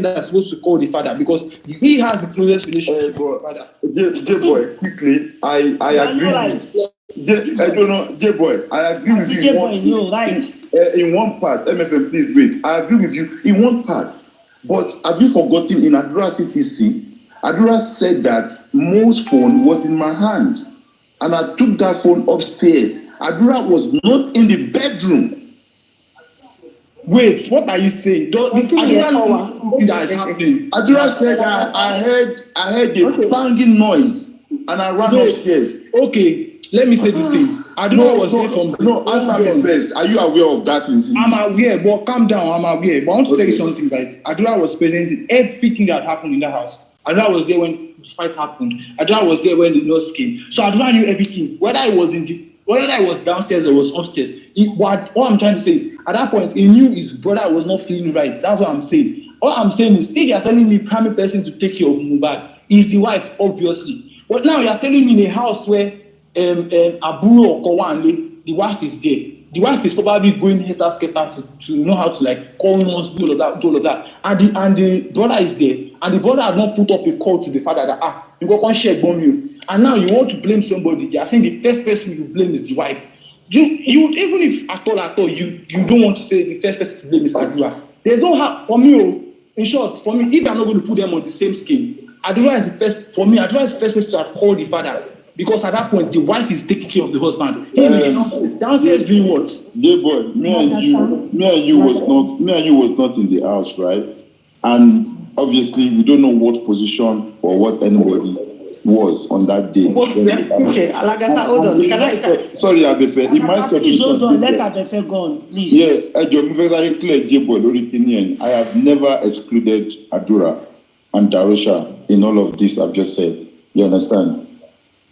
that are supposed to call the father because he has the closest relationship with the father. J-Boy, quickly, I agree with I don't know, J-Boy, I agree with you in one part. MFM, please wait. I agree with you in one part. But have you forgotten in Adura CTC, Adura said that Mo's phone was in my hand. And I took that phone upstairs. Adura was not in the bedroom. Wait, what are you saying? Adura know that is happening. Adura said I heard a banging noise and I ran upstairs. Okay, let me say this thing. Adura was there from answer me first. Are you aware of that incident? I'm aware, but calm down, I'm aware. But I want to tell you something, right? Adura was present in everything that happened in the house. Adura was there when the fight happened. Adura was there when the nurse came. So Adura knew everything. Whether I was downstairs or was upstairs. What I'm trying to say is, at that point, he knew his brother was not feeling right. That's what I'm saying. All I'm saying is, if you are telling me primary person to take care of Mohbad is the wife, obviously. But now you are telling me in a house where Aburo or Kowanle, the wife is there. The wife is probably going scatter to know how to like call nurse, do all of that. And the brother is there. And the brother had not put up a call to the father that you go come share bomb you. And now you want to blame somebody. You are saying the first person you blame is the wife. You even if at all you don't want to say the first person to blame is Adura. There's no harm for me. In short, for me, if I'm not going to put them on the same scale, Adura is the first. For me, Adura is the first person to call the father. Because at that point, the wife is taking care of the husband. He is downstairs doing what? J-Boy, me and you was not in the house, right? And obviously, we don't know what position or what anybody was on that day. Okay, Alagata, hold on. Sorry, Abefee. In my submission, hold on. Let Abefee go on, please. Yeah, I have never excluded Adura and Darusha in all of this I've just said. You understand?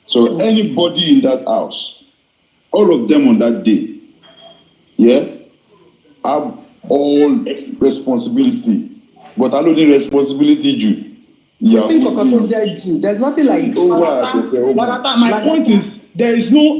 So anybody in that house, all of them on that day, have all responsibility. But I don't need responsibility due. There's nothing like my point is there is no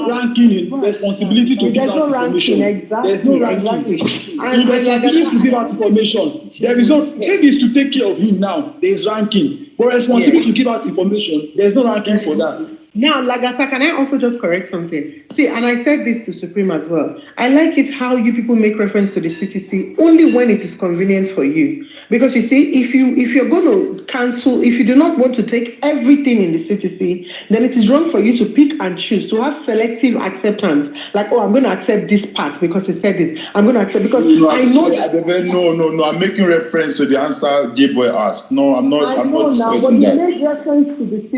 ranking in responsibility to give out information. There's no ranking. And responsibility to give out information. There is no if it's to take care of him now, there's ranking. But responsibility to give out information, there's no ranking for that. Now, Lagata, can I also just correct something? See, and I said this to Supreme as well. I like it how you people make reference to the CTC only when it is convenient for you. Because you see, if you're going to cancel, if you do not want to take everything in the CTC, then it is wrong for you to pick and choose, to have selective acceptance. Like, I'm going to accept this part because he said this. I'm going to accept because I know that. No. I'm making reference to the answer J-Boy asked. No, I'm not. I'm not stressing that.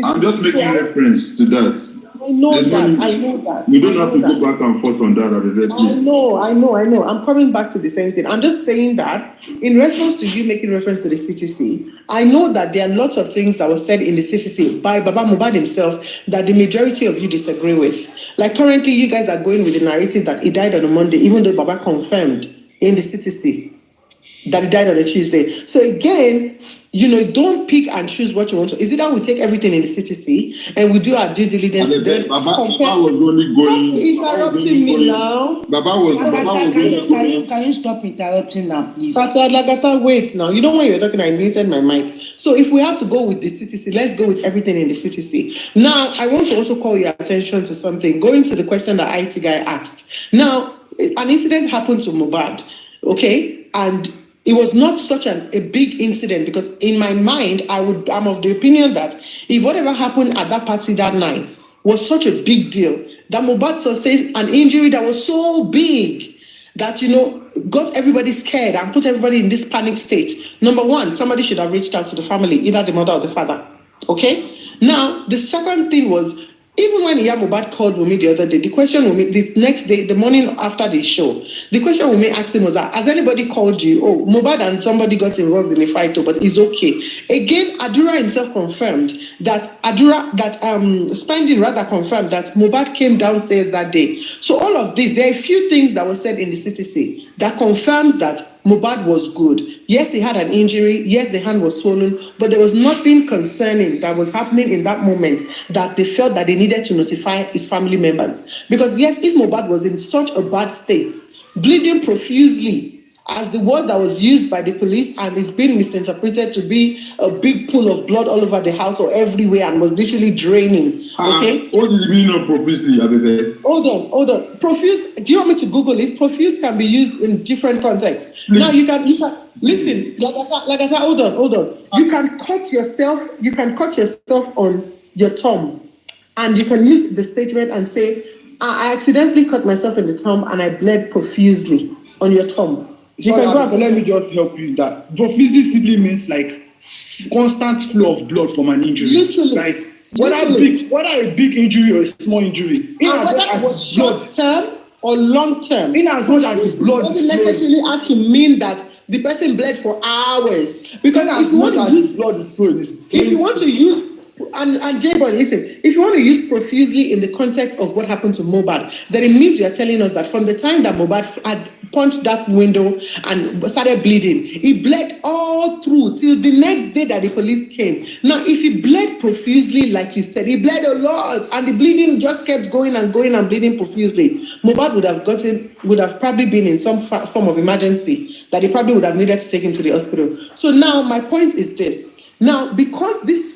I'm just making reference to that. I know that. We don't have to go back and forth on that. I know. I'm coming back to the same thing. I'm just saying that in response to you making reference to the CTC, I know that there are lots of things that were said in the CTC by Baba Mohbad himself that the majority of you disagree with. Like currently, you guys are going with the narrative that he died on a Monday, even though Baba confirmed in the CTC that he died on a Tuesday. So again, don't pick and choose what you want to. Is it that we take everything in the CTC and we do our due diligence? Baba was only going. Stop interrupting me now. Can you stop interrupting now, please? Lagata, wait now. You know when you're talking, I muted my mic. So if we have to go with the CTC, let's go with everything in the CTC. Now, I want to also call your attention to something. Going to the question that IT guy asked. Now, an incident happened to Mohbad, okay? And it was not such a big incident because in my mind, I'm of the opinion that if whatever happened at that party that night was such a big deal, that Mohbad sustained an injury that was so big that, got everybody scared and put everybody in this panic state. Number one, somebody should have reached out to the family, either the mother or the father. Okay? Now, the second thing was, even when Mohbad called Wunmi the other day, the question Wunmi, the next day, the morning after the show, the question Wunmi asked him was that, has anybody called you? Oh, Mohbad and somebody got involved in a fight, but it's okay. Again, Adura himself confirmed that Spending rather confirmed that Mohbad came downstairs that day. So all of this, there are a few things that were said in the CTC that confirms that Mohbad was good. Yes, he had an injury. Yes, the hand was swollen, but there was nothing concerning that was happening in that moment that they felt that they needed to notify his family members. Because yes, if Mohbad was in such a bad state, bleeding profusely, as the word that was used by the police and is being misinterpreted to be a big pool of blood all over the house or everywhere and was literally draining. Okay? What is the meaning of profusely, Abefee? Hold on. Profuse, do you want me to Google it? Profuse can be used in different contexts. Please. Now you can listen, like I said, hold on. You can cut yourself on your thumb, and you can use the statement and say, I accidentally cut myself in the thumb and I bled profusely on your thumb. You Sorry, can go let me just help you with that. Profusely simply means like constant flow of blood from an injury. Literally. Right? Whether a big injury or a small injury. And whether it was short term or long term. In as much as the blood doesn't necessarily have to mean that the person bled for hours. Because if you want to use blood is flowing, if you want to use and J-Boy, listen, if you want to use profusely in the context of what happened to Mohbad, then it means you are telling us that from the time that Mohbad had punched that window and started bleeding, he bled all through till the next day that the police came. Now, if he bled profusely, like you said, he bled a lot, and the bleeding just kept going and bleeding profusely, Mohbad would have probably been in some form of emergency that he probably would have needed to take him to the hospital. So now my point is this. Now, because this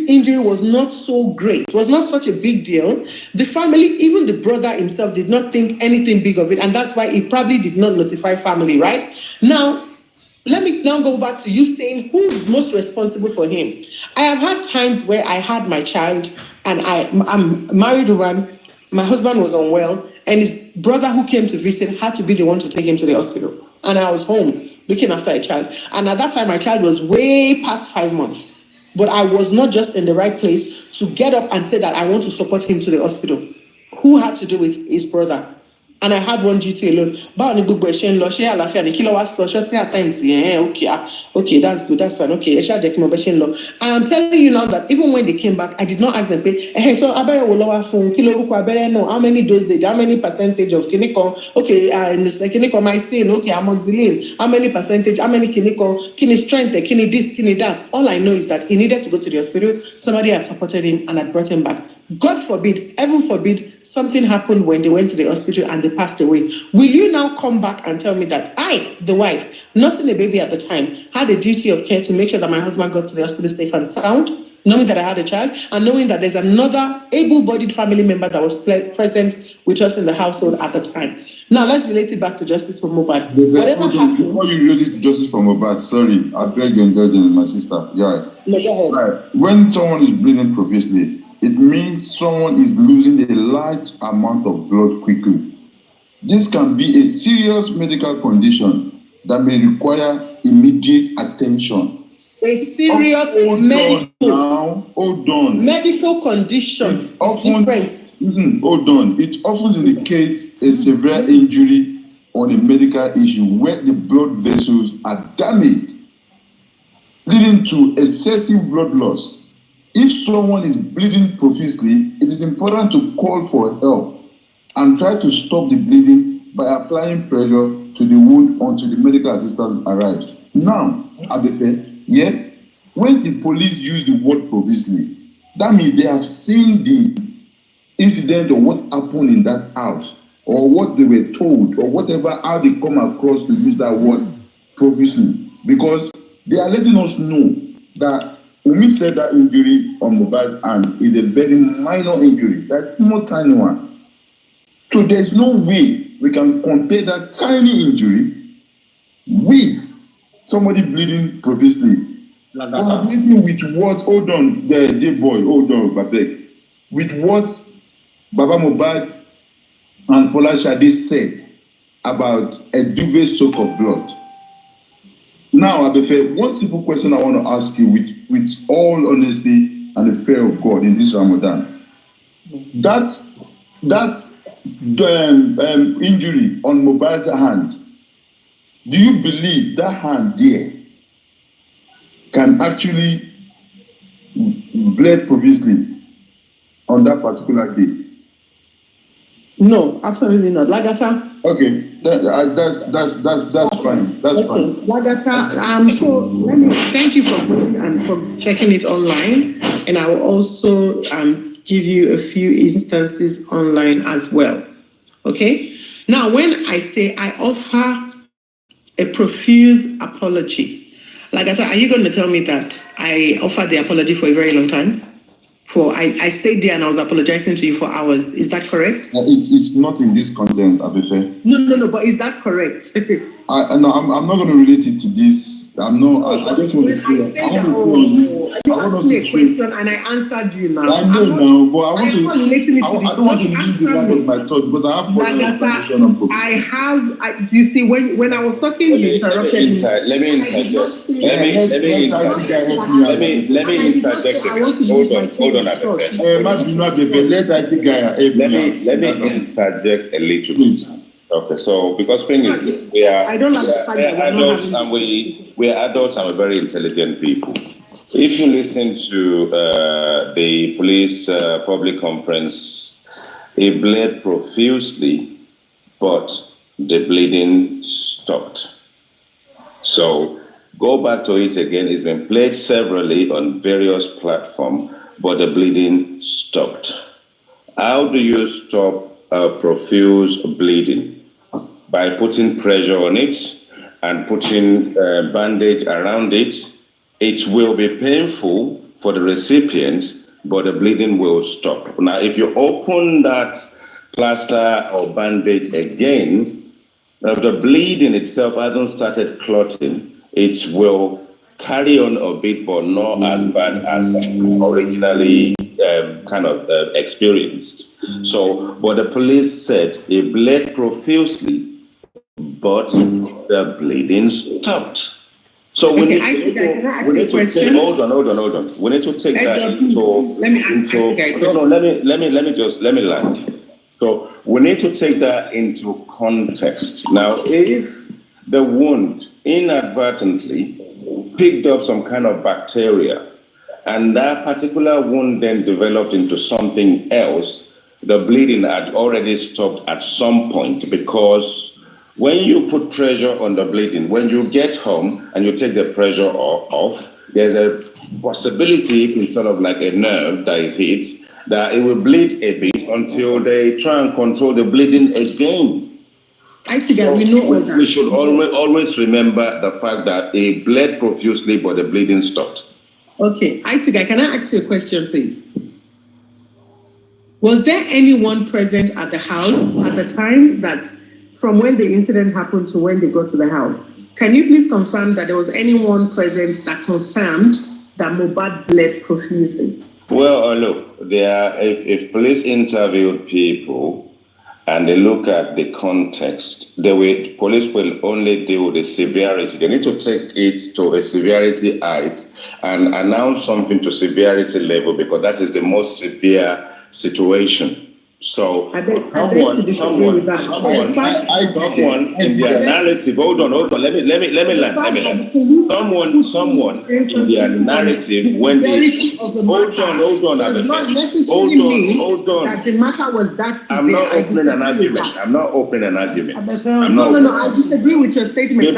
injury was not so great, it was not such a big deal, the family, even the brother himself, did not think anything big of it, and that's why he probably did not notify family, right? Now, let me now go back to you saying who is most responsible for him. I have had times where I had my child, and I'm married one, my husband was unwell, and his brother who came to visit had to be the one to take him to the hospital. And I was home looking after a child. And at that time, my child was way past 5 months. But I was not just in the right place to get up and say that I want to support him to the hospital. Who had to do it? His brother. And I had one duty alone. Okay, that's good, that's fine. Okay, and I'm telling you now that even when they came back, I did not ask them, so how many dosage, how many percentage of clinical, okay, clinical mycin, okay, amoxicillin, how many percentage, how many clinical, kidney strength, kidney this, kidney that. All I know is that he needed to go to the hospital, somebody had supported him and had brought him back. God forbid, heaven forbid, something happened when they went to the hospital and they passed away. Will you now come back and tell me that I, the wife, nursing a baby at the time, had a duty of care to make sure that my husband got to the hospital safe and sound, knowing that I had a child, and knowing that there's another able-bodied family member that was present with us in the household at the time? Now, let's relate it back to justice for Mohbad. Whatever happened... Before you relate it to justice for Mohbad, sorry, I beg your indulgence, my sister. Yeah. No, go ahead. Right. When someone is bleeding profusely, it means someone is losing a large amount of blood quickly. This can be a serious medical condition that may require immediate attention. A serious medical condition. It often, hold on. It often indicates a severe injury on a medical issue where the blood vessels are damaged, leading to excessive blood loss. If someone is bleeding profusely, it is important to call for help and try to stop the bleeding by applying pressure to the wound until the medical assistance arrives. Now, Abefee, yeah, when the police use the word profusely, that means they have seen the incident or what happened in that house, or what they were told, or whatever, how they come across to use that word profusely, because they are letting us know that we said that injury on Mohbad's hand is a very minor injury. That's not tiny one. So there's no way we can compare that tiny injury with somebody bleeding profusely. Completely with what, hold on, the J-Boy, hold on, Babek, with what Baba Mohbad and Folashade said about a duvet soak of blood. Now, Abefee, one simple question I want to ask you with all honesty and the fear of God in this Ramadan. That injury on Mohbad's hand, do you believe that hand there can actually bleed profusely on that particular day? No, absolutely not. Lagata. Okay, that's fine. That's fine. Lagata, so let me thank you for going and for checking it online, and I will also give you a few instances online as well. Okay. Now, when I say I offer a profuse apology. Like I said, are you going to tell me that I offered the apology for a very long time? I stayed there and I was apologizing to you for hours. Is that correct? It's not in this content, Abefee. No. But is that correct? I'm not going to relate it to this. I just want to say. I asked me a question and I answered you now. I know now, but I don't want to leave the line of my thought because I have you see, when I was talking, you interrupted me. Let me interject. Let me interject. Hold on, Abefee. Let me interject a little bit. Okay, so because thing is, we are adults and we are adults and we're very intelligent people. If you listen to the police public conference, it bled profusely, but the bleeding stopped. So go back to it again. It's been played severally on various platforms, but the bleeding stopped. How do you stop profuse bleeding? By putting pressure on it and putting bandage around it. It will be painful for the recipient, but the bleeding will stop. Now, if you open that plaster or bandage again, the bleeding itself hasn't started clotting. It will carry on a bit, but not as bad as originally experienced. So, but the police said it bled profusely, but the bleeding stopped. So we need to take. Hold on. We need to take that into. Let me land. So we need to take that into context. Now, if the wound inadvertently picked up some kind of bacteria, and that particular wound then developed into something else, the bleeding had already stopped at some point, because when you put pressure on the bleeding, when you get home and you take the pressure off, there's a possibility, if it's sort of like a nerve that is hit, that it will bleed a bit until they try and control the bleeding again. I think that we know all that. We should always remember the fact that it bled profusely, but the bleeding stopped. Okay, can I ask you a question, please? Was there anyone present at the house at the time that, from when the incident happened to when they got to the house? Can you please confirm that there was anyone present that confirmed that Mohbad bled profusely? Well, look, if police interviewed people and they look at the context, police will only deal with the severity. They need to take it to a severity height and announce something to severity level, because that is the most severe situation. So someone in their narrative. Hold on. Let me land. Someone in their narrative, when they hold on. That the matter was that severe. I'm not opening an argument. No. I disagree with your statement.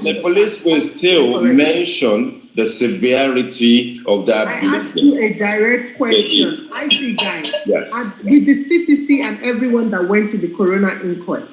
The police will still mention the severity of that. I asked you a direct question. I see, guys. Yes. With the CTC and everyone that went to the coroner inquest,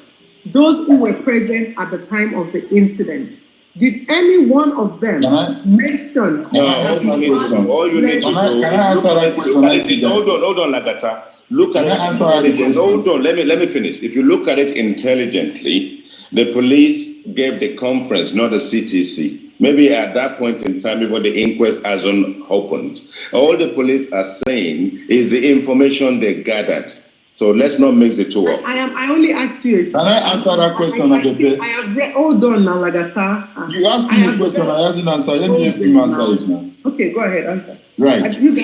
those who were present at the time of the incident, did any one of them mention? All you need to do. Can I answer that question? Hold on, Lagata. Look at it intelligently. Hold on. Let me finish. If you look at it intelligently, the police gave the conference, not the CTC. Maybe at that point in time, before the inquest hasn't opened. All the police are saying is the information they gathered. So let's not mix the two up. I only asked you. Can I answer that question, Abefee? I have read. Hold on now, Lagata. You asked me a question, I hasn't answered. Let me help him answer it now. Okay, go ahead, answer. Right. Can you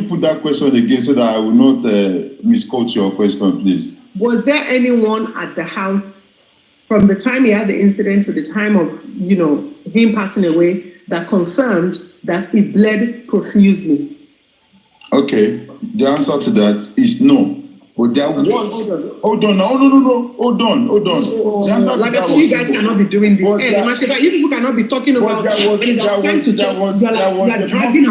put that question again so that I will not misquote your question, please? Was there anyone at the house from the time he had the incident to the time of, him passing away that confirmed that he bled profusely? Okay, the answer to that is no. But there was. Hold on. Like I said, you guys cannot be doing this. Hey, you people cannot be talking about. There was dragging our questions and dragging. I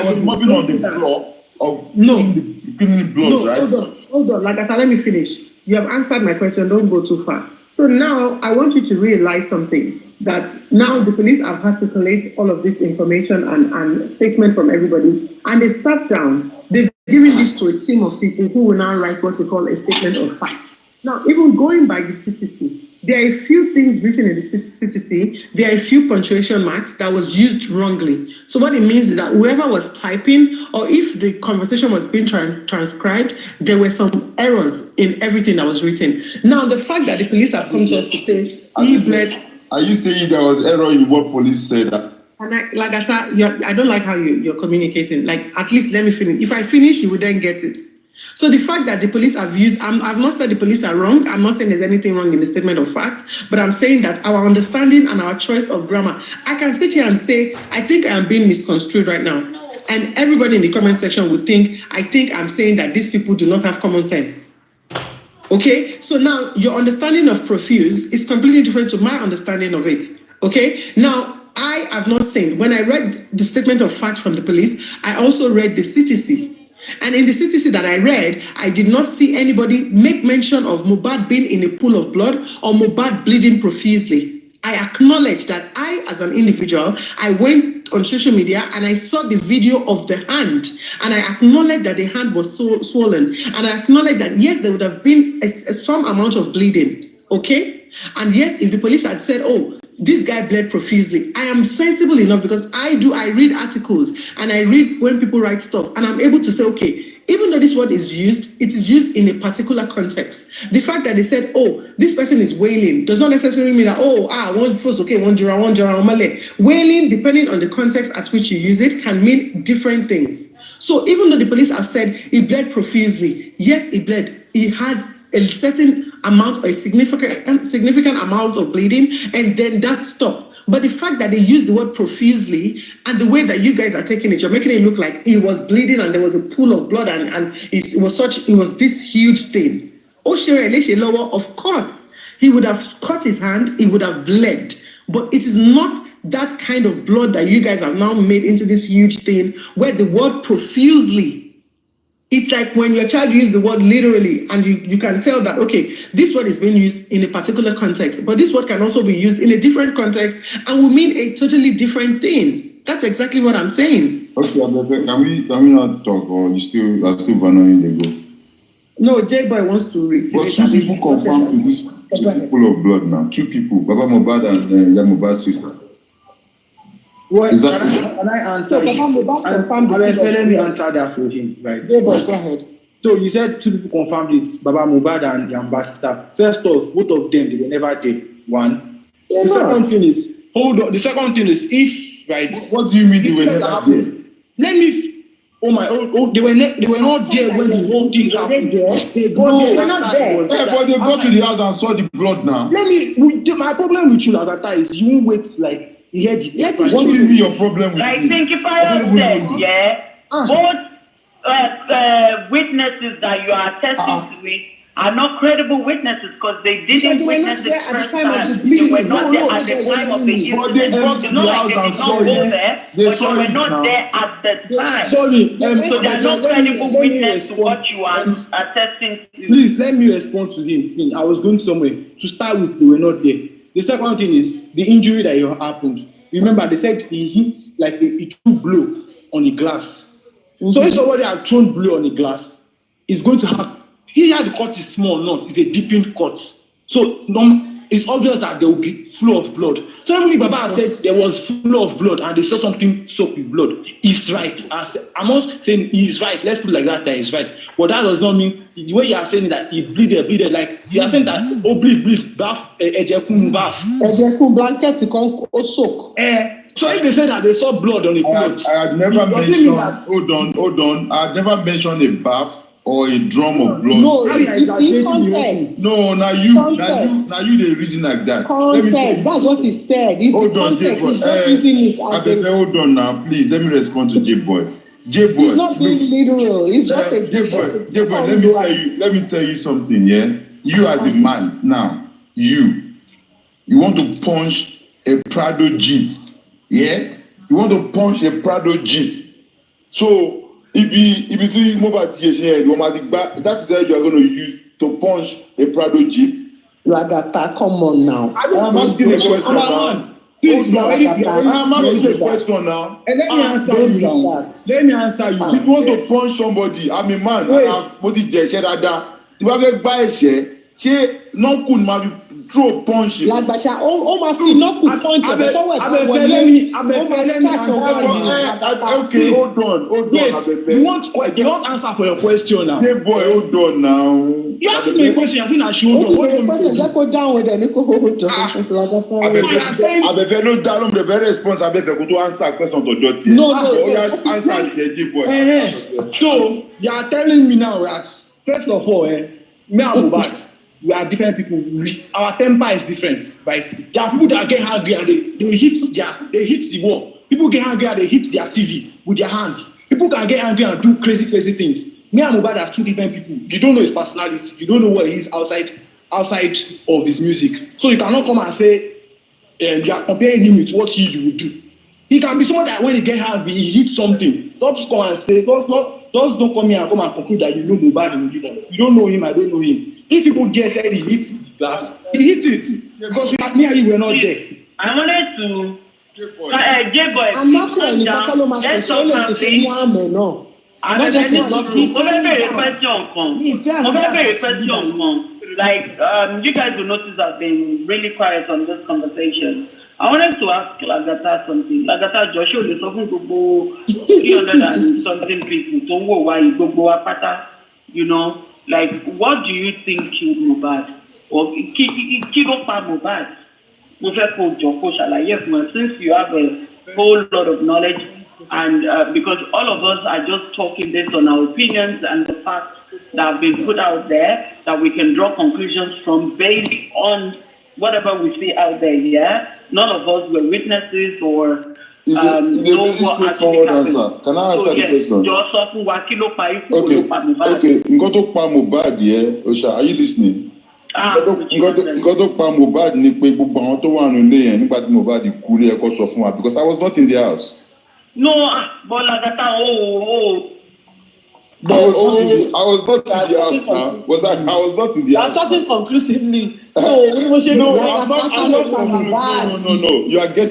was mopping on the floor of cleaning blood, right? Hold on. Like I said, let me finish. You have answered my question. Don't go too far. So now I want you to realize something, that now the police have had to collate all of this information and statement from everybody, and they've sat down, they've given this to a team of people who will now write what we call a statement of fact. Now, even going by the CTC, there are a few things written in the CTC, there are a few punctuation marks that was used wrongly. So what it means is that whoever was typing, or if the conversation was being transcribed, there were some errors in everything that was written. Now, the fact that the police have come to us to say, he bled. Are you saying there was error in what police said? And like I said, I don't like how you're communicating. Like, at least let me finish. If I finish, you will then get it. So the fact that the police have used, I've not said the police are wrong. I'm not saying there's anything wrong in the statement of fact, but I'm saying that our understanding and our choice of grammar, I can sit here and say, I think I am being misconstrued right now. And everybody in the comment section would think, I think I'm saying that these people do not have common sense. Okay? So now your understanding of profuse is completely different to my understanding of it. Okay? Now, I have not seen, when I read the statement of fact from the police, I also read the CTC. And in the CTC that I read, I did not see anybody make mention of Mohbad being in a pool of blood or Mohbad bleeding profusely. I acknowledge that I, as an individual, I went on social media and I saw the video of the hand, and I acknowledge that the hand was so swollen, and I acknowledge that yes, there would have been some amount of bleeding, okay? And yes, if the police had said, oh, this guy bled profusely, I am sensible enough because I read articles and I read when people write stuff, and I'm able to say, okay, even though this word is used, it is used in a particular context. The fact that they said, oh, this person is wailing does not necessarily mean that, one first, okay, one jura, male. Wailing, depending on the context at which you use it, can mean different things. So even though the police have said he bled profusely, yes, he bled. He had a certain amount, a significant amount of bleeding, and then that stopped. But the fact that they used the word profusely and the way that you guys are taking it, you're making it look like he was bleeding and there was a pool of blood and it was this huge thing. Oosha, of course, he would have cut his hand, he would have bled. But it is not that kind of blood that you guys have now made into this huge thing where the word profusely, it's like when your child uses the word literally, and you can tell that, okay, this word is being used in a particular context, but this word can also be used in a different context and will mean a totally different thing. That's exactly what I'm saying. Okay, can we not talk, or you are still banning the go? No, J-Boy wants to read. But two people confirmed to this pool of blood now. Two people, Baba Mohbad and Mohbad's sister. Well, can I answer? So, let me answer that for him, right? Go ahead. So you said two people confirmed it, Baba Mohbad and Mohbad's sister. First off, both of them, they were never there. One. The second thing is, hold on. The second thing is, if, right? What do you mean they were never there? Let me, they were not there when the whole thing happened. They were not there. But they got to the house and saw the blood now. My problem with you, Agatha, is you wait like, what do you mean your problem with like Thinkifier said, both witnesses that you are attesting to it are not credible witnesses because they didn't witness the first time. They were not there at the time of the incident. They got to the house and saw it. They were not there at the time. Sorry, so there's no credible witness to what you are attesting to. Please let me respond to him. I was going somewhere. To start with, they were not there. The second thing is the injury that happened. Remember, they said he hit like he threw blow on the glass. Mm-hmm. So if somebody had thrown blow on the glass, it's going to have. Here the cut is small, not it's a deepened cut. So it's obvious that there will be flow of blood. So even if Baba said there was flow of blood and they saw something soaked with blood, he's right. I'm not saying he's right. Let's put it like that he's right. But that does not mean the way you are saying that he bleeded like you are saying that bleed, bath, ejekun bath. Ejekun blanket soak. So if they say that they saw blood on the clothes, I had never mentioned. Hold on. I had never mentioned a bath or a drum of blood. No, it's in context. No, now you the reason like that. Context. That's what he said. It's hold on, J-Boy. Hold on now, please. Let me respond to J-Boy. J-Boy. It's not being literal. It's just a J-Boy, let me tell you something, yeah? You as a man now, you want to punch a Prado Jeep, yeah? You want to punch a Prado Jeep. So if Mohbad that is how you are going to use to punch a Prado Jeep. Lagata, come on now. I'm asking a question now. I'm asking a question now. And let me answer you now. Let me answer you. If you want to punch somebody, I'm a man. Mo ti jẹ ẹ̀ṣẹ̀ dáadáa. Tí wọ́n fẹ́ gbá ẹ̀ṣẹ̀, ṣé nọ́ọ̀kù ni máa fi throw punch? Lagbaja, ó máa fi nọ́ọ̀kù punch ẹ̀ tọ́wọ́ ẹ̀ bá wọlé. Okay, hold on, Abefee. You want answer for your question now. Hey boy, hold on now. You ask me a question, I think I should know. What do you jẹ́ kó dáhùn ẹ̀dẹ̀ ní kó hold on. Abefee ló dá lóhùn the response Abefee kó tó answer question tó jọ tiẹ̀. No. Answer the J boy. So you are telling me now that first of all, me and Mohbad, we are different people. Our temper is different, right? There are people that get angry and they hit the wall. People get angry and they hit their TV with their hands. People can get angry and do crazy things. Me and Mohbad are two different people. You don't know his personality. You don't know what he is outside of his music. So you cannot come and say you are comparing him with what you would do. He can be someone that when he get angry, he hits something. Don't come and say, just don't come here and come and conclude that you know Mohbad and you don't know him, I don't know him. If people just said he hit the glass, he hit it. Because me and you were not there. I wanted to J-boy, I'm not saying let's talk something. Mo fẹ́ bèrè question kan. Like, you guys will notice I've been really quiet on this conversation. I wanted to ask Lagata something. Lagata Joshua is talking to 300 and something people. So why gbogbo apata? You know, like, what do you think killed Mohbad? Or kí ló pa Mohbad? Mo fẹ́ kó jọ kó ṣàlàyé fún ẹ, since you have a whole lot of knowledge. And because all of us are just talking based on our opinions and the facts that have been put out there, that we can draw conclusions from based on whatever we see out there. Yeah, none of us were witnesses or know what actually happened. Can I answer the question? Just talking what kilo pa iku Okay. pa Mohbad. Okay. Nǹkan tó pa Mohbad yẹ, Oosha, are you listening? Nǹkan tó pa Mohbad ni pé gbogbo àwọn tó wà nílé yẹn nígbà tí Mohbad kú lé ẹ̀kọ́ sọ fún wa, because I was not in the house. No, but Lagata, I was not in the house now. I was not in the house. You are talking conclusively. So, No. You are getting.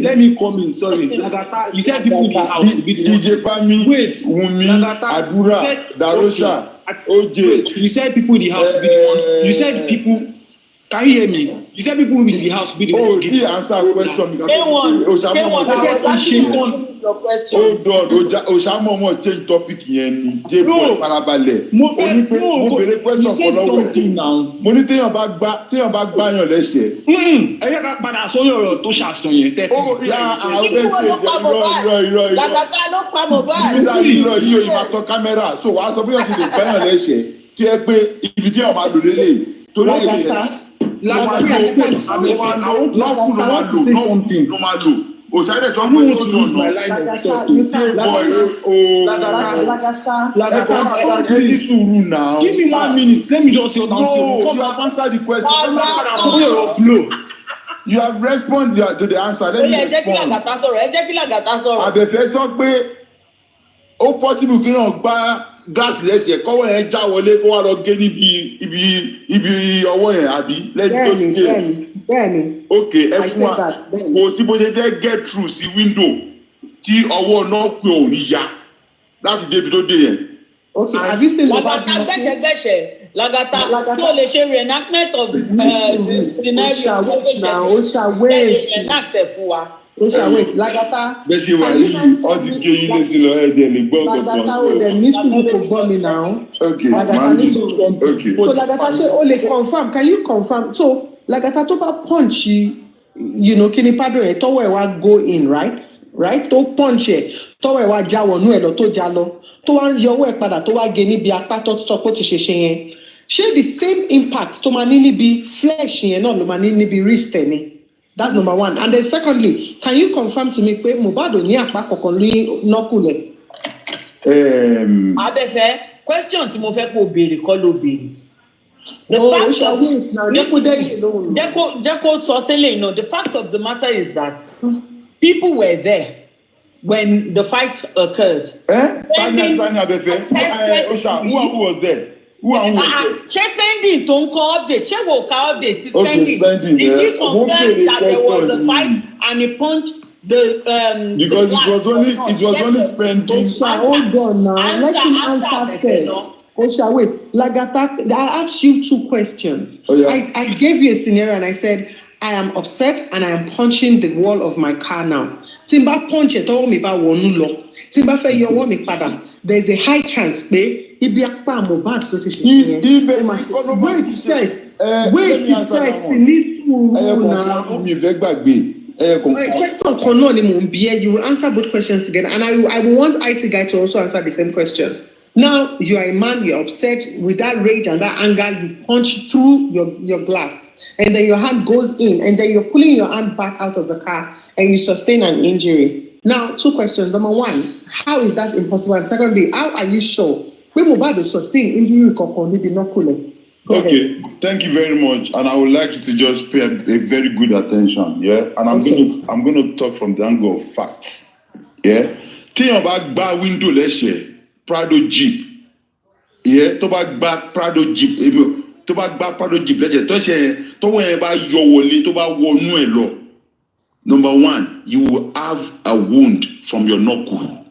Let me come in. Sorry, Lagata. You said people in the house. DJ Pami, Wunmi, Adura, Darosha, OJ. You said people in the house be the one. You said people. Can you hear me? You said people in the house be the one. Oh, he answer question. Hold on, Oshamo change topic yẹn ni. No. Farabalẹ̀. Mo bèrè question for lọ́wọ́. Mo ní téèyàn bá gbáyàn lẹ́sẹ̀. Ẹ yẹ ká padà sórí ọ̀rọ̀ tó ṣàṣàn yẹn tẹ́. Ó yà àwọn irọ́. Lagata ló pa Mohbad. Irọ́ yìí o ìmọ̀ àtọ̀ kámẹ́rà. So wàá sọ bí wọ́n ti lè gbáyàn lẹ́sẹ̀ kí ẹ pé ibi tí wọ́n máa lò lélẹ̀. Torí èyí Òṣèré sọ pé ó dùn ún. Give me 1 minute. Let me just say No, you have answered the question. You have responded to the answer. Let me respond. Abefee sọ pé ó possible kí wọ́n gbá gáàsì lẹ́sẹ̀ kọ́wọ́ yẹn já wọlé kó wá lọ gé níbi ibi ọwọ́ yẹn àbí lẹ́yìn tó ti gé. Bẹ́ẹ̀ni. Ok, ẹ fún wa kò sí bó ṣe fẹ́ get through sí window tí ọwọ́ náà pé òun ya láti débi tó dé yẹn. Ok, have you seen Lagata gbẹ̀ṣẹ̀gbẹ̀ṣẹ̀ Lagata tó lè ṣe reenactment of the scenario Oosha wait. reenact ẹ̀ fún wa. Oosha wait, Lagata. Bẹ́ẹ̀ ṣe wà yìí, ọ ti gé yín létí lọ ẹ̀dẹ̀ lè gbọ́ ọ̀gbọ̀n. Lagata o dẹ̀ ní sùúrù kò gbọ́ mi now. Ok, Lagata ní sùúrù. Ok. So Lagata ṣé o lè confirm? Can you confirm? So Lagata tó bá punch kíni pardon ẹ̀ tọ́wọ́ ẹ̀ wá go in, right? Tó punch ẹ̀ tọ́wọ́ ẹ̀ wá já wọnú ẹ̀ lọ tó já lọ tó wá ń yọ ọwọ́ ẹ̀ padà tó wá gé níbi apá tó sọ pé ó ti ṣe yẹn. Ṣé the same impact tó máa ní níbi flesh yẹn náà ló máa ní níbi wrist ẹ̀ ni? That's number one. And then secondly, can you confirm to me pé Mohbad ò ní àpá kankan ní nọ́kùlẹ̀? Abefee, question tí mo fẹ́ kó béèrè kọ́ ló béèrè. Jẹ́ kó sọ sílẹ̀, the fact of the matter is that people were there. when the fight occurred. Tanya Abefee. Oosha, who was there? Who was there? Ṣé spending tó ń kọ update? Ṣé wo ka update ti Okay, spending. Did he confirm that there was a fight and he punched the because it was only spending. Oosha, hold on now. Let him answer first. Oosha, wait. Lagata, I asked you 2 questions. Oh, yeah. I gave you a scenario and I said, I am upset and I am punching the wall of my car now. Timba punch it all me ba wonu lo. Timba fe yo mi pada. There's a high chance pé ibi apa Mohbad tó ti ṣe yẹn. Wait first. Ní sùúrù now. Mi fẹ́ gbàgbé. Question kan náà ni mò ń bi ẹ́. You will answer both questions together, and I will want IT guy to also answer the same question. Now you are a man. You're upset with that rage and that anger. You punch through your glass. And then your hand goes in, and then you're pulling your hand back out of the car, and you sustain an injury. Now, 2 questions. Number 1, how is that impossible? And secondly, how are you sure when Mohbad will sustain injury? Okay, thank you very much, and I would like you to just pay a very good attention, yeah. And I'm going to talk from the angle of facts, yeah. Think about bar window lẹ́sẹ̀ Prado Jeep, yeah. Tó bá gba Prado Jeep, tó bá gba Prado Jeep lẹ́sẹ̀ tó ṣe tó wọ́n yẹn bá yọ wọlé tó bá wọnú ẹ̀ lọ. Number 1, you will have a wound from your knuckle.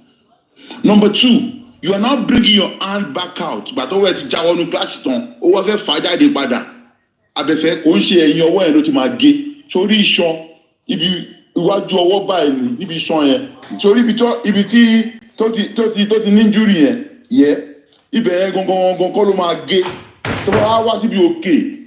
Number 2, you are now bringing your hand back out. But over ti já wọnú glass tán, ó wá fẹ́ fà jáde padà. Abẹ́fẹ́ kò ń ṣe ẹ̀yìn ọwọ́ yẹn ló ti máa gé. Sórí iṣan, ibi iwájú ọwọ́ báyìí ni, ibi iṣan yẹn. Sórí ibi tí tó ti ní injury yẹn, yeah. Ibẹ̀ yẹn gangan kọ́ ló máa gé. Tó bá wá síbi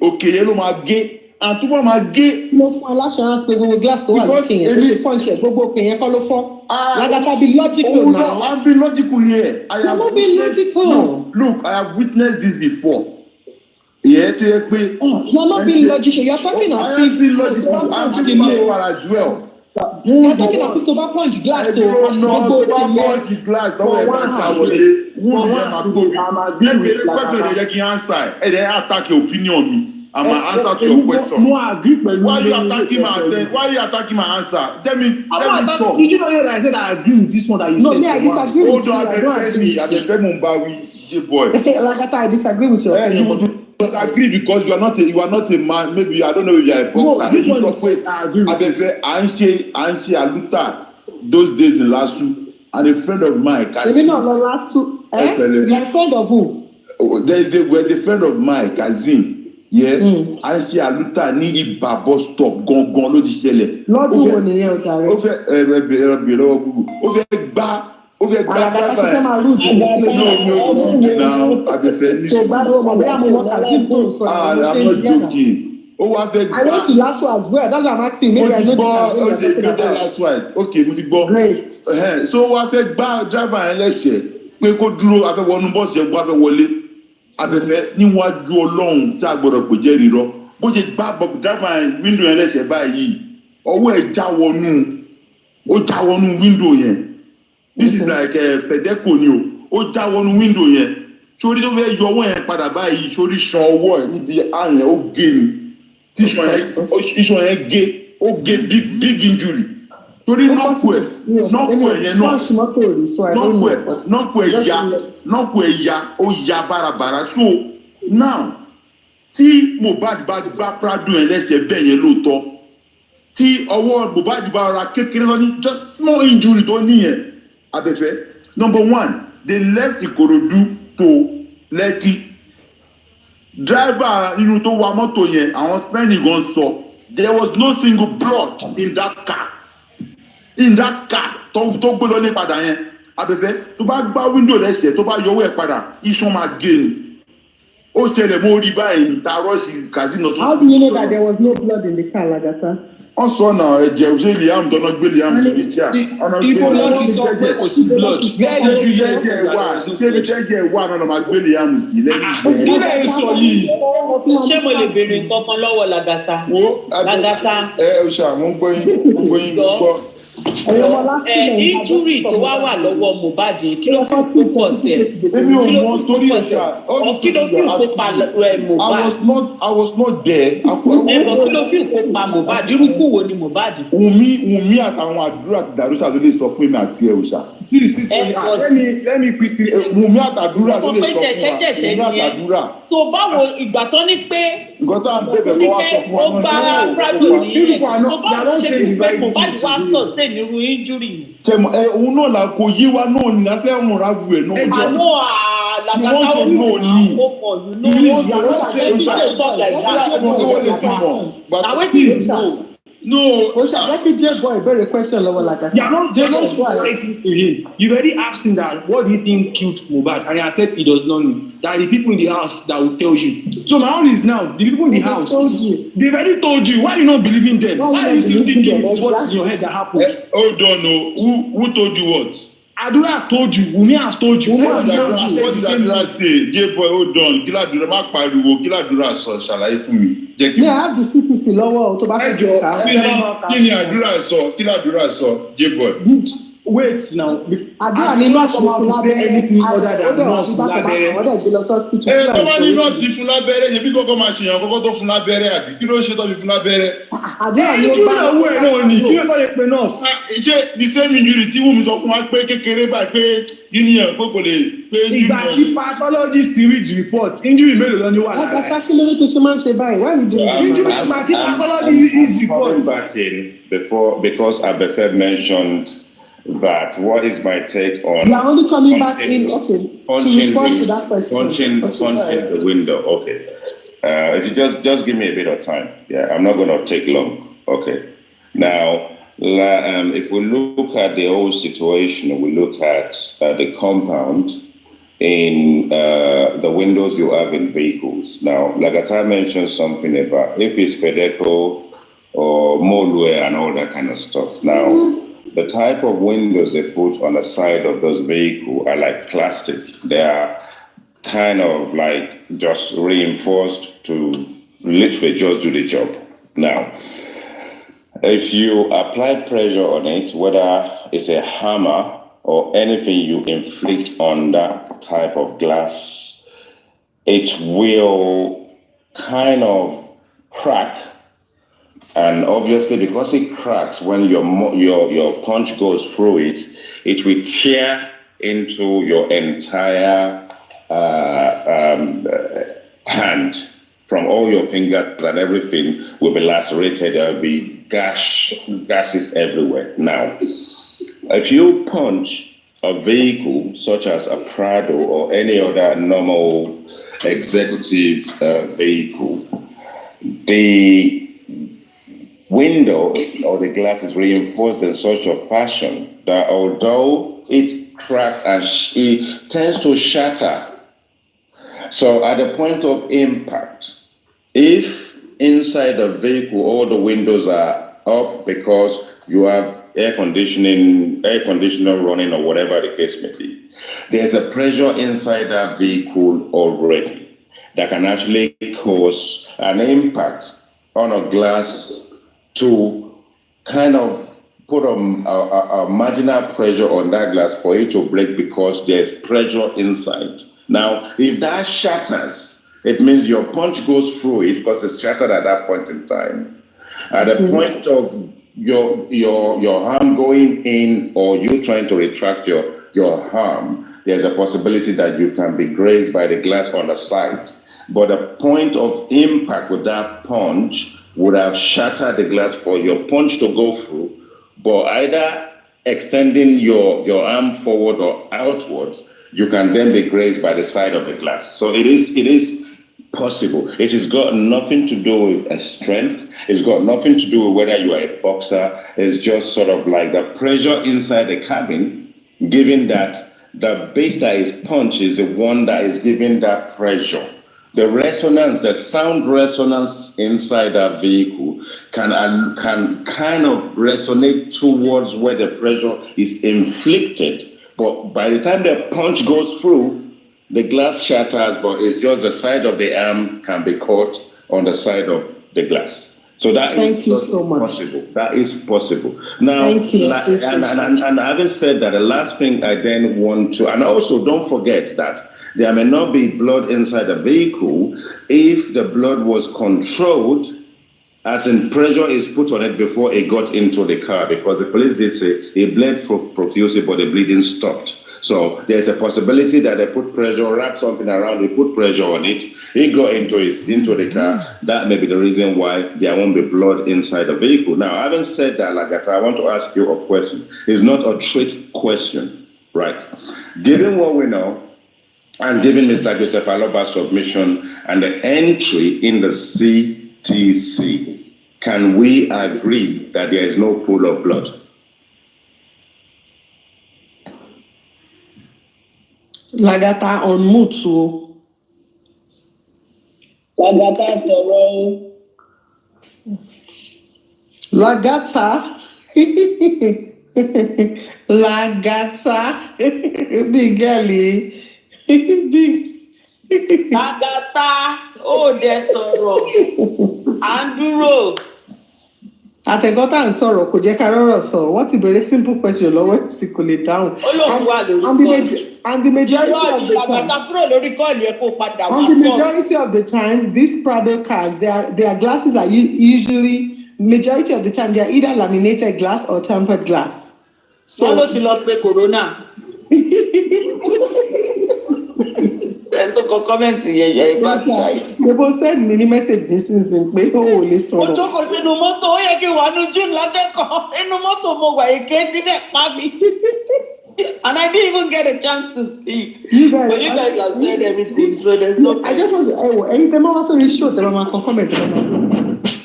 òkè yẹn ló máa gé. And tó bá máa gé. Mo fún aláṣọ pé gbogbo glass tó wà lókè yẹn tó ṣe punch ẹ̀ gbogbo òkè yẹn kọ́ ló fọ́. Lagata, be logical now. No, I'm being logical here. You're not being logical. Look, I have witnessed this before. Yeah, to yẹ pé. You're not being logical. You're talking of I am being logical. I'm being logical as well. You're talking of to punch glass to gbogbo punch glass ọwọ́ ẹ̀ bá ṣàwọlé wọ́n ní ẹ̀ máa tóbi. Ẹgbẹ̀rún pẹ̀lú ẹ̀yẹ kí n answer ẹ̀ ẹ̀ attack your opinion mi. I'm an answer to your question. No, I agree with you. Why are you attacking my answer? Tell me sure. Did you know that I said I agree with this one that you said? No, I disagree with you. I don't agree. I boy. Lagata, I disagree with you. You don't agree because you are not a man. Maybe I don't know if you are a boxer. No, this one is I agree with you. Anshi Aluta those days in Lasu, and a friend of mine. Maybe not Lasu. You are a friend of who? There is a friend of mine, Kazim. Yeah, Anshi Aluta ní Ìbà bus stop gangan ló ti ṣẹlẹ̀. Lọ́dún wo nìyẹn o jàre? Ó fẹ́ ẹ̀rọ lọ́wọ́ gbogbo. Ó fẹ́ gbá Àlàkàtà ṣe fẹ́ máa rú ìjì. No, Abẹ́fẹ́ ní. Ṣé gbádùn ọmọ bí àmọ́ Kazeem tó ń sọ I'm not joking. Ó wá fẹ́ gbá. I went to Lasu as well. That's why I'm asking. Maybe I know the Kazeem. Okay, mo ti gbọ́. Great. So ó wá fẹ́ gbá driver yẹn lẹ́sẹ̀ pé kó dúró afẹ́ wọnú bọ́ọ̀sì yẹn kó wá fẹ́ wọlé. Abẹ́fẹ́ níwájú Ọlọ́run tí a gbọ́dọ̀ pè jẹ́ rírọ́ bó ṣe gbá driver window yẹn lẹ́sẹ̀ báyìí ọwọ́ ẹ̀ já wọnú window yẹn. This is like Fedeco ni ó já wọnú window yẹn sórí tó fẹ́ yọ ọwọ́ yẹn padà báyìí sórí ṣan ọwọ́ ẹ̀ níbi àyẹn ó gé ni tí iṣan yẹn gé ó gé big injury torí nọ́ọ̀kù ẹ̀ yẹn nọ́ọ̀kù ẹ̀ ya ó ya bárabàrà so now tí Mohbad bá gbá Prado yẹn lẹ́sẹ̀ bẹ́ẹ̀ yẹn lóòótọ́ tí ọwọ́ Mohbad bá ra kékeré lọ ní just small injury tó níyẹn. Abẹ́fẹ́, number 1, they left Ikorodu to Lekki. Driver inú tó wa mọ́tò yẹn, àwọn spending gan sọ, there was no single blood in that car. In that car, tó gbé lọ ní padà yẹn. Abẹ́fẹ́, tó bá gbá window lẹ́sẹ̀, tó bá yọwọ́ ẹ̀ padà, iṣan máa gé ni. Ó ṣẹlẹ̀ mọ́ orí báyìí, ta rọ́ọ̀ṣì Kazeem náà tó. How do you know that there was no blood in the car, Lagata? Wọ́n sọ náà ẹ̀jẹ̀ òṣèlú Liam dáná gbé Liam sí ìjà. Ibo ló ti sọ pé kò sí blood. Bẹ́ẹ̀ ni jẹ́jẹ́ wà ṣébi jẹ́jẹ́ wà náà máa gbé Liam sí lẹ́yìn ìgbẹ́. Kí lè sọ yìí? Ṣé mo lè béèrè nǹkan kan lọ́wọ́ Lagata? Wo Lagata. Oosha mo ń gbọ́ yín gbọ́. injury tó wá wà lọ́wọ́ Mohbad kí ló fi kó pọ̀ sí ẹ̀? Èmi ò mọ̀ torí ẹ̀ṣà. Kí ló fi kó pa Mohbad? I was not there. Ẹ̀bọ̀ kí ló fi kó pa Mohbad? Irúkú wo ni Mohbad? Wùmí àtàwọn àdúrà àti dàrúṣà ló lè sọ fún mi àti ẹ̀ òṣà. Let me quickly. Wùmí àtàdúrà ló lè sọ fún wa. Jẹ̀ṣẹ̀jẹ̀ṣẹ̀ Wùmí àtàdúrà. Tó báwo ìgbà tán ní pé Nǹkan tá à ń bẹ̀bẹ̀ kọ́ wá sọ fún wa. ó gba Prado ní ẹ̀ tó báwo ṣe fi pé Mohbad wá sọ̀ sí nírú injury. Tẹ̀mọ̀ òun náà là kò yé wa náà ní láfẹ́ múra vu ẹ̀ náà. Àná Lagata ó ní àkókò No, Oosha, let me just go a very question level like that. you are not writing to him. You already asked him that what do you think killed Mohbad, and he said he does not know. That the people in the house that will tell you. So my own is now the people in the house. They've already told you. Why are you not believing them? Why are you still thinking it's what's in your head that happened? Hold on, no. Who told you what? Adura have told you. Wunmi has told you. What did Adura say? J-boy, hold on. Kí l'Adura má pariwo. Kí l'Adura sọ ṣàlàyé fún mi. Me, I have the CTC lọ́wọ́ tó bá fẹ́ jọ ká. Kí ni Adura sọ? Kí l'Adura sọ? J-boy. Wait now. Àdúrà ní nọ́ọ̀sì fún lábẹ́rẹ́ anything other than nurse lábẹ́rẹ́. Ọ̀dọ̀ ìgbé lọ sọ́ọ̀sì. Tó bá ní nọ́ọ̀sì fún lábẹ́rẹ́, yẹn bí kọ́kọ́ máa ṣèyàn kọ́kọ́ tó fún lábẹ́rẹ́ àbí kí ló ṣe tó fi fún lábẹ́rẹ́? Àdúrà ní ó bá owó ẹ̀ náà ni kí ló tó lè pe nurse. Ṣé the same injury tí Wùmí sọ fún wa pé kékeré báyìí pé union pé kò lè pé union. Ìgbà tí pathologist read report injury mélòó lọ ní wà lára ẹ̀. Àgbàtà kí ló ní tó ṣe máa ń ṣe báyìí? Why you doing this? Injury ìgbà tí pathologist read report. Coming back in before because Abefee mentioned that what is my take on You are only coming back in, okay, to respond to that question. punching the window. Okay, if you just give me a bit of time, yeah, I'm not going to take long. Okay, now if we look at the whole situation, we look at the compound in the windows you have in vehicles. Now, Lagata mentioned something about if it's Fedeco or Molue and all that kind of stuff. Now, the type of windows they put on the side of those vehicles are like plastic. They are kind of like just reinforced to literally just do the job. Now, if you apply pressure on it, whether it's a hammer or anything you inflict on that type of glass, it will kind of crack. And obviously, because it cracks when your punch goes through it, it will tear into your entire hand. From all your fingers and everything will be lacerated. There will be gashes everywhere. Now, if you punch a vehicle such as a Prado or any other normal executive vehicle, the window or the glass is reinforced in such a fashion that although it cracks and it tends to shatter, so at the point of impact, if inside the vehicle all the windows are up because you have air conditioner running or whatever the case may be, there's a pressure inside that vehicle already that can actually cause an impact on a glass to kind of put a marginal pressure on that glass for it to break because there's pressure inside. Now, if that shatters, it means your punch goes through it because it's shattered at that point in time. At the point of your arm going in or you trying to retract your arm, there's a possibility that you can be grazed by the glass on the side. But the point of impact with that punch would have shattered the glass for your punch to go through, but either extending your arm forward or outwards, you can then be grazed by the side of the glass. So it is possible. It has got nothing to do with a strength. It's got nothing to do with whether you are a boxer. It's just sort of like the pressure inside the cabin, given that the base that is punched is the one that is giving that pressure. The resonance, the sound resonance inside that vehicle can kind of resonate towards where the pressure is inflicted. But by the time the punch goes through, the glass shatters, but it's just the side of the arm can be caught on the side of the glass. So that Thank is you so much. possible. That is possible. Now, Thank you. and having said that, the last thing I then want to, and also don't forget that there may not be blood inside the vehicle if the blood was controlled, as in pressure is put on it before it got into the car, because the police did say it bled profusely, but the bleeding stopped. So there's a possibility that they put pressure, wrap something around it, put pressure on it, it got into the car. That may be the reason why there won't be blood inside the vehicle. Now, having said that, Lagata, I want to ask you a question. It's not a trick question, right? Given what we know, and given Mr. Joseph Aloba's submission and the entry in the CTC, can we agree that there is no pool of blood? Lagata on Mutsu. Lagata sọ̀rọ̀. Lagata. Lagata. Big girlie. Big. Lagata ó dẹ sọ̀rọ̀. Anduro. Àtẹ̀gọ́tà ń sọ̀rọ̀ kò jẹ́ ká rọ́rọ̀ sọ. Wọ́n ti bèrè simple question lọ́wọ́ ẹ̀ sì kò lè dáhùn. Ó lóun wà lórí And the majority of the time. Lagata kúrò lórí kọ́ọ̀lù ẹ̀ kó padà wá And the sọ. majority of the time, these Prado cars, their glasses are usually, majority of the time, they are either laminated glass or tempered glass. Wọ́n ló ti lọ pe Corona. Ẹni tó kọ kọ́mẹ̀ntì yẹ̀yẹ̀ ìbá ti láì. They both send me message nísinsìnyí pé ó ò lè Mo sọ̀rọ̀. jókòó sínú mọ́tò, ó yẹ kí n wà ní June látẹ́kọ̀ọ́. Inú mọ́tò mo wà èké dídẹ̀ pa mi. And I didn't even get a chance to speak. But you guys have said everything, so there's no. I just want to, anytime I also show them, I'm comment.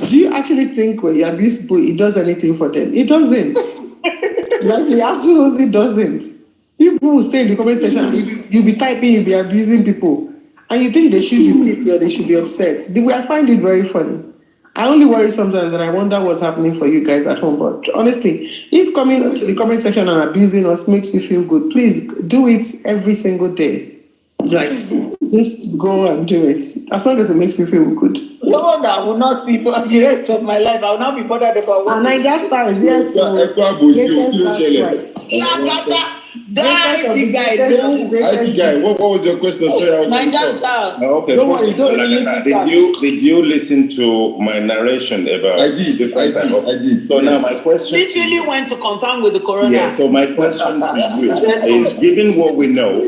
Do you actually think when you abuse people, it does anything for them? It doesn't. Like, it absolutely doesn't. People will stay in the comment section, you'll be typing, you'll be abusing people, and you think they should be pissed or they should be upset. I find it very funny. I only worry sometimes that I wonder what's happening for you guys at home. But honestly, if coming to the comment section and abusing us makes you feel good, please do it every single day. Like, just go and do it. As long as it makes you feel good. No wonder I will not see for the rest of my life. I will not be bothered about what. And I just started, yes. IT guy, what was your question? Sorry, okay. Don't worry, did you listen to my narration about? I did. So now my question. Literally went to confirm with the Corona. Yeah. So my question to you is: given what we know,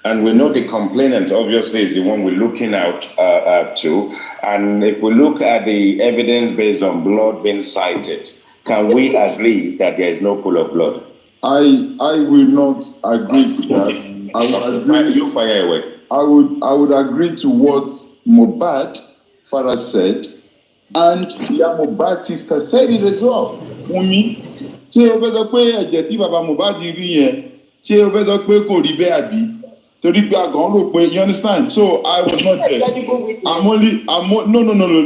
and we know the complainant obviously is the one we're looking out to, and if we look at the evidence based on blood being cited, can we agree that there is no pool of blood? I will not agree to that. I would agree. You fire away. I would agree to what Mohbad father said, and Mohbad's sister said it as well. Wunmi, ṣé o fẹ́ sọ pé ẹ̀jẹ̀ tí bàbá Mohbad rí yẹn, ṣé o fẹ́ sọ pé kò rí bẹ́ẹ̀ àbí? Torí pé àgàn rò pé, you understand? So I was not there. No,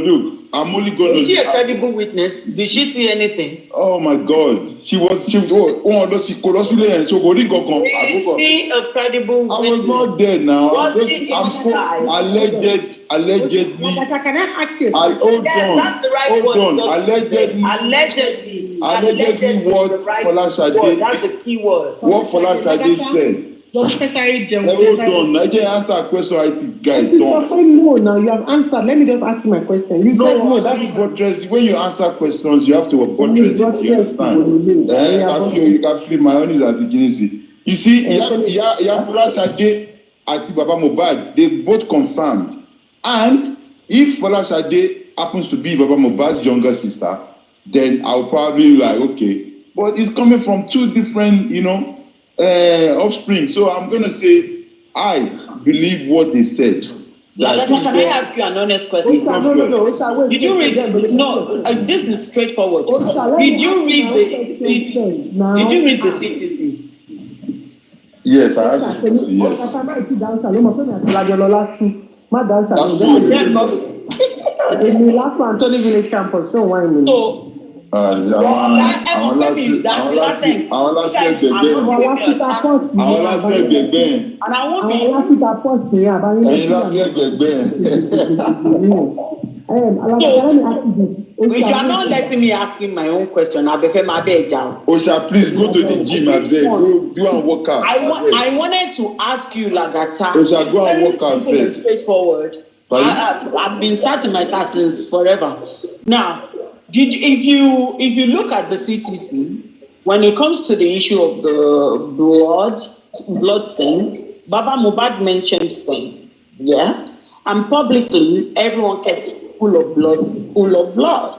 look. I'm only going to. Is she a credible witness? Did she see anything? Oh my God. She was a credible witness? I was not there now. Allegedly. Can I ask you? Hold on. Allegedly what Folashade. That's the key word. What Folashade said. Hold on. I just answer a question. I think guy no, now you have answered. Let me just ask you my question. You said no, that is buttress. When you answer questions, you have to buttress it. You understand? You can feel my own is anti-genesis. You see, Folashade and Baba Mohbad, they both confirmed. And if Folashade happens to be Baba Mohbad's younger sister, then I'll probably be like, okay. But it's coming from two different, offspring. So I'm going to say, I believe what they said. Can I ask you an honest question? No. Did you read? No, this is straightforward. Did you read the CTC? Yes, I have to see, yes. So, you are not letting me asking my own question. Abefee, my beg down. Osha, please go to the gym, I beg. Go and work out. I wanted to ask you, Lagata. Osha, go and work out first. Straightforward. I've been sat in my class since forever. Now, if you look at the CTC, when it comes to the issue of the blood stain, Baba Mohbad mentioned stain, yeah, and publicly everyone kept full of blood.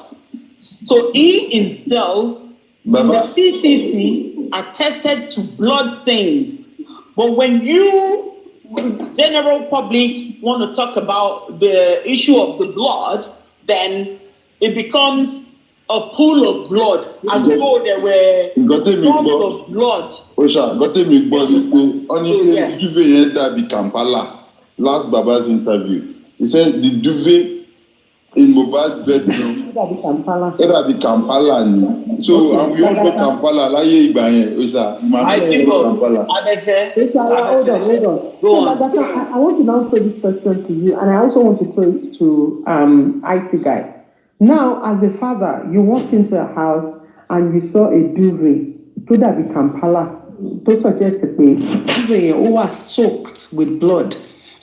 So he himself, Baba, in the CTC, attested to blood stains. But when you, general public, want to talk about the issue of the blood, then it becomes a pool of blood, as though there were drums of blood. Osha, got me blood. Only duvet that Kampala. Last Baba's interview, he said the duvet in Mohbad's bedroom. Era be Kampala. So and we all go Kampala. La ye ibayen. Osha, I think Kampala. Hold on. Go on. I want to now throw this question to you, and I also want to throw it to IT guy. Now, as a father, you walked into a house and you saw a duvet. Could that be Kampala? To suggest that the duvet was soaked with blood.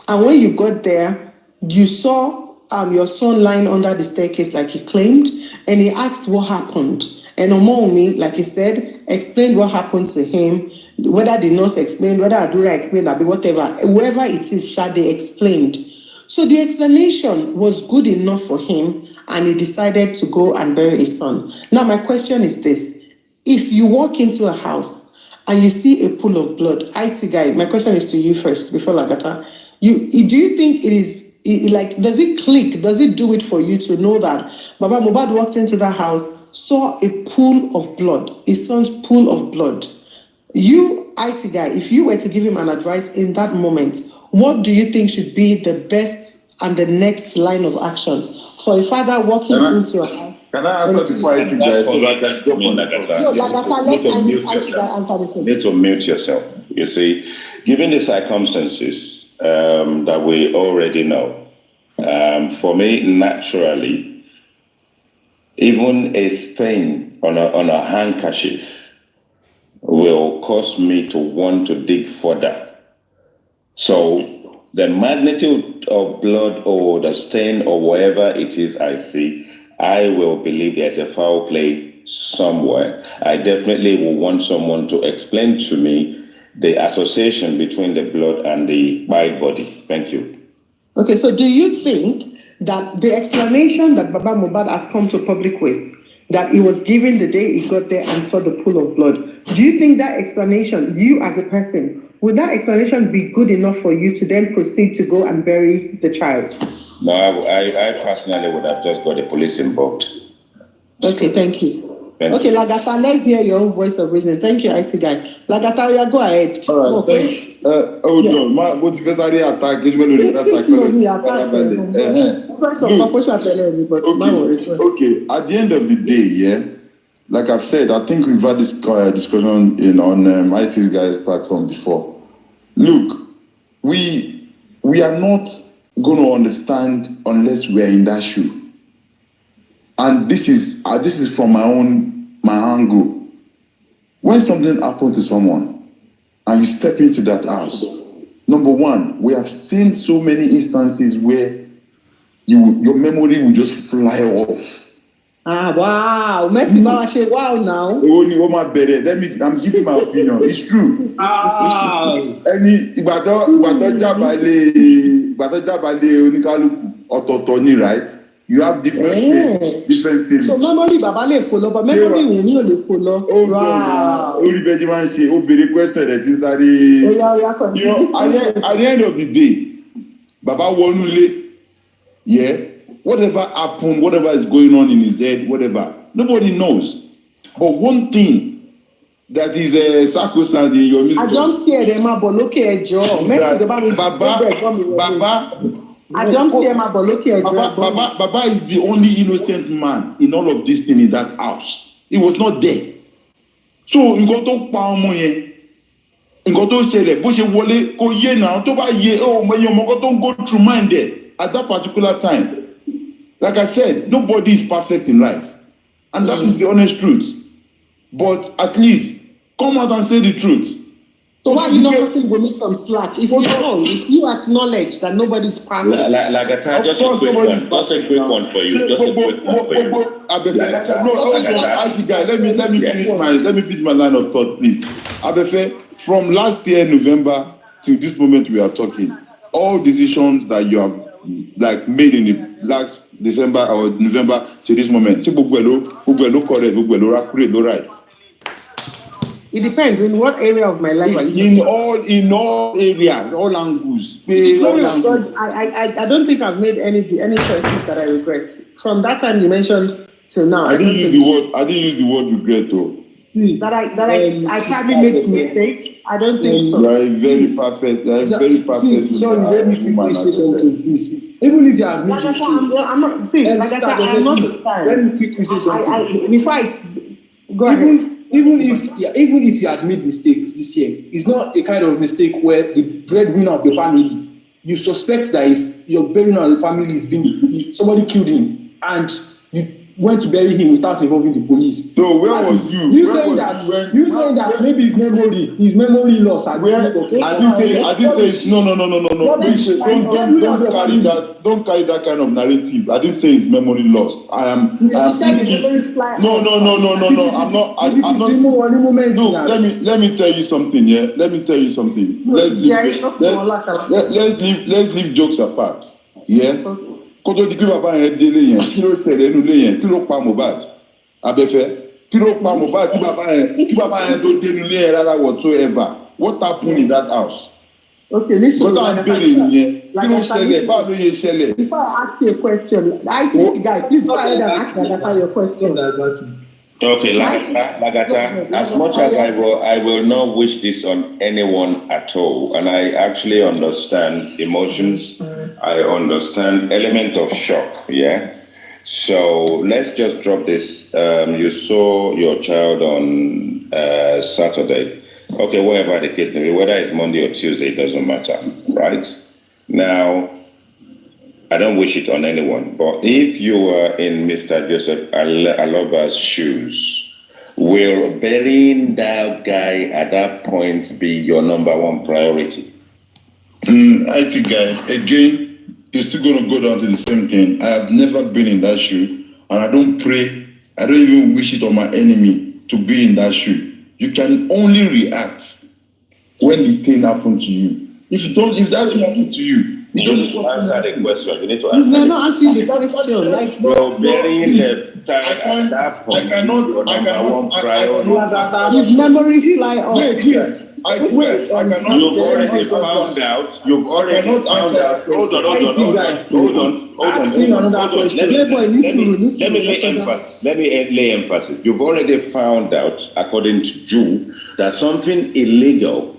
And when you got there, you saw your son lying under the staircase like he claimed, and he asked what happened. And Omomi, like he said, explained what happened to him, whether the nurse explained, whether Adura explained, whatever, whoever it is, Shade explained. So the explanation was good enough for him, and he decided to go and bury his son. Now, my question is this. If you walk into a house and you see a pool of blood, IT guy, my question is to you first, before Lagata. Do you think it is, does it click? Does it do it for you to know that Baba Mohbad walked into that house, saw a pool of blood, his son's pool of blood? You, IT guy, if you were to give him an advice in that moment, what do you think should be the best and the next line of action for a father walking into a house? Can I answer before I Need to mute yourself. You see, given the circumstances that we already know, for me, naturally, even a stain on a handkerchief will cause me to want to dig further. So the magnitude of blood or the stain or whatever it is I see, I will believe there's a foul play somewhere. I definitely will want someone to explain to me the association between the blood and the body. Thank you. Okay, so do you think that the explanation that Baba Mohbad has come to public with, that he was given the day he got there and saw the pool of blood, do you think that explanation, you as a person, would that explanation be good enough for you to then proceed to go and bury the child? No, I personally would have just got the police involved. Okay, thank you. Okay, Lagata, let's hear your own voice of reason. Thank you, IT guy. Lagata, go ahead. All right, thanks. No, my motivatory attack is when we attack. Okay, at the end of the day, yeah, like I've said, I think we've had this discussion on IT's guys platform before. Look, we are not going to understand unless we are in that shoe. And this is from my angle. When something happens to someone and you step into that house, number one, we have seen so many instances where your memory will just fly off. Ah, wow. Wow now. I'm giving my opinion. It's true. Right? You have different feelings. So memory Baba le follow, but memory will not follow. Wow. Question that is at the end of the day, Baba Wonule, yeah, whatever happened, whatever is going on in his head, whatever, nobody knows. But one thing that is sacrosanct in your music. I don't scare them, but look at Joe. I don't care about look here. Baba is the only innocent man in all of this thing in that house. He was not there. So you got to pound money. You got to say that but you wole ko ye now to ba ye oh my you go to go through mind there at that particular time. Like I said, nobody is perfect in life. And that is the honest truth. But at least, come out and say the truth. So why are you not cutting Bumi some slack? If you acknowledge that nobody's perfect. Like I said, just a quick one for you. Just a quick one for you. Let me finish my line of thought, please. Abefee, from last year November to this moment we are talking, all decisions that you have like made in the last December or November to this moment, right? It depends in what area of my life. In all areas, all angles. I don't think I've made any choices that I regret. From that time you mentioned till now. I didn't use the word regret though. That I probably made mistakes. I don't think so. You are very perfect. You are very perfect. So let me quickly say something, please. Even if you have made mistakes, I'm not saying like I'm not the time. Let me quickly say something. Before I go ahead. Even if you had made mistakes this year, it's not a kind of mistake where the breadwinner of the family, you suspect that your breadwinner of the family somebody killed him, and you went to bury him without involving the police. So where was you? You saying that maybe his memory loss. I didn't say no. Please, don't carry that kind of narrative. I didn't say his memory lost. I am thinking. No. I'm not. No, let me tell you something. Yeah, let me tell you something. Let's leave jokes apart. Yeah. Kótó di pé bàbá yẹn délé yẹn kí ló tẹ̀lé inú ilé yẹn kí ló pa Mohbad Abefee kí ló pa Mohbad tí bàbá yẹn tó dé inú ilé yẹn rárá whatsoever. What happened in that house? Okay, listen. Kótó àbẹ̀rẹ̀ yẹn kí ló ṣẹlẹ̀ báwo ló yẹ ṣẹlẹ̀. Before I ask you a question, I think guys, please go ahead and ask your question. Okay, Lagata, as much as I will not wish this on anyone at all, and I actually understand emotions, I understand element of shock, yeah? So let's just drop this. You saw your child on Saturday. Okay, whatever the case may be, whether it's Monday or Tuesday, it doesn't matter, right? Now, I don't wish it on anyone, but if you were in Mr. Joseph Aloba's shoes, will burying that guy at that point be your number one priority? I think, again, it's still going to go down to the same thing. I have never been in that shoe, and I don't even wish it on my enemy to be in that shoe. You can only react when the thing happens to you. If that happened to you, you need to answer the question. You need to answer. They're not asking the question. Like, well, burying the child at that point. I cannot. His memory fly off. You've already found out. Hold on. Let me lay emphasis. You've already found out, according to you, that something illegal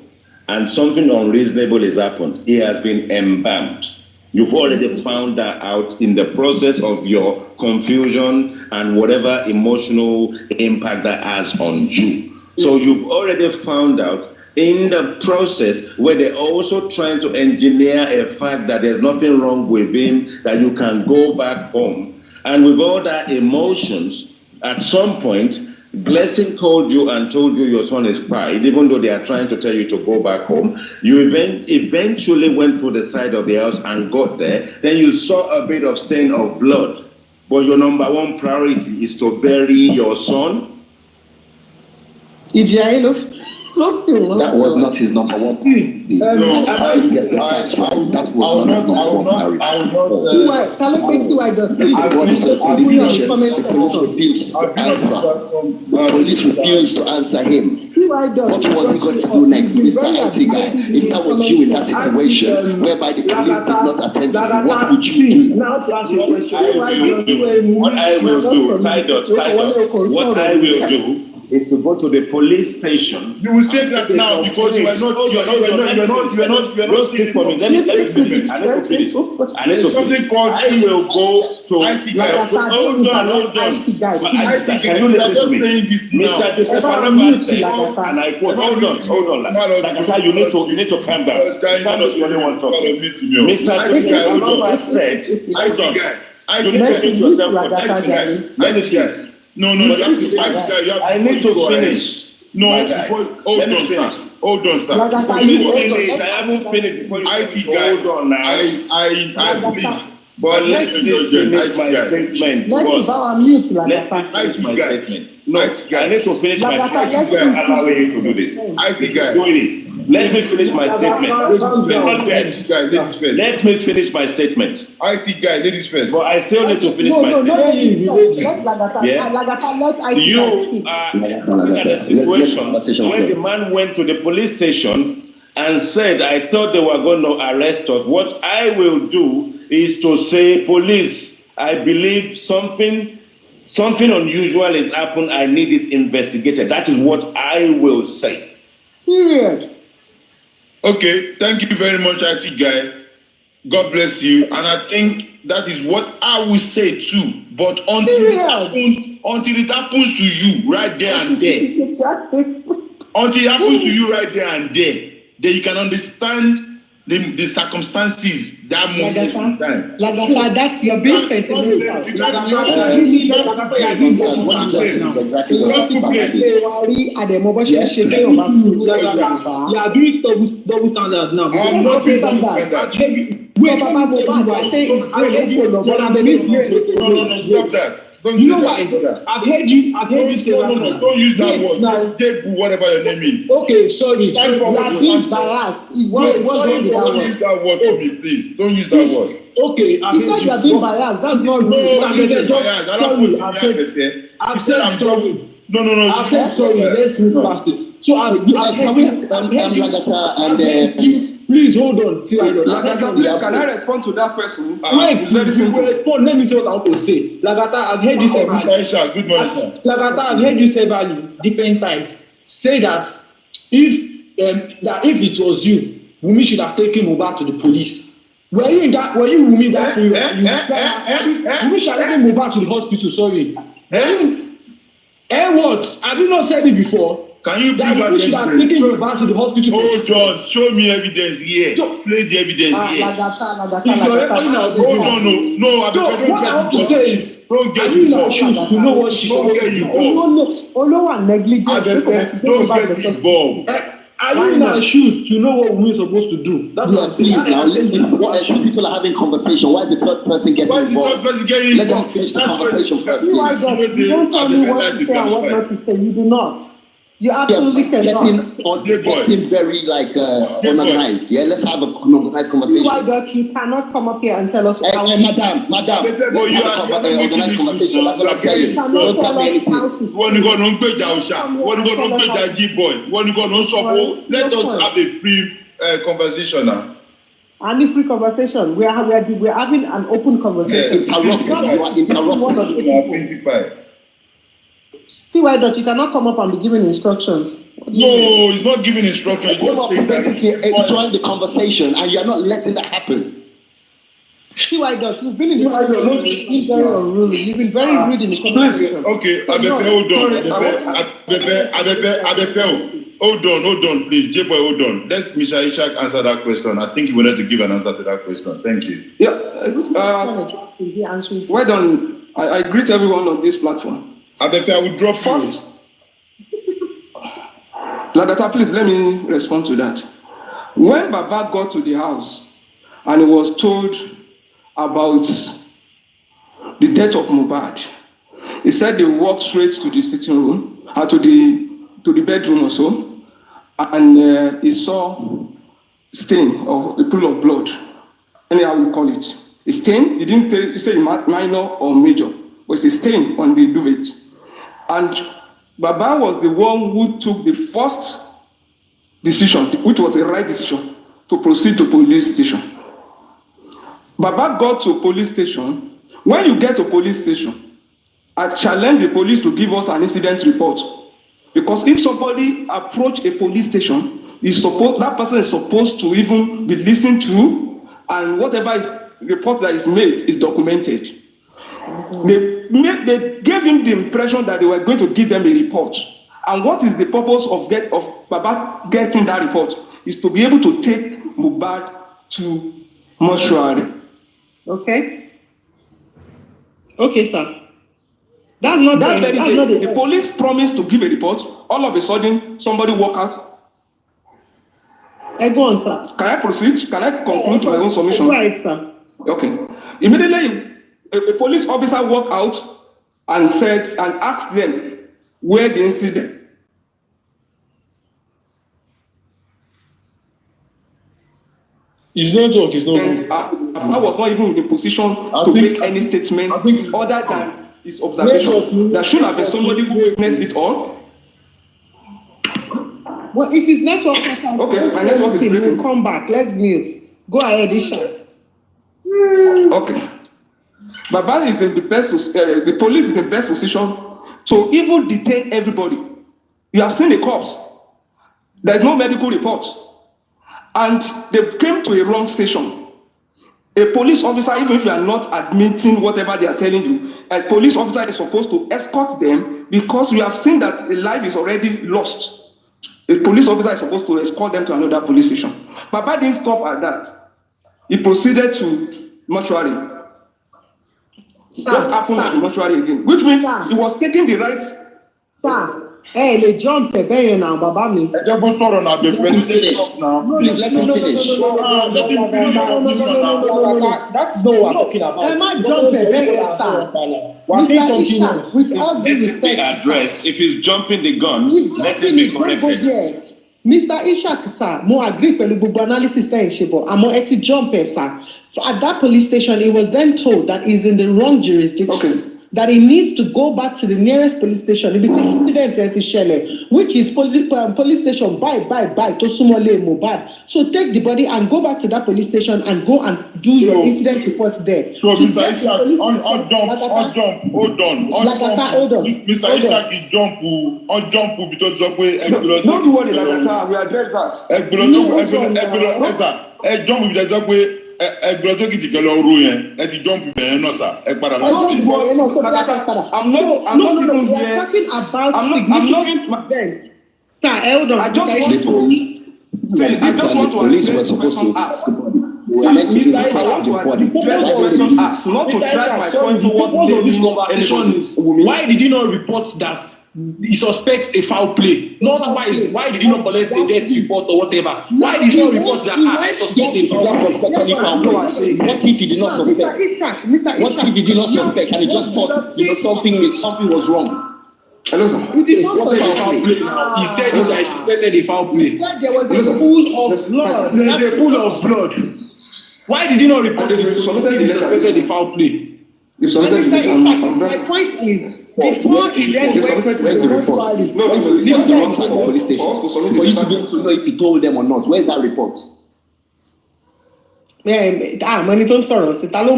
and something unreasonable has happened. He has been embalmed. You've already found that out in the process of your confusion and whatever emotional impact that has on you. So you've already found out in the process where they're also trying to engineer a fact that there's nothing wrong with him, that you can go back home. And with all that emotions, at some point, Blessing called you and told you your son is cried, even though they are trying to tell you to go back home. You eventually went through the side of the house and got there. Then you saw a bit of stain of blood. But your number one priority is to bury your son. That was not his number one priority. I will not. I Police refused to answer him. What was he going to do next, Mr. IT guy? If that was you in that situation, whereby the police did not attend to you, what would you do? Now to ask you a question, what I will do is to go to the police station. You will say that now because you are not. Don't speak for me. Let me finish. I need to finish. Something called. I will go to. Hold on. Can you listen to me? Mr. Joseph and I quote. Hold on. Like you need to calm down. Mr. Joseph said, I You think need to finish yourself first. let me finish. No, I need to finish. No, hold on, sir. Hold on, sir. I haven't finished before you IT guy. Hold on now. Please. But let's finish my statement. Let's mute No, I need to finish my statement. Allowing you to do this. IT guy. Doing it. Let me finish my statement. Let me finish my statement. IT guy, ladies first. But I still need to finish my statement. You are looking at a situation where the man went to the police station and said, I thought they were going to arrest us. What I will do is to say, police, I believe something unusual has happened. I need it investigated. That is what I will say. Period. Okay, thank you very much, IT guy. God bless you. And I think that is what I will say too. But until it happens to you right there and there, until it happens to you right there and there, then you can understand the circumstances that moment in time. That's your being sentimental. You are doing double standard now. I'm not doing double standard. You know why? I've heard you say that. Don't use that word. Jebu, whatever your name is. Okay, sorry. Don't use that word for me, please. Don't use that word. Okay, he said you are being biased. That's not rude. I've said sorry. No. I've said sorry. Let's move past it. So I've heard you. Please hold on. Can I respond to that person? Wait, respond. Let me say what I want to say. Lagata, I've heard you say. Good morning, sir. Lagata, I've heard you say different times. Say that if it was you, Wumi should have taken Mohbad to the police. Were you Wumi that period? Wumi should have taken Mohbad to the hospital. Sorry. What? Have you not said it before? Can you bring that we should have taken you back to the hospital? Hold on, show me evidence here. Play the evidence here. Hold on, no. So what I want to say is, don't get involved. To know what she don't get involved. Don't get involved. Are you in our shoes to know what we're supposed to do? That's what I'm saying. Now, two people are having conversation. Why is the third person getting involved? Let them finish the conversation first. You don't tell me what to say and what not to say. You do not. You absolutely cannot. Getting very organized. Yeah, let's have an organized conversation. You cannot come up here and tell us. Madam, you have organized conversation. That's what I'm saying. Don't tell me anything. Let us have a free conversation now. And the free conversation. We're having an open conversation. See why don't you cannot come up and be giving instructions? No, he's not giving instructions. Join the conversation, and you are not letting that happen. See why don't you've been in the conversation. You've been very unruly. You've been very rude in the conversation. Okay, Abefee, hold on, please. J-Boy, hold on. Let Mr. Ishak answer that question. I think he wanted to give an answer to that question. Thank you. Yeah. Well done. I greet everyone on this platform. Abefee, I will drop first. Lagata, please let me respond to that. When Baba got to the house and he was told about the death of Mohbad, he said they walked straight to the sitting room, to the bedroom or so, and he saw stain or a pool of blood, anyhow we call it. A stain, he didn't say minor or major, but it's a stain on the duvet. And Baba was the one who took the first decision, which was the right decision, to proceed to police station. Baba got to police station. When you get to police station, I challenge the police to give us an incident report. Because if somebody approach a police station, that person is supposed to even be listened to, and whatever report that is made is documented. They gave him the impression that they were going to give them a report. And what is the purpose of Baba getting that report? Is to be able to take Mohbad to mortuary. Okay. Okay, sir. That's not the police promised to give a report. All of a sudden, somebody walk out. Go on, sir. Can I proceed? Can I conclude my own submission? Right, sir. Okay. Immediately, a police officer walked out and said and asked them where the incident. It's not. I was not even in a position to make any statement other than his observation. There should have been somebody who witnessed it all. Well, if his network my network is breaking. We'll come back. Let's mute. Go ahead, Isha. Okay. Baba is in the best. The police is in the best position to even detain everybody. You have seen the cops. There is no medical report, and they came to a wrong station. A police officer, even if you are not admitting whatever they are telling you, a police officer is supposed to escort them because we have seen that a life is already lost. A police officer is supposed to escort them to another police station. Baba didn't stop at that. He proceeded to mortuary. What happened at the mortuary again? Which means he was taking the right. Hey, they jump there now, Baba me. Please let me finish. That's not what I'm talking about. Emma jump there, sir. With all due respect, if he's jumping the gun, let him be corrected. Mr. Ishak, sir, mo agree pẹ̀lú gbogbo analysis tẹ́ ẹ̀ ṣe bọ̀, àmọ́ ẹ ti jump ẹ̀, sir. So at that police station, he was then told that he's in the wrong jurisdiction. Okay. That he needs to go back to the nearest police station. If it's an incident at Shele, which is police station by to Sumole Mohbad. So take the body and go back to that police station and go and do your incident report there. So Mr. Ishak, hold on. Mr. Ishak is jump because of the Don't worry, Lagata, we address that. Jump with the ẹgbẹ́ tó kìtì kẹlẹ́ ọrú yẹn ẹ ti jọ́ǹpù bẹ̀rẹ̀ náà sà ẹ padà láti. I'm not even here. Talking about significant. Sir, hold on. I just want to say, I just want to police were supposed to ask the body. We were meant to report the body. Not to drag my point towards this conversation is why did you not report that he suspects a foul play? Not why did you not collect a death report or whatever? Why did you not report that I suspect a foul play? What if he did not suspect? What if he did not suspect and he just thought something was wrong? Hello, sir. He said that he suspected a foul play. He said there was a pool of blood. There's a pool of blood. Why did you not report that he suspected a foul play? My point is, before he then went to the mortuary. Leave the wrong side of the police station. For you to be able to know if he told them or not. Where's that report? Money tó sọ̀rọ̀ sí, ta ló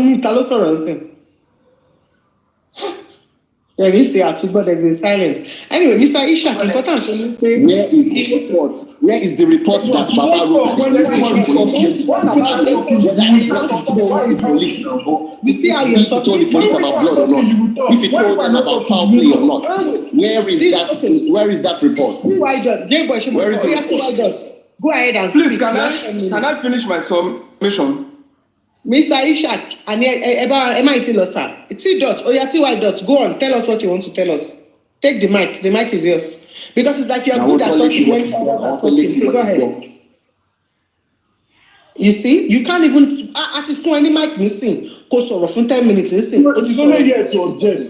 sọ̀rọ̀ sí. There is a article, there's a silence. Anyway, Mr. Ishak, important to me. Where is the report that Baba wrote? You see how you're talking? Told the police about blood or not? If he told them about foul play or not? Where is that report? Go ahead and please, can I finish my submission? Mr. Ishak, and MIT Losa, it's dot, Oyati dot, go on, tell us what you want to tell us. Take the mic is yours. Because it's like you're good at talking when others are talking. So go ahead. You see, you can't even ask any mic missing. Cause for 10 minutes, listen. It's only here to object.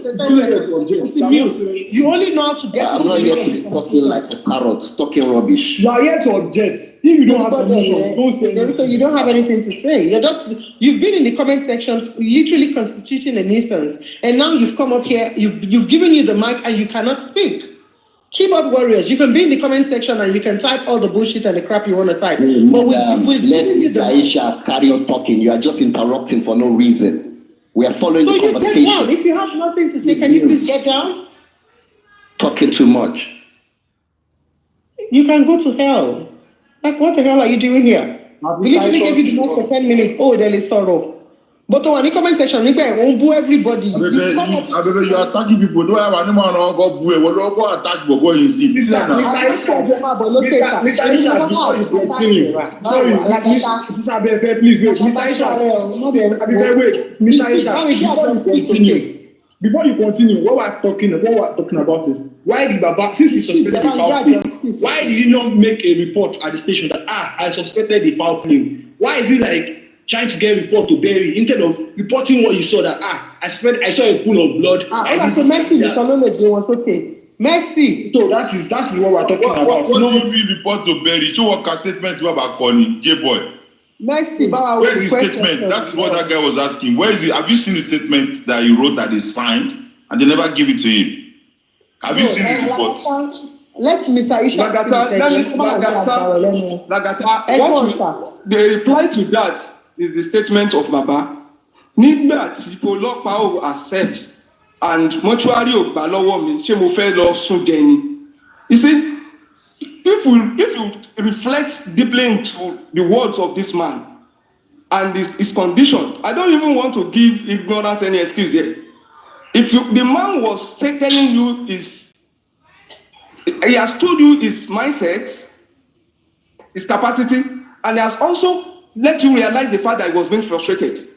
You only know how to get. I'm not here to be talking like a parrot, talking rubbish. You are here to object. If you don't have solution, don't say anything. You don't have anything to say. You've been in the comment section, literally constituting a nuisance, and now you've come up here. You've given you the mic, and you cannot speak. Keyboard warriors, you can be in the comment section and you can type all the bullshit and the crap you want to type. But let Aisha carry on talking. You are just interrupting for no reason. We are following the conversation. Get down. If you have nothing to say, can you please get down? Talking too much. You can go to hell. Like, what the hell are you doing here? We literally gave you the mic for 10 minutes. Oh, there is sorrow. But on the comment section, you won't boo everybody. Abefee, you are attacking people. Don't have anyone who go boo. What do you attack? Go and see. Mr. Ishak, sorry, Mrs. Abefee, please wait. Mr. Ishak, Abefee, wait. Mr. Ishak, before you continue, what we're talking about is why did Baba, since he suspected the foul play, why did he not make a report at the station that I suspected the foul play? Why is he like trying to get a report to bury instead of reporting what you saw that I saw a pool of blood. Mercy, was okay. Mercy. So that is what we're talking about. What do you mean report to bury? Show what statement you about calling J-boy. Mercy, where is the statement? That is what that guy was asking. Where is it? Have you seen the statement that he wrote that is signed and they never give it to him? Have you seen the report? Let Mr. Isha the reply to that is the statement of Baba. Nígbà tí ọlọ́pàá ò accept and mortuary ò gbà lọ́wọ́ mi, ṣé mo fẹ́ lọ sùn jẹ ni? You see, if you reflect deeply into the words of this man and his condition, I don't even want to give ignorance any excuse here. The man was telling you he has told you his mindset, his capacity, and he has also let you realize the fact that he was being frustrated.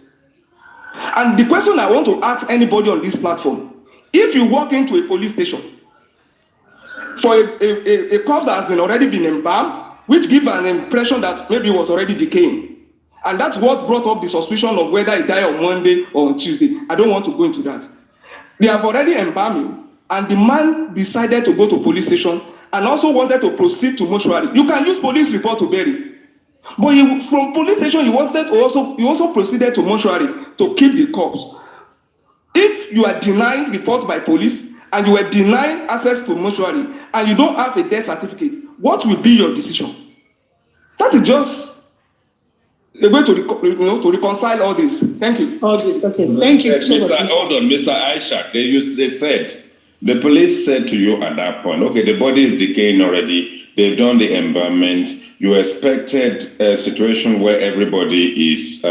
And the question I want to ask anybody on this platform, if you walk into a police station for a corpse that has already been embalmed, which gives an impression that maybe it was already decaying, and that's what brought up the suspicion of whether he died on Monday or on Tuesday. I don't want to go into that. They have already embalmed him, and the man decided to go to police station and also wanted to proceed to mortuary. You can use police report to bury. But from police station, he also proceeded to mortuary to keep the corpse. If you are denying report by police and you are denying access to mortuary and you don't have a death certificate, what will be your decision? That is just the way to reconcile all this. Thank you. Okay. Thank you. Hold on, Mr. Aisha. They said, the police said to you at that point, okay, the body is decaying already. They've done the embalmment. You expected a situation where everybody is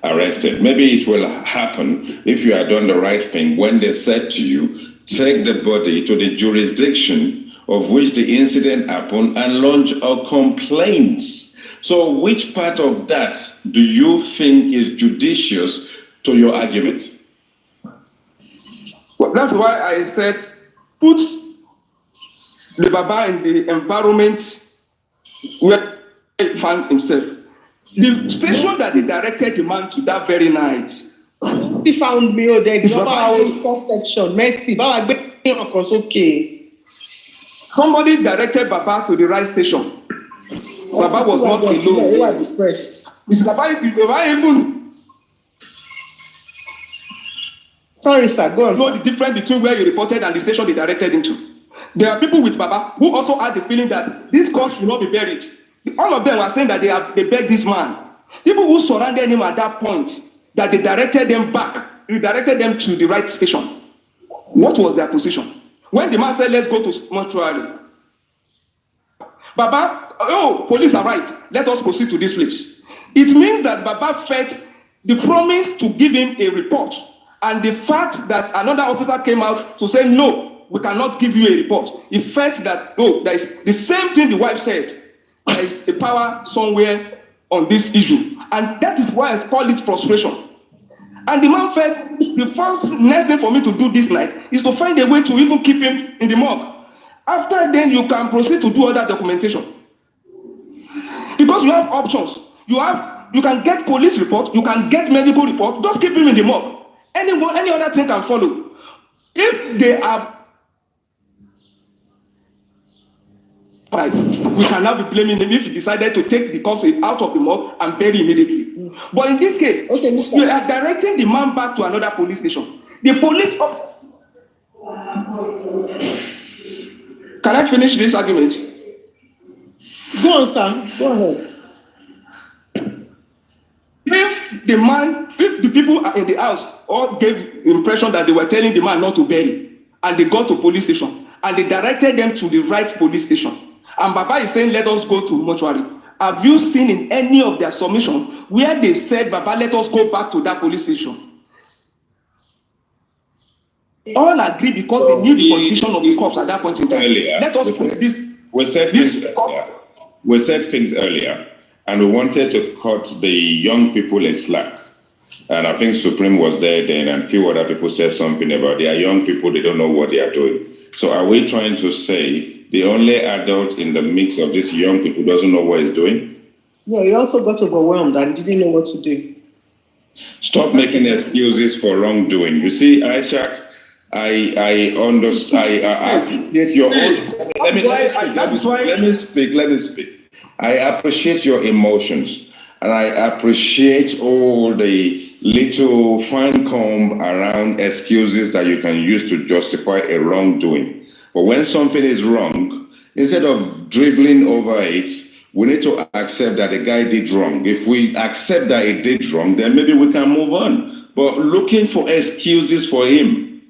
arrested. Maybe it will happen if you had done the right thing when they said to you, take the body to the jurisdiction of which the incident happened and launch a complaint. So which part of that do you think is judicious to your argument? Well, that's why I said put the Baba in the environment where he found himself. The station that they directed the man to that very night. He found me there. Section. Mercy. Okay. Somebody directed Baba to the right station. Baba was not alone. They were depressed. Baba even. Sorry, sir. Go on. Know the difference between where you reported and the station they directed into. There are people with Baba who also had the feeling that this corpse will not be buried. All of them were saying that they begged this man. People who surrounded him at that point, that they directed them back, redirected them to the right station. What was their position? When the man said, let's go to mortuary, Baba, police are right, let us proceed to this place. It means that Baba felt the promise to give him a report and the fact that another officer came out to say, no, we cannot give you a report. He felt that, there is the same thing the wife said. There is a power somewhere on this issue. And that is why I call it frustration. And the man felt the first next thing for me to do this night is to find a way to even keep him in the morgue. After then, you can proceed to do other documentation. Because you have options. You can get police report, you can get medical report, just keep him in the morgue. Any other thing can follow. If they have right, we can now be blaming him if he decided to take the corpse out of the morgue and bury immediately. But in this case, you are directing the man back to another police station. The police. Can I finish this argument? Go on, sir. Go ahead. If the people in the house all gave the impression that they were telling the man not to bury, and they got to police station, and they directed them to the right police station, and Baba is saying, let us go to mortuary. Have you seen in any of their submission where they said, Baba, let us go back to that police station? All agree because they knew the condition of the corpse at that point in time. Earlier, let us put this. We said things earlier, and we wanted to cut the young people a slack. And I think Supreme was there then, and a few other people said something about they are young people, they don't know what they are doing. So are we trying to say the only adult in the mix of these young people doesn't know what he's doing? Yeah, he also got overwhelmed and didn't know what to do. Stop making excuses for wrongdoing. You see, Aisha, I understand. I appreciate your own. Let me speak. I appreciate your emotions, and I appreciate all the little fine comb around excuses that you can use to justify a wrongdoing. But when something is wrong, instead of dribbling over it, we need to accept that the guy did wrong. If we accept that he did wrong, then maybe we can move on. But looking for excuses for him,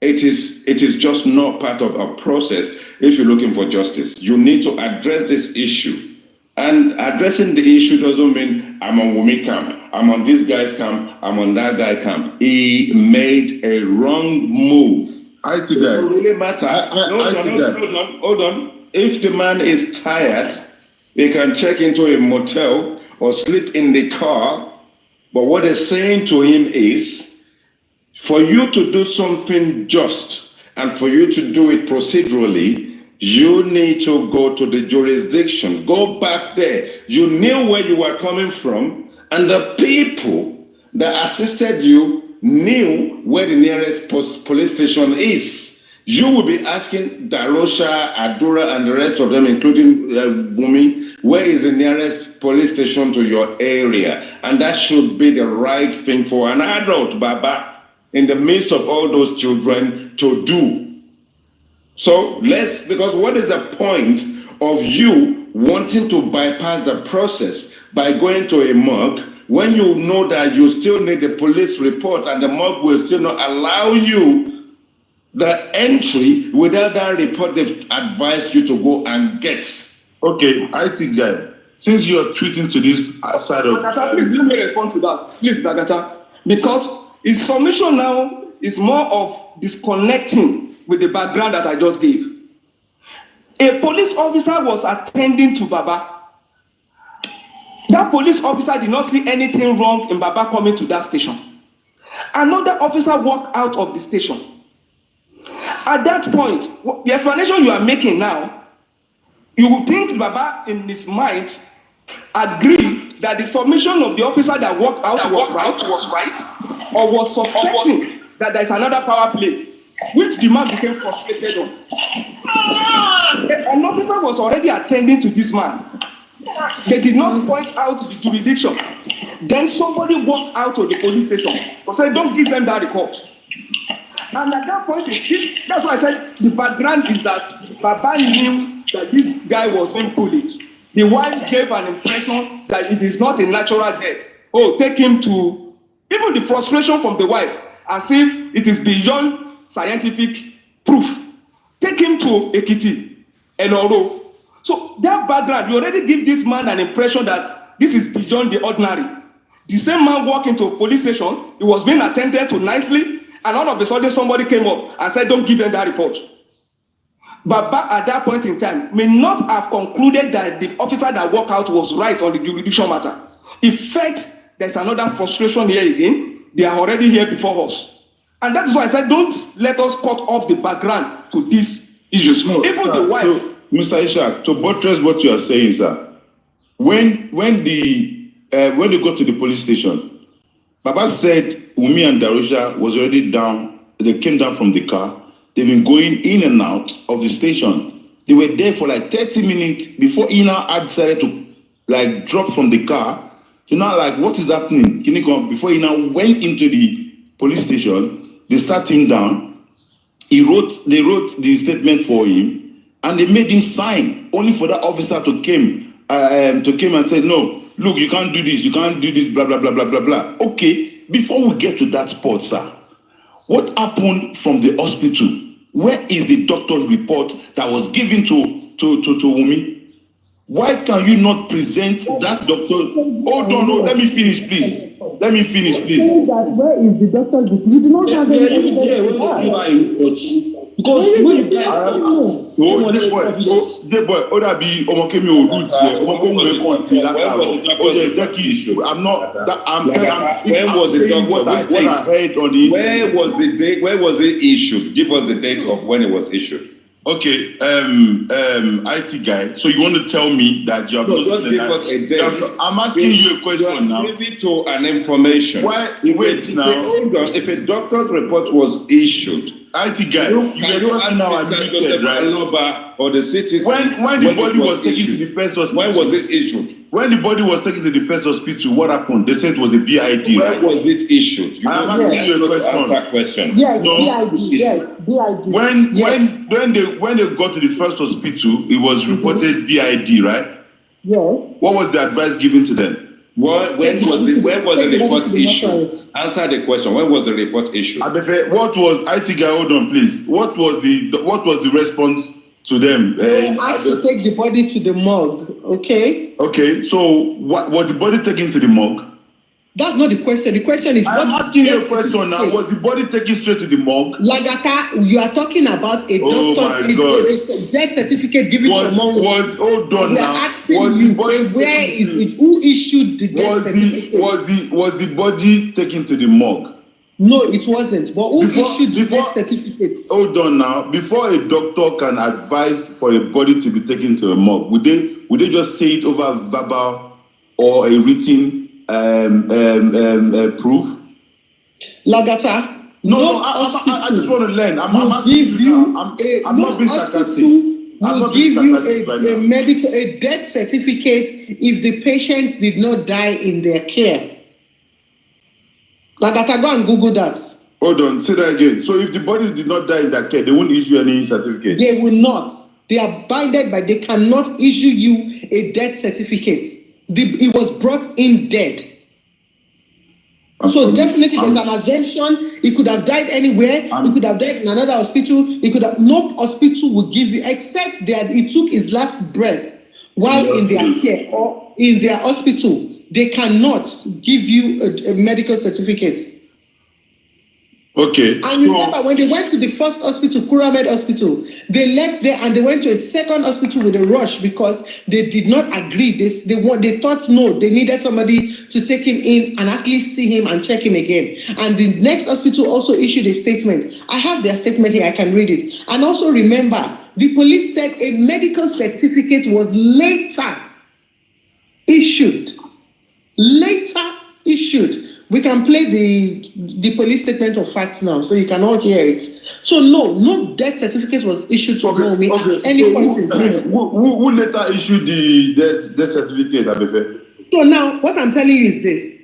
it is just not part of a process if you're looking for justice. You need to address this issue. And addressing the issue doesn't mean I'm on Wumi camp, I'm on this guy's camp, I'm on that guy camp. He made a wrong move. It doesn't really matter. Hold on. If the man is tired, he can check into a motel or sleep in the car. But what they're saying to him is, for you to do something just and for you to do it procedurally, you need to go to the jurisdiction. Go back there. You knew where you were coming from, and the people that assisted you knew where the nearest police station is. You will be asking Darosha, Adura, and the rest of them, including Bumi, where is the nearest police station to your area? And that should be the right thing for an adult, Baba, in the midst of all those children to do. So because what is the point of you wanting to bypass the process by going to a morgue when you know that you still need the police report and the morgue will still not allow you the entry without that report they've advised you to go and get? Okay, IT guy, since you are tweeting to this side of... Dagata, please let me respond to that. Please, Dagata. Because his submission now is more of disconnecting with the background that I just gave. A police officer was attending to Baba. That police officer did not see anything wrong in Baba coming to that station. Another officer walked out of the station. At that point, the explanation you are making now, you would think Baba in his mind agreed that the submission of the officer that walked out was right, or was suspecting that there is another power play, which the man became frustrated on. An officer was already attending to this man. They did not point out the jurisdiction. Then somebody walked out of the police station to say, don't give them that report. And at that point, that's why I said the background is that Baba knew that this guy was being bullied. The wife gave an impression that it is not a natural death. Oh, take him to... Even the frustration from the wife, as if it is beyond scientific proof. Take him to Ekiti, Eloro. So that background, you already give this man an impression that this is beyond the ordinary. The same man walked into a police station, he was being attended to nicely, and all of a sudden somebody came up and said, don't give them that report. Baba at that point in time may not have concluded that the officer that walked out was right on the jurisdiction matter. In fact, there's another frustration here again. They are already here before us. And that is why I said, don't let us cut off the background to these issues. No, even the wife. So, Mr. Ishak, to buttress what you are saying, sir, when they got to the police station, Baba said Wumi and Darusha was already down. They came down from the car. They've been going in and out of the station. They were there for like 30 minutes before Ina had decided to drop from the car. So now what is happening? Before Ina went into the police station, they sat him down. They wrote the statement for him, and they made him sign, only for that officer to came and say, no, look, you can't do this, blah, blah, blah, blah, blah, blah. Okay, before we get to that spot, sir, what happened from the hospital? Where is the doctor's report that was given to Wumi? Why can you not present that doctor? Hold on, no, let me finish, please. Where is the doctor's report? You do not have any evidence. Because when you guys Boy, that be Omokemi Oruti, I'm not that I'm when was the doctor? What I heard on the where was the date? Where was it issued? Give us the date of when it was issued. Okay, IT guy. So you want to tell me that you have not just give us a date. I'm asking you a question now. Give it to an information. Why? Wait now. Hold on. If a doctor's report was issued, IT guy, you ask now or the CTC when the body was taken to the first hospital. When was it issued? When the body was taken to the first hospital, what happened? They said it was a BID. When was it issued? You I'm asking you a question. Yes, no? BID. Yes, BID. When they got to the first hospital, it was reported BID, right? Yes. What was the advice given to them? When was the report issued? Answer the question. When was the report issued? Abefee, what was IT guy? Hold on, please. What was the response to them? They asked to take the body to the morgue. Okay. Okay. So was the body taken to the morgue? That's not the question. The question is, I'm asking you a question now. Was the body taken straight to the morgue? Lagata, you are talking about a doctor's death certificate given to a morgue. Hold on now. We are asking you, where is it? Who issued the death certificate? Was the body taken to the morgue? No, it wasn't. But who issued the death certificate? Hold on now. Before a doctor can advise for a body to be taken to a morgue, would they just say it over verbal or a written proof? Lagata. No, I just want to learn. I'm not being sarcastic. Will give you a death certificate if the patient did not die in their care. Lagata, go and Google that. Hold on, say that again. So if the body did not die in their care, they won't issue any certificate? They will not. They are binded by, they cannot issue you a death certificate. It was brought in dead. So definitely there's an assumption. He could have died anywhere. He could have died in another hospital. No hospital will give you, except that he took his last breath while in their care or in their hospital. They cannot give you a medical certificate. Okay. And remember, when they went to the first hospital, Kuramed Hospital, they left there and they went to a second hospital with a rush because they did not agree. They thought no, they needed somebody to take him in and at least see him and check him again. And the next hospital also issued a statement. I have their statement here, I can read it. And also remember, the police said a medical certificate was later issued. We can play the police statement of fact now, so you can all hear it. So no death certificate was issued to me at any point in time. Who later issued the death certificate, Abefee? So now, what I'm telling you is this.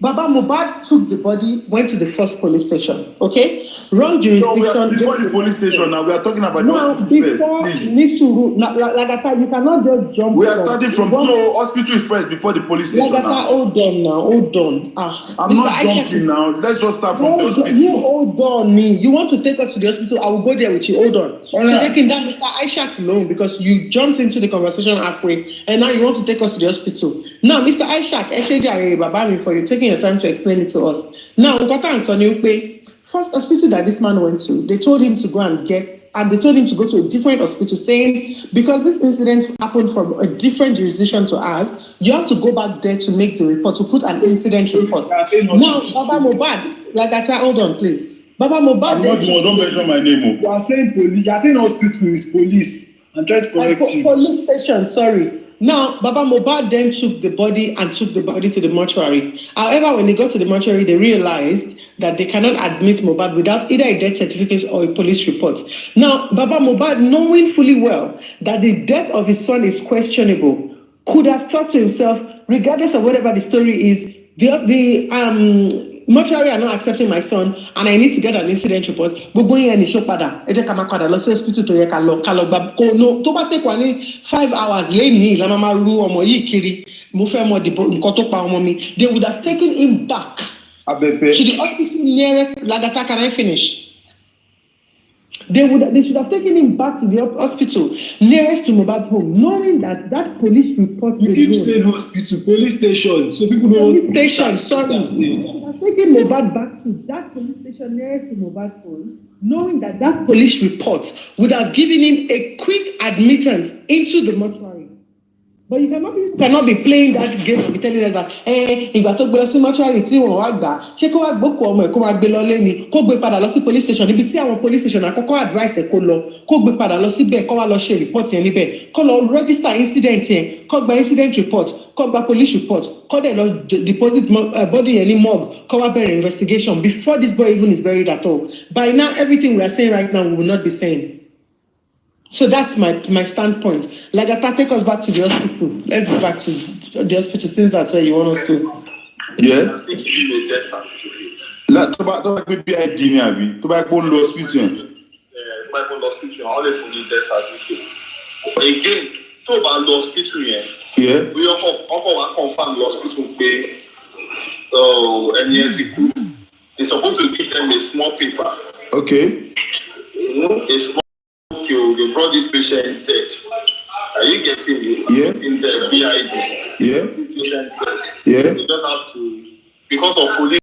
Baba Mohbad took the body, went to the first police station, okay? Wrong jurisdiction. Before the police station, now we are talking about the hospital first, please. Lagata, you cannot just jump. We are starting from hospital is first before the police station. Lagata, hold on. I'm not jumping now. Let's just start from the hospital. You hold on me. You want to take us to the hospital? I will go there with you. Hold on. Taking that Mr. Aisha alone because you jumped into the conversation halfway and now you want to take us to the hospital. Now, Mr. Aisha, for you taking your time to explain it to us. Now, first hospital that this man went to, they told him to go and they told him to go to a different hospital, saying because this incident happened from a different jurisdiction to us, you have to go back there to make the report, to put an incident report. Now, Baba Mohbad, hold on, please. Baba Mohbad. Don't mention my name. You are saying police. You are saying hospital is police. I'm trying to correct you. Police station, sorry. Now, Baba Mohbad then took the body to the mortuary. However, when they got to the mortuary, they realized that they cannot admit Mohbad without either a death certificate or a police report. Now, Baba Mohbad, knowing fully well that the death of his son is questionable, could have thought to himself, regardless of whatever the story is, the mortuary are not accepting my son, and I need to get an incident report. Gbogbo yẹn ni show padà. Ẹ jẹ́ ká máa padà lọ sí hospital tó yẹ ká lọ gba kó no tó bá take wa ní 5 hours lẹ́yìn la máa ru ọmọ yìí kiri. Mo fẹ́ mọ nǹkan tó pa ọmọ mi. They would have taken him back Abefee. to the hospital nearest. Lagata, can I finish? They should have taken him back to the hospital nearest to Mohbad's home, knowing that police report. You keep saying hospital, police station, so people don't. Police station, sorry. taking Mohbad back to that police station nearest to Mohbad's phone, knowing that that police report would have given him a quick admittance into the mortuary. But you cannot be playing that game and be telling us that ìgbà tó gbé lọ sí mortuary tí wọ́n wá gbà ṣé kó wá gbókù ọmọ ẹ̀ kó wá gbé lọ lẹ́ni kó gbé padà lọ sí police station níbi tí àwọn police station àkọ́kọ́ advice ẹ̀ kó lọ kó gbé padà lọ síbẹ̀ kó wá lọ ṣe report yẹn níbẹ̀ kó lọ register incident yẹn kó gba incident report kó gba police report kó dẹ̀ lọ deposit body yẹn ní morgue kó wá bẹ̀rẹ̀ investigation before this boy even is buried at all. By now everything we are saying right now we will not be saying. So that's my standpoint. Like that, take us back to the hospital. Let's go back to the hospital since that's where you want us to. Yeah. I think you need a death certificate. Like to back maybe ID ni abi. To back go to hospital. To back go to hospital, always need death certificate. Again, to back to hospital yẹn. Yeah. We offer one confirm the hospital pay. So NESC is supposed to give them a small paper. Okay. A small. They brought this patient dead. Are you getting it? Yeah. In the BID. Yeah. Patient dead. Yeah. You don't have to, because of police,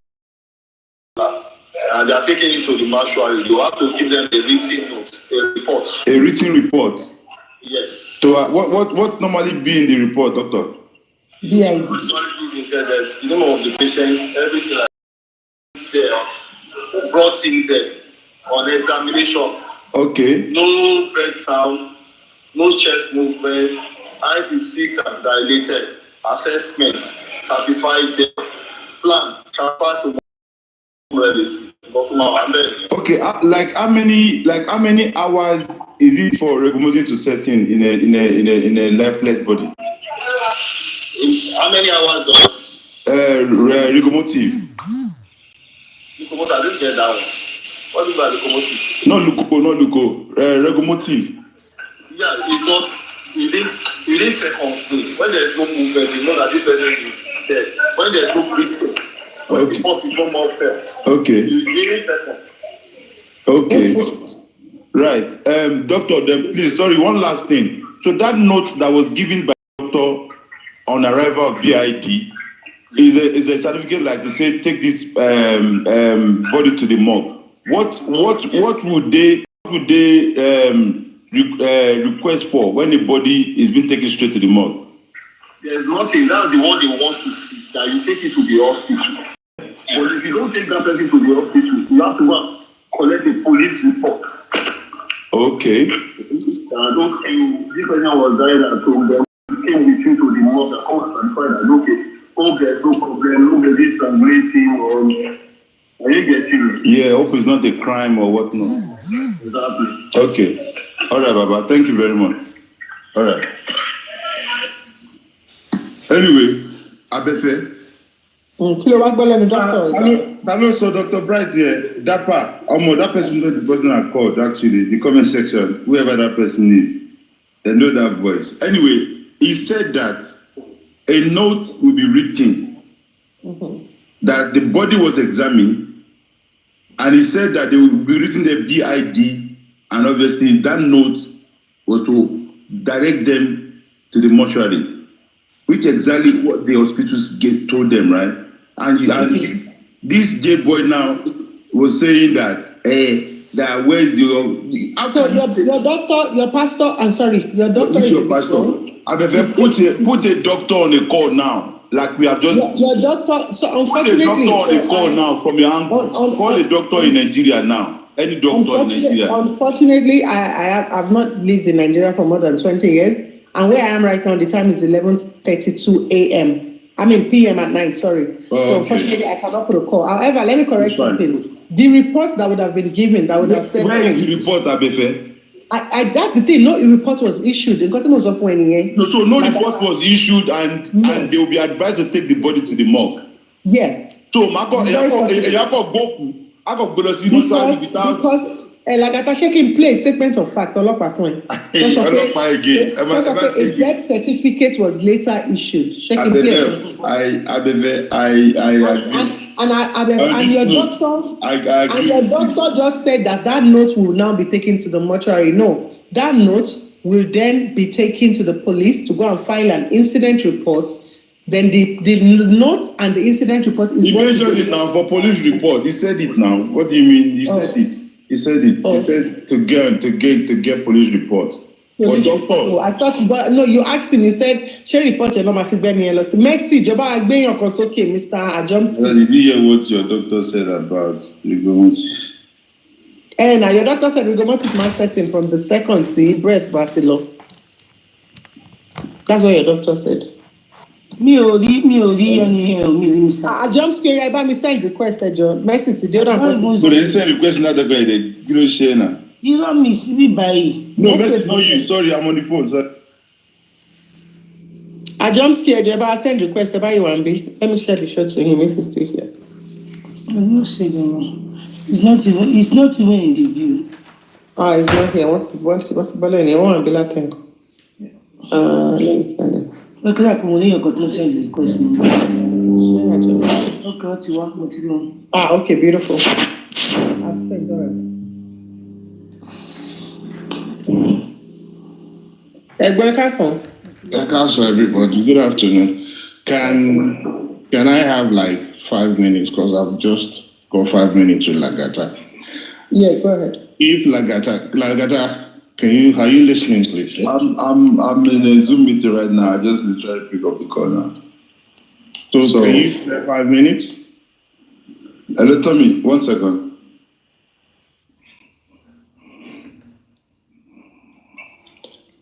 and they are taking it to the mortuary. You have to give them a written note, a report. A written report. Yes. So what normally be in the report, doctor? BID. The name of the patient, everything like there, brought in there on examination. Okay. No breath sound, no chest movement, eyes is fixed and dilated, assessment, satisfied death, plan, transfer to relative. Okay, like how many hours is it for regomosin to set in a lifeless body? How many hours does regomotive? Locomotive, I didn't get that one. What do you mean by locomotive? Not Luco. Regomotive. Yeah, because within seconds, when there is no movement, you know that this person is dead. When there is no breathing, when the pulse is no more felt. Okay. Within seconds. Okay. Right. Doctor, please, sorry, one last thing. So that note that was given by doctor on arrival of BID is a certificate like to say take this body to the morgue. What would they request for when the body is being taken straight to the morgue? There's nothing. That's the one they want to see. That you take it to the hospital. But if you don't take that person to the hospital, you have to go and collect a police report. Okay. This person was died at home. Then came with you to the morgue and come and find that there's no problem. Nobody's strangulating or. Are you getting it? Yeah, hope it's not a crime or whatnot. Exactly. Okay. All right, Baba. Thank you very much. All right. Anyway, Abefee. Hello, so Dr. Bright here. That person knows the person I called, actually, the comment section, whoever that person is. They know that voice. Anyway, he said that a note will be written that the body was examined, and he said that they will be written the BID, and obviously that note was to direct them to the mortuary, which exactly what the hospitals told them, right? And this J boy now was saying that that where is your doctor, your pastor? I'm sorry, your doctor is your pastor. Abefee, put the doctor on the call now. Like we have just your doctor. So unfortunately, put the doctor on the call now from your angle. Call the doctor in Nigeria now. Any doctor in Nigeria. Unfortunately, I've not lived in Nigeria for more than 20 years, and where I am right now, the time is 11:32 a.m. I mean PM at night. Sorry. So unfortunately, I cannot put a call. However, let me correct something. The reports that would have been given, that would have said. Where is the report, Abefee? That's the thing. No report was issued. The government was off when so no report was issued, and they will be advised to take the body to the morgue. Yes. So because Lagata shaking place statement of fact. A death certificate was later issued. Shaking place. And your doctor just said that note will now be taken to the mortuary. No, that note will then be taken to the police to go and file an incident report Then the note and the incident report is. He mentioned it now for police report. He said it now. What do you mean? He said it. He said it. He said to get police report. For doctor. Oh, I thought, but no, you asked him. He said, "Share report your normal feedback me loss." Messi, Joba Agbe your consoke, Mr. Ajomski. Did you hear what your doctor said about ligomosis? And now your doctor said ligomosis man setting from the second to breath batilo. That's what your doctor said. Me only any Mr. Ajomski, I buy me send request, John. Messi to the other person. So they send request now the guy they you share now. You don't miss me by. No, Messi, not you. Sorry, I'm on the phone, sir. Ajomski, I send request about you and be. Let me share the shot to him if he's still here. I'm not saying it's not even in the view. It's not here. What's the balloon? You want to be like tank? Let me stand it. Look like when you got to send the question. Okay, what you want me to do? Okay, beautiful. I'll send it. Everybody. Good afternoon. Can I have like 5 minutes because I've just got 5 minutes with Lagata. Yeah, go ahead. If Lagata, are you listening, please? I'm in a Zoom meeting right now. I just literally pick up the call now. So can you spare 5 minutes? Hello, Tommy. 1 second.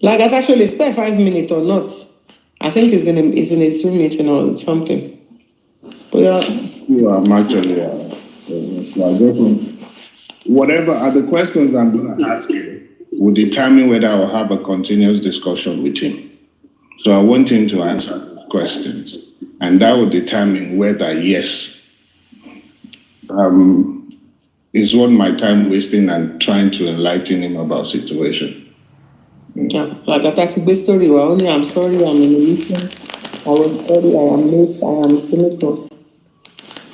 Like I've actually spare 5 minutes or not. I think it's in a Zoom meeting or something. But I'm actually whatever are the questions I'm going to ask you will determine whether I'll have a continuous discussion with him. So I want him to answer questions, and that will determine whether yes, is worth my time wasting and trying to enlighten him about situation. Yeah, like that's a big story. Well, only I'm sorry, I'm in a meeting. I was sorry, I am late, I am cynical.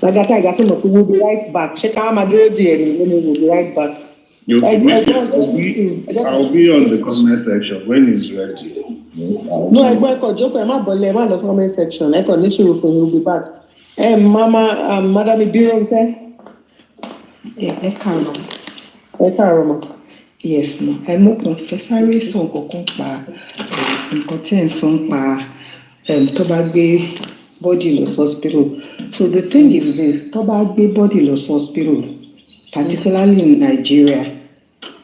Like I got him, we'll be right back. Check out my girl there, and we'll be right back. I'll be on the comment section when it's ready. No, I go joke. I'm not on the comment section. I can issue for you. Will be back. Mama, Madam Ibironke. Ekaroma. Yes, ma. I mo confessare sọ nǹkan pa nǹkan tí ń sọ pa tó bá gbé body lọ hospital. So the thing is this, tó bá gbé body lọ hospital, particularly in Nigeria,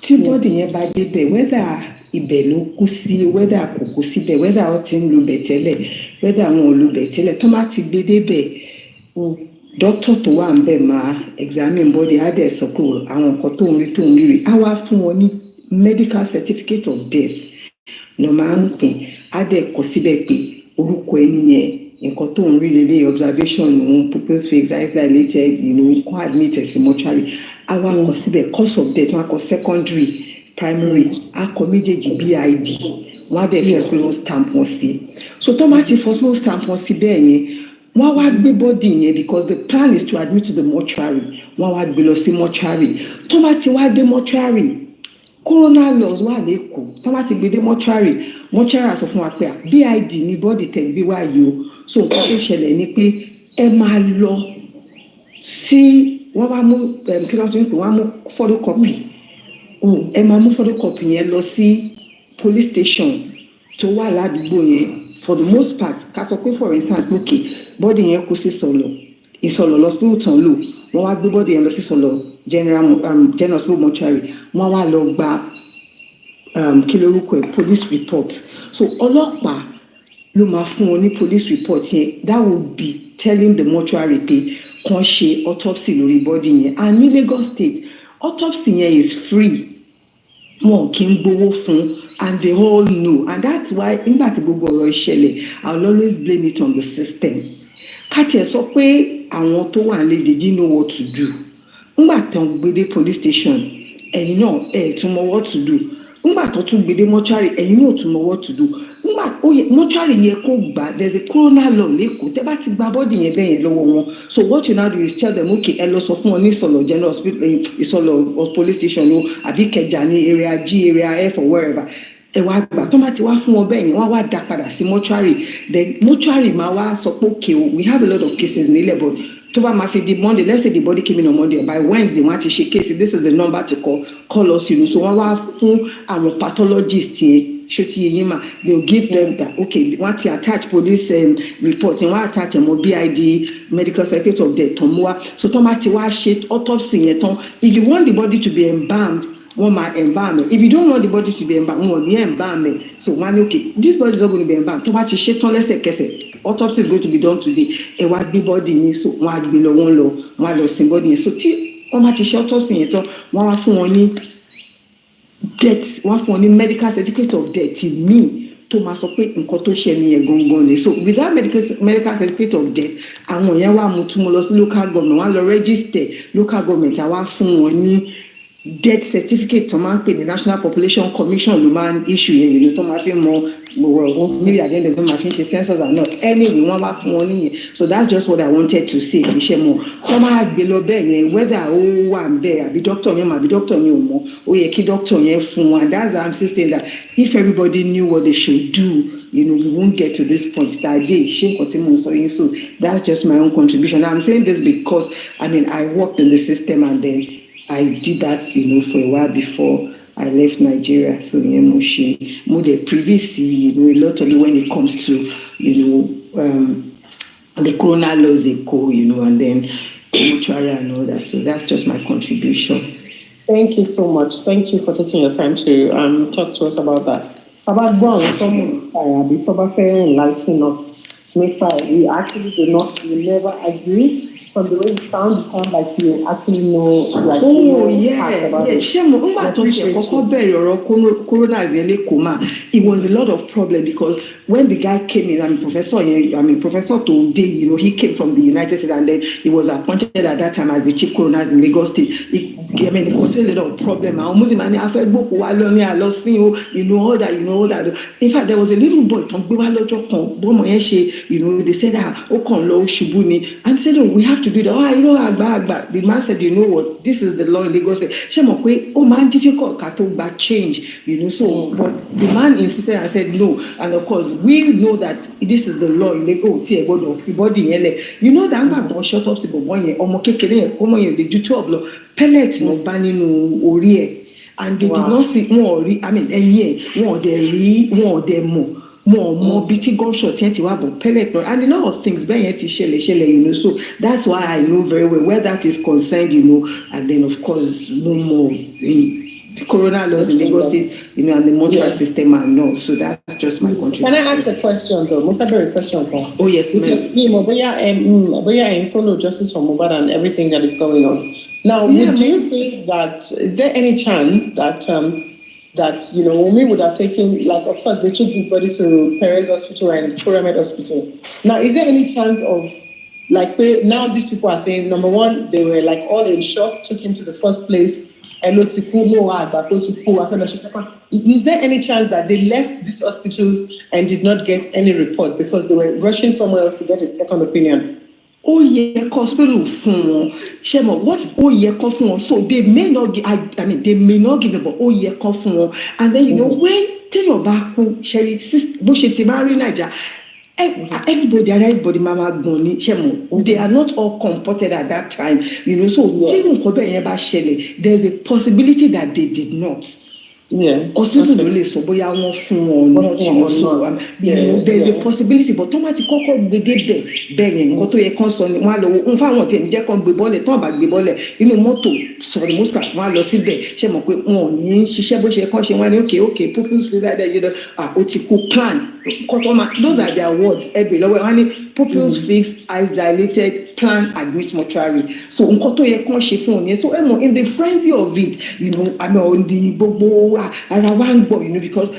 tí body yẹn bá débẹ̀, whether ibẹ̀ ló kú sí, whether kò kú síbẹ̀, whether ó ti ń lu bẹ̀ tẹ́lẹ̀, whether wọn ò lu bẹ̀ tẹ́lẹ̀, tó bá ti gbé débẹ̀, doctor tó wà ńbẹ̀ máa examine body á dẹ̀ sọ pé àwọn nǹkan tó ń rí á wá fún wọn ní medical certificate of death ló máa ń pè á dẹ̀ kọ síbẹ̀ pé orúkọ ẹni yẹn nǹkan tó ń rí lélẹ̀ observation òun pupils face eyes dilated kó admit ẹ̀sìn mortuary á wá kọ síbẹ̀ cause of death wọn á kọ secondary primary á kọ méjèèjì BID wọn á dẹ̀ fi hospital stamp wọn sí so tó bá ti hospital stamp wọn sí bẹ́ẹ̀ yẹn wọ́n wá gbé body yẹn because the plan is to admit to the mortuary wọ́n wá gbé lọ sí mortuary tó bá ti wá dé mortuary coroner laws wà lẹ́kọ̀ọ́ tó bá ti gbé dé mortuary àsọ fún wa pé BID ní body tẹ̀ gbé wá yìí o so nǹkan tó ṣẹlẹ̀ ni pé ẹ máa lọ sí wọ́n wá mú kí ló tún ń pè wọ́n á mú photocopy ẹ máa mú photocopy yẹn lọ sí police station tó wà ládùúgbò yẹn for the most part ká sọ pé for instance okay body yẹn kú sí ìsọlọ lọ́sibítù tán lò wọ́n wá gbé body yẹn lọ sí ìsọlọ general hospital mortuary wọ́n wá lọ gba kí lórúkọ ẹ̀ police report so ọlọ́pàá ló máa fún wọn ní police report yẹn that would be telling the mortuary pé kàn ṣe autopsy lórí body yẹn and ní Lagos state autopsy yẹn is free wọn kì í gbowó fún and they all know and that's why nígbà tí gbogbo ọ̀rọ̀ ìṣẹ̀lẹ̀ I will always blame it on the system káti ẹ̀ sọ pé àwọn tó wà nílé they didn't know what to do nígbà tán gbé dé police station ẹ̀yin náà ẹ̀ tún mọ what to do nígbà tó tún gbé dé mortuary ẹ̀yin náà tún mọ what to do nígbà mortuary yẹ kó gbà there's a coroner law lẹ́kọ̀ọ́ tẹ́ bá ti gba bọ́ọ̀dì yẹn bẹ́ẹ̀ yẹn lọ́wọ́ wọn so what you now do is tell them okay ẹ lọ sọ fún wọn ní ìsọ̀lọ̀ general hospital ìsọ̀lọ̀ police station o àbí Ìkẹjà ní area G area F or wherever ẹ wá gbà tó bá ti wá fún wọn bẹ́ẹ̀ yẹn wọ́n wá dá padà sí mortuary then mortuary máa wá sọ pé okay we have a lot of cases nílẹ̀ but tó bá máa fi di Monday, let's say the body came in on Monday, by Wednesday wọ́n á ti ṣe case, this is the number to call us, you know, so wọ́n wá fún àwọn pathologist yẹn ṣòtì yẹn mà they will give them that okay wọ́n ti attach police report and wọ́n attach ẹ̀mọ́ BID medical certificate of death tán mú wá so tó máa ti wá ṣe autopsy yẹn tán if you want the body to be embalmed wọ́n máa embalm it if you don't want the body to be embalmed wọ́n ní embalm it so wọ́n á ní okay this body is not going to be embalmed tó bá ti ṣe tán lẹ́sẹ̀kẹsẹ̀ autopsy is going to be done today ẹ wá gbé body yẹn so wọ́n á gbé lọ wọ́n á lọ sin body yẹn so tí wọ́n bá ti ṣe autopsy yẹn tán wọ́n wá fún wọn ní death wọ́n fún wọn ní medical certificate of death míì tó máa sọ pé nǹkan tó ṣe ẹni yẹn gangan ni so without medical certificate of death àwọn yẹn wà mú tún mo lọ sí local government wọ́n á lọ register local government àwa fún wọn ní death certificate tó máa ń pè ní National Population Commission ló máa ń issue yẹn yìí tó máa fi mọ maybe at the end of the day máa fi ń ṣe census and not anyway wọ́n bá fún wọn nìyẹn so that's just what I wanted to say iṣẹ́ mọ̀ wọ́n máa gbé lọ bẹ́ẹ̀ yẹn whether ó wà ń bẹ́ẹ̀ àbí doctor yẹn mọ̀ àbí doctor yẹn ò mọ̀ ó yẹ kí doctor yẹn fún wọn and that's how I'm still saying that if everybody knew what they should do you know we won't get to this point that day ṣé nǹkan tí mo sọ yín so that's just my own contribution I'm saying this because I mean I worked in the system and then I did that, you know, for a while before I left Nigeria. So, you know, the privacy, you know, a lot of it when it comes to, you know, the corona laws they go, you know, and then mortuary and all that. So that's just my contribution. Thank you so much. Thank you for taking your time to talk to us about that. About Brown, someone before enlighten us, we actually we never agree. From the way it sounds like you actually know. Like, it was a lot of problem because when the guy came in, Professor today, you know, he came from the United States and then he was appointed at that time as the chief coroner in Lagos State. It caused a lot of problem. You know all that. In fact, there was a little boy, you know, they said, and said, oh, we have to do that. Oh, you know, Agba. The man said, you know what, this is the law in Lagos State. Man, difficult to change, you know. So, but the man insisted and said no. And of course, we know that this is the law in Lagos. You know that I'm not going to shut up the duty of law. Pellets no banning ori. And they did not see more. I mean, more BT gunshot pellet and a lot of things you know, so that's why I know very well where that is concerned, you know, and then of course no more the corona laws in Lagos State, you know, and the mortuary system and all. So that's just my contribution. Can I ask a question though? Most very question. Oh yes, ma'am. Follow justice for Mohbad and everything that is going on. Now, do you think that is there any chance that that, you know, Wunmi would have taken, like, of course, they took this body to Perez Hospital and Pyramid Hospital. Now, is there any chance of, like, now these people are saying, number one, they were, like, all in shock, took him to the first place, is there any chance that they left these hospitals and did not get any report because they were rushing somewhere else to get a second opinion? Oh yeah, hospital fún wọn. What oh yeah come fún wọn? So they may not give. I mean, they may not give it, but oh yeah come fún wọn. And then you know when tell your back when Sherry bullshit marry Naija. Everybody mama gboni shemo. They are not all comported at that time, you know. So there's a possibility that they did not. Yeah. Hospital really so boya won fún wọn there's a possibility but tomati kọ́kọ́ gbede bẹ́ẹ̀ nǹkan tó yẹ kan sọ ni wọ́n lọ wọ́n fa wọn te nje kan gbé bọ́lẹ̀ ton bá gbé bọ́lẹ̀ inú mọ́tò so the most part wọ́n lọ síbẹ̀ ṣé mọ̀ pé wọ́n ní ṣiṣẹ́ bó ṣe kan ṣe wọ́n ní okay people's visa there you know ó ti kú plan those are their words ebe lọ́wọ́ wọ́n ní pupils fixed eyes dilated plan admit mortuary so nǹkan tó yẹ kan ṣe fún wọn so in the frenzy of it you know I mean on the gbogbo ara wa ń gbọ́ you know because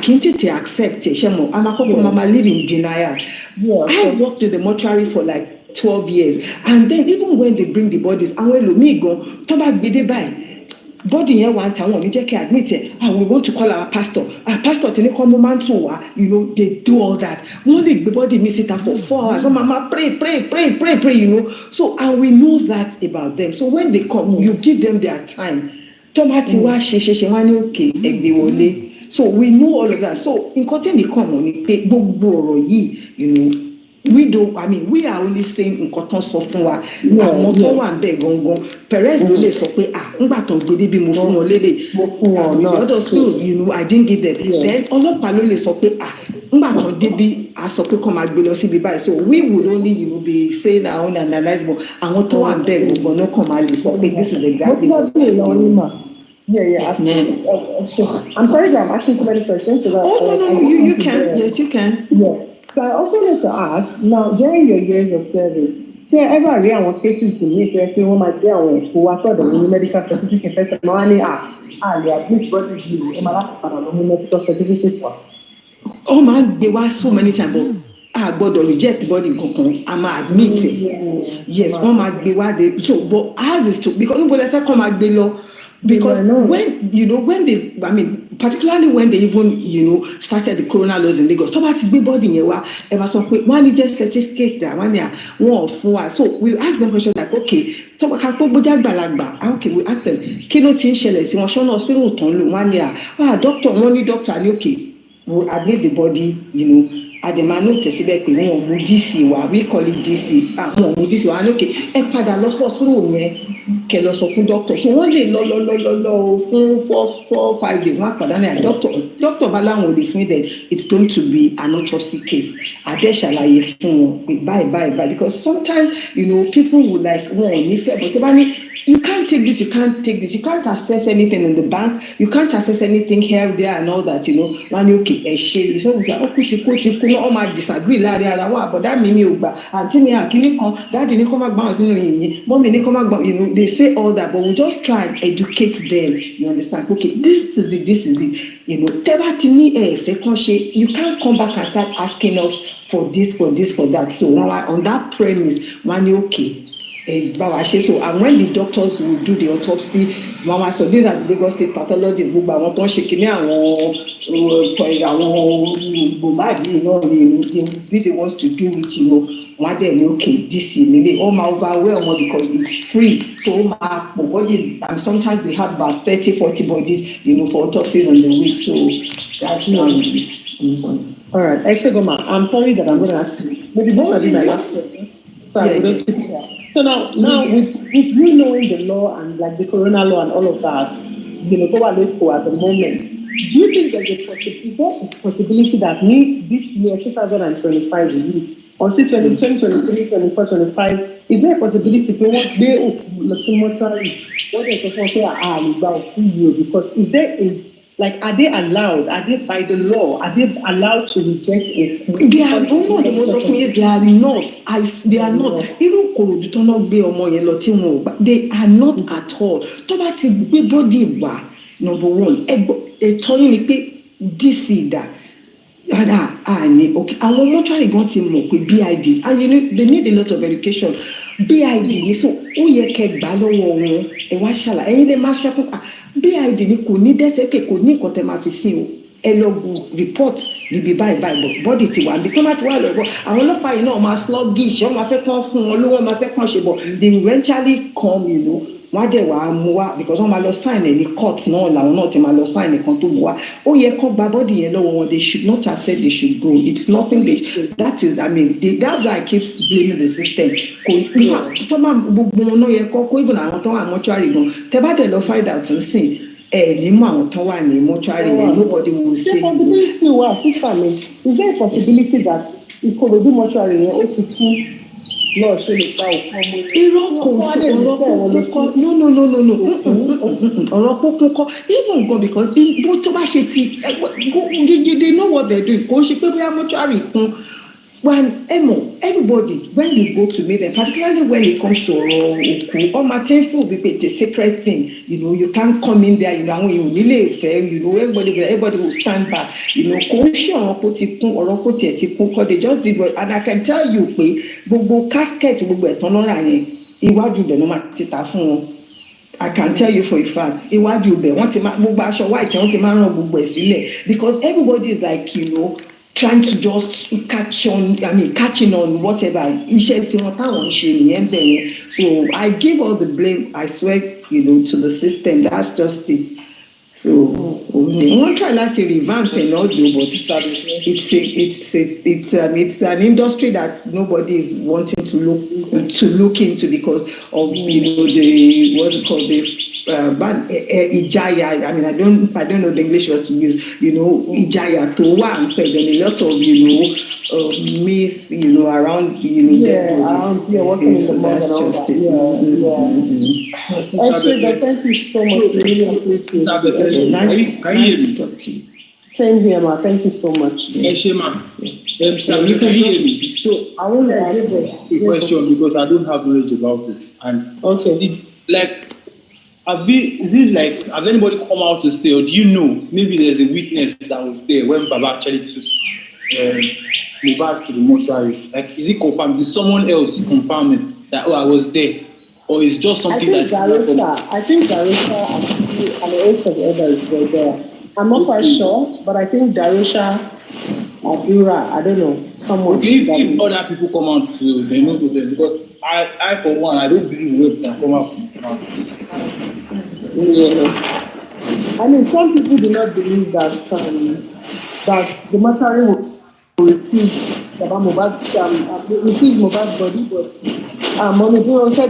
kí n tètè accept ṣe mọ̀ amakọ́kọ́ mama live in denial. I worked in the mortuary for like 12 years and then even when they bring the bodies àwọn ẹlòmíì gan tó bá gbé dé báyìí body yẹn wà tàwọn ò ní jẹ́ kí admit ẹ̀ we want to call our pastor tí ní kọ́ mú máa ń tún wá you know they do all that wọ́n lè gbé body mi síta for 4 hours wọ́n máa pray you know so and we know that about them so when they come you give them their time tó bá ti wá ṣe wá ní òkè ẹgbẹ́ wọlé So we know all of that. So in content come on we don't, I mean, we are only saying in cotton software, àwọn tó wà ń bẹ̀ gangan, Perez ló lè sọ pé, ńgbà tó gbé débi mo fún wọn lédè, lọ́dọ̀ school, I didn't give them. Then ọlọ́pàá ló lè sọ pé, ńgbà tó débi, a sọ pé kọ́ máa gbé lọ síbi báyìí. So we would only, be saying our own analyze, but àwọn tó wà ń bẹ̀ gangan náà kàn máa lè sọ pé this is exactly what it is. Yeah. I'm sorry that I'm asking too many questions. No, you can. Yes, you can. Yeah. So I also want to ask, now, during your years of service, ever rí àwọn cases to me pé wọ́n máa gbé àwọn ẹ̀kọ́ wá sọ́dọ̀ ní medical certificate fẹ́ sọ́dọ̀ wọ́n á ní lè admit body view ẹ máa láti padà lọ ní medical certificate wa. Ó máa ń gbé wá so many times but a gbọ́dọ̀ reject body kankan a máa admit it. Yes, wọ́n máa gbé wá de so but ours is to because níbo lẹ fẹ́ kọ́ máa gbé lọ. Because when they, I mean, particularly when they even, started the corona laws in Lagos, talk about big body one just certificate that one for. So we ask them questions like, okay, talk about okay, we ask them, kilo tin shele si won show hospital ton lo 1 year. Doctor, only doctor, okay, we'll admit the body, Ademano tẹ̀síbẹ̀ pé wọ́n mú DC wá, we call it DC. Wọ́n mú DC wá, okay, ẹ padà lọ sí hospital yẹn kẹ́ lọ sọ fún doctor. So wọ́n lè lọ fún 4-5 days. Wọ́n padà ní doctor bá láwọn ò lè fún them. It's going to be an autopsy case. Adé ṣàlàyé fún wọn pé bye. Because sometimes, people would like, wọ́n ò ní fẹ́, but tẹ́ bá ní, you can't take this, you can't take this, you can't access anything in the bank, you can't access anything here, there, and all that, When okay, share. So we say, no, all my disagree, but that means you and tell me, daddy, mommy, they say all that, but we just try and educate them. You understand? Okay, this is it. You can't come back and start asking us for this, for that. So on that premise, okay. So and when the doctors will do the autopsy, so these are the Lagos State pathologists gbogbo àwọn tó ń ṣe kìíní àwọn Mohbad they will be the ones to do it one day okay this is all my overwhelmed because it's free so my bodies and sometimes they have about 30-40 bodies for autopsies in the week so that's how it is. All right, actually, I'm sorry that I'm going to ask you. Maybe both of you my last question. So now with you knowing the law and like the corona law and all of that, at the moment, do you think there's a possibility that this year, 2025, or 2023, 24, 25, is there a possibility they won't be because is there are they allowed? Are they by the law? Are they allowed to reject it? They are not. They are not. They are not. Even they are not at all. Body number one. This that. Okay. And when you're trying to go to BID, and they need a lot of education. BID, so BID ni kò ní dẹ́sẹ̀ pé kò ní nǹkan tẹ́ máa fi sí o ẹ lọ report níbi báyìí bọ́dì ti wà níbi tó má ti wà lọ́wọ́ àwọn ọlọ́pàá yìí náà máa sluggish wọ́n máa fẹ́ kán fún wọn lówó wọ́n máa fẹ́ kán ṣe bọ̀ they eventually come wọ́n á dẹ̀ wá mú wá because wọ́n máa lọ sign ẹ̀ ní court náà làwọn náà ti máa lọ sign ẹ̀kan tó mú wá ó yẹ kán gba bọ́dì yẹn lọ́wọ́ wọn they should not have said they should go it's nothing that is that's why I keep blaming the system kò tó máa gbogbo wọn náà yẹ kó even àwọn tó wà mọ́ṣúárì gan tẹ́ bá dẹ̀ lọ find out nsìn ní mú àwọn tó wà ní mọ́ṣúárì yẹn nobody will say. Is there a possibility that Ìkòròdú mọ́ṣúárì yẹn ó ti kú lọ́ọ̀ ṣe lè pa òkú ọmọ irọ́ kò sí ọ̀rọ̀ kókó no ọ̀rọ̀ kókó kọ́ even go because bó tó bá ṣe ti they know what they're doing kò ń ṣe pé bóyá mọ́ṣúárì kún when everybody when you go to meet them particularly when it comes to òkú ọmọ àtẹ́fù wípé it's a sacred thing you can't come in there àwọn èèyàn nílé ìfẹ́ everybody will stand back kò ń ṣe ọ̀rọ̀ kó ti kún ọ̀rọ̀ kó tiẹ̀ ti kún kọ́ they just did well and I can tell you pé gbogbo casket gbogbo ẹ̀tàn lọ́ra yẹn iwájú ibẹ̀ ló máa ti ta fún wọn I can tell you for a fact iwájú ibẹ̀ wọ́n ti máa gbogbo aṣọ white wọ́n ti máa rán gbogbo ẹ̀ sílẹ̀ because everybody is like trying to just catching on whatever iṣẹ́ tí wọ́n táwọn ṣe nìyẹn bẹ̀ yẹn so I give all the blame I swear to the system that's just it So we won't try to revamp and all do, but it's an industry that nobody is wanting to look into because of the what's it called, the Ijaya. I mean, I don't know the English word to use. Ijaya to one, then a lot of myth, around working in the mud and all that. Actually, thank you so much. Really appreciate it. Can you hear me? Same here, ma. Thank you so much. Shema, can you hear me? So I want to ask a question because I don't have knowledge about it, and it's like, have anybody come out to say, or do you know maybe there's a witness that was there when Baba actually took Mohbad to the mortuary? Like, is it confirmed? Did someone else confirm it that I was there, or is just something I think Darusha actually, and the rest of the others were there. I'm not quite sure, but I think Darusha, Adura, I don't know. If other people come out to, they know them, because I for one, I don't believe words that come out. I mean, some people do not believe that the mortuary will receive Mohbad's body, but Mommy Buronke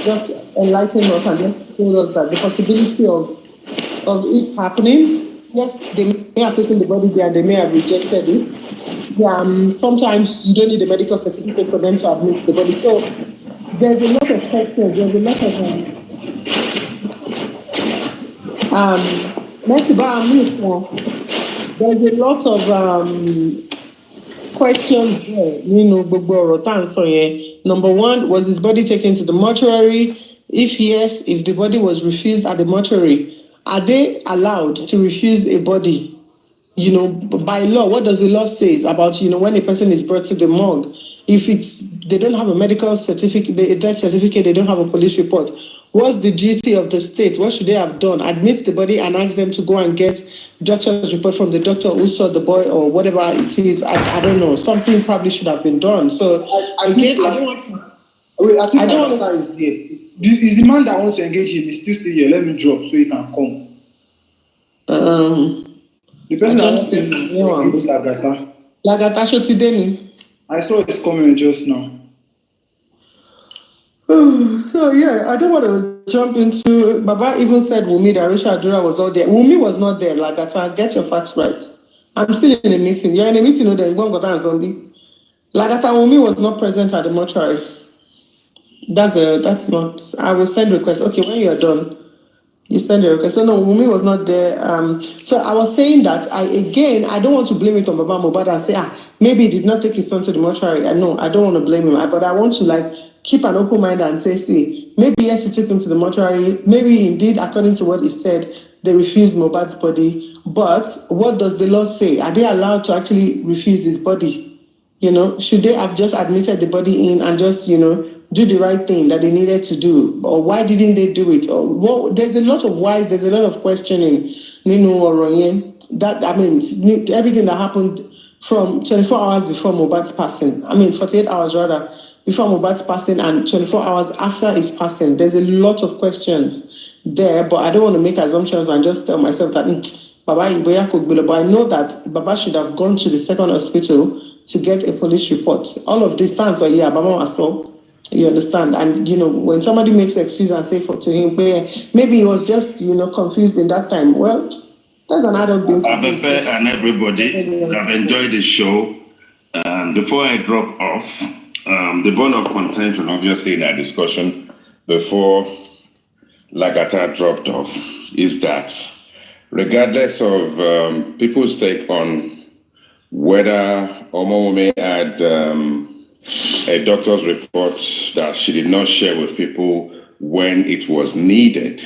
just enlightened us and just told us that the possibility of it happening. Yes, they may have taken the body there, they may have rejected it. Sometimes you don't need a medical certificate for them to admit the body. So there's a lot of questions, there's a lot of questions there. Number one, was his body taken to the mortuary? If yes, if the body was refused at the mortuary, are they allowed to refuse a body? By law, what does the law say about, when a person is brought to the morgue? If they don't have a medical certificate, a death certificate, they don't have a police report, what's the duty of the state? What should they have done? Admit the body and ask them to go and get doctor's report from the doctor who saw the boy or whatever it is. I don't know. Something probably should have been done. So I don't want to. Wait, I think Agatha is here. Is the man that wants to engage him is still here? Let me drop so he can come. The person that wants to engage Agatha. I saw it's coming just now. So yeah, I don't want to jump into. Baba even said Wumi Darusha Adura was all there. Wumi was not there. Lagata, get your facts right. I'm still in a meeting. You're in a meeting, then you won't go down Zombie. Lagata, Wumi was not present at the mortuary. That's not. I will send request. Okay, when you're done, you send a request. So no, Wumi was not there. So I was saying that I don't want to blame it on Baba Mohbad and say maybe he did not take his son to the mortuary. No, I don't want to blame him. But I want to keep an open mind and say, see, maybe yes, he took him to the mortuary. Maybe indeed, according to what he said, they refused Mohbad's body. But what does the law say? Are they allowed to actually refuse his body? Should they have just admitted the body in and just, do the right thing that they needed to do? Or why didn't they do it? Or there's a lot of whys, there's a lot of questioning. That, I mean, everything that happened from 24 hours before Mohbad's passing, 48 hours rather, before Mohbad's passing and 24 hours after his passing, there's a lot of questions there, but I don't want to make assumptions and just tell myself that Baba Iboya Kogbilo, but I know that Baba should have gone to the second hospital to get a police report. All of these times are Baba Aso. You understand? And when somebody makes an excuse and say to him, maybe he was just confused in that time. Well, that's an adult being confused. Abefee and everybody, I've enjoyed the show. Before I drop off, the bone of contention, obviously, in our discussion before Lagata dropped off, is that regardless of people's take on whether Omowome had a doctor's report that she did not share with people when it was needed,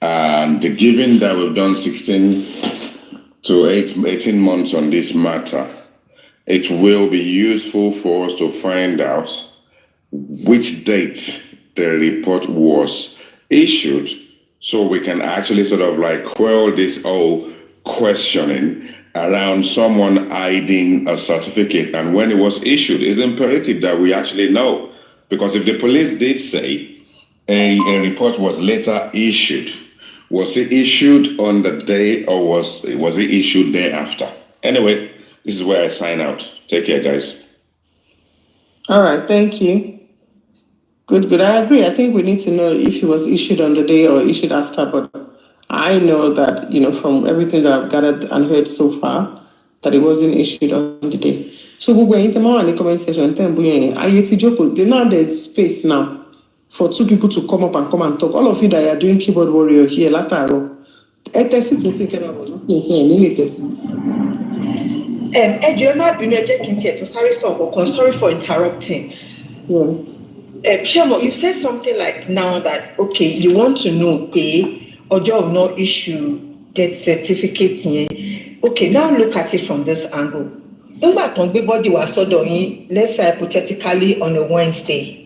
and given that we've done 16 to 18 months on this matter, it will be useful for us to find out which date the report was issued, so we can actually sort of quell this whole questioning around someone hiding a certificate and when it was issued. It's imperative that we actually know, because if the police did say a report was later issued, Was it issued on the day or was it issued thereafter? Anyway, this is where I sign out. Take care, guys. All right, thank you. Good. I agree. I think we need to know if it was issued on the day or issued after, but I know that, from everything that I've gathered and heard so far, that it wasn't issued on the day. So in the comment section, now there's space now for two people to come up and talk. All of you that are doing keyboard warrior here, sorry for interrupting. Shemo, you said something like now that, okay, you want to know, or job no issue, death certificate. Okay, now look at it from this angle. Everybody was let's say hypothetically on a Wednesday.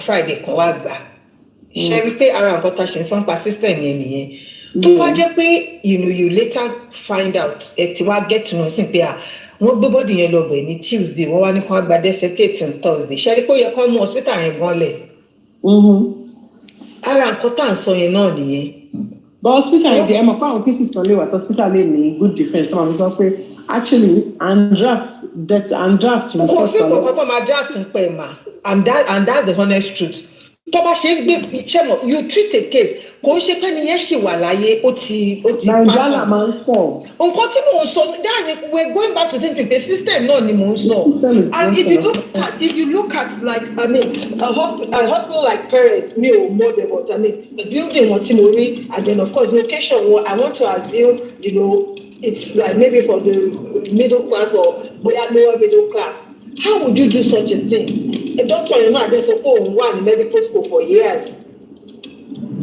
Friday, Sherry pay around rotation some system you later find out get to know simply body Tuesday, on Thursday. Sherry pay your come hospital but hospital cases hospital good defense. Actually, and draft. And that's the honest truth. You treat a case. We're going back to simply the system, and if you look at like a hospital like Paris, the building and then of course location. I want to assume it's like maybe for the middle class or lower middle class. How would you do such a thing? A doctor, there's a one medical school for years.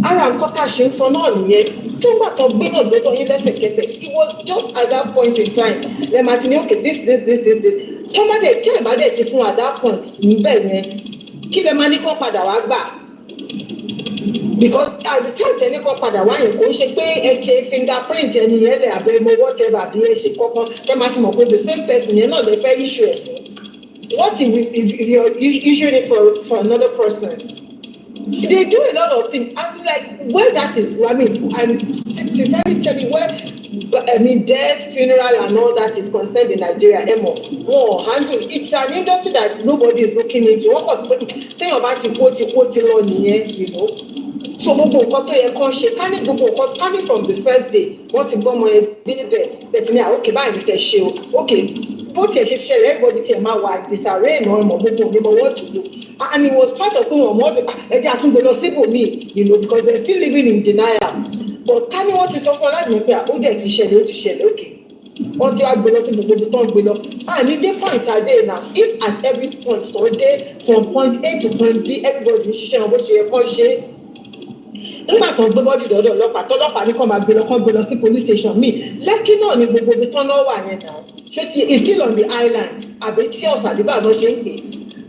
It was just at that point in time. Okay, this. At that point, because at the time they go pada one you pay fingerprint whatever the same person the fair issue. What if you're issuing it for another person? They do a lot of things. I'm like, where that is, I'm sincerely telling where death, funeral and all that is concerned in Nigeria, it's an industry that nobody is looking into. What was think about it, so coming from the first day, what in come okay, bye okay. Everybody tell my wife disarray no more what to do. And it was part of me, because they're still living in denial. But can you want to suffer like me? Okay. Until I and if they point are there now, if at every point or day from point A to point B, everybody is sharing what you nígbà tó gbé bọ́dì dọ́dọ̀ ọlọ́pàá tọ́lọ́pàá ní kọ́ máa gbé lọ sí police station mi lẹ́kí náà ni gbogbo ibi tán náà wà yẹn náà ṣé ti is still on the island àbí tí ọ̀sàdébà náà ṣe ń pè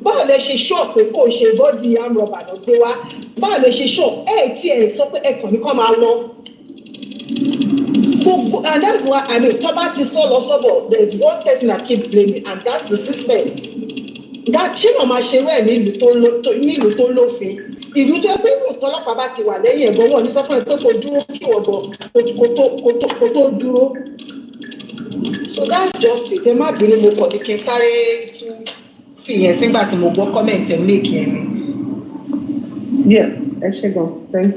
báwo lẹ ṣe ṣọ́ pé kò ṣe bọ́dì amrọ̀bà náà gbé wá báwo lẹ ṣe ṣọ́ tí ẹ̀ sọ pé ẹ̀kàn ní kọ́ máa lọ. And that's why tọ́ba ti sọ lọ sọ́bọ̀ there is one person that keep blaming and that's the system. That ṣé wọn máa ṣe wẹ́ẹ̀ nílùú tó lófin. Ìlú tó gbé ìtọ́lọ́pàá bá ti wà lẹ́yìn ẹ̀gbọ́n wọn ní sọ fún ẹ pé kò dúró kí wọ́n bọ̀ kò tó dúró. So that's just it. Ẹ má bínú mo kọ̀ ní kí n sáré tún fi yẹn sígbà tí mo gbọ́ comment ẹ̀ make yẹn ni. Yeah, thank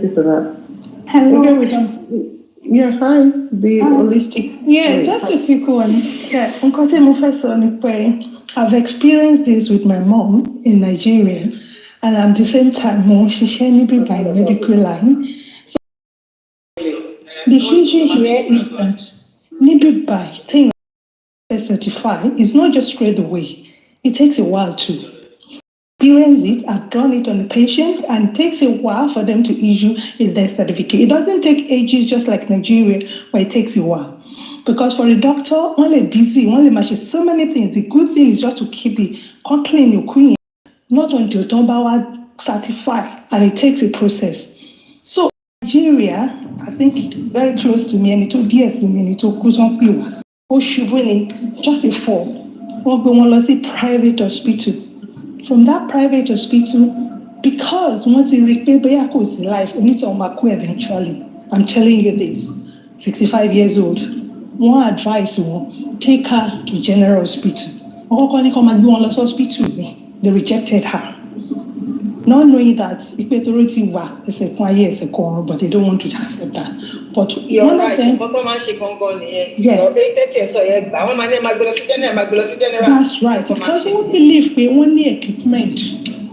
you for that. Hello. Yeah, hi. The holistic. Yeah, just a quick one. Yeah, nǹkan tí mo fẹ́ sọ ni pé I've experienced this with my mom in Nigeria. And at the same time, more Shisheni by medical line. So the issue here is that Nibi by thing certified is not just straight away. It takes a while to experience it. I've done it on the patient, and it takes a while for them to issue a death certificate. It doesn't take ages, just like Nigeria, where it takes a while. Because for a doctor, only busy, only matches so many things. The good thing is just to keep the clean your queen. Not until Tombawa certify, and it takes a process. So Nigeria, I think very close to me, and it took years to me, and it took Kuzon just a fall. Or go on to private hospital. From that private hospital, because once you repay Beyako's life, you need to eventually. I'm telling you this. 65 years old. One advice, take her to General Hospital. Hospital. They rejected her. Not knowing that authority but they don't want to accept that. But you're right. Them, that's right. Because we believe we only equipment.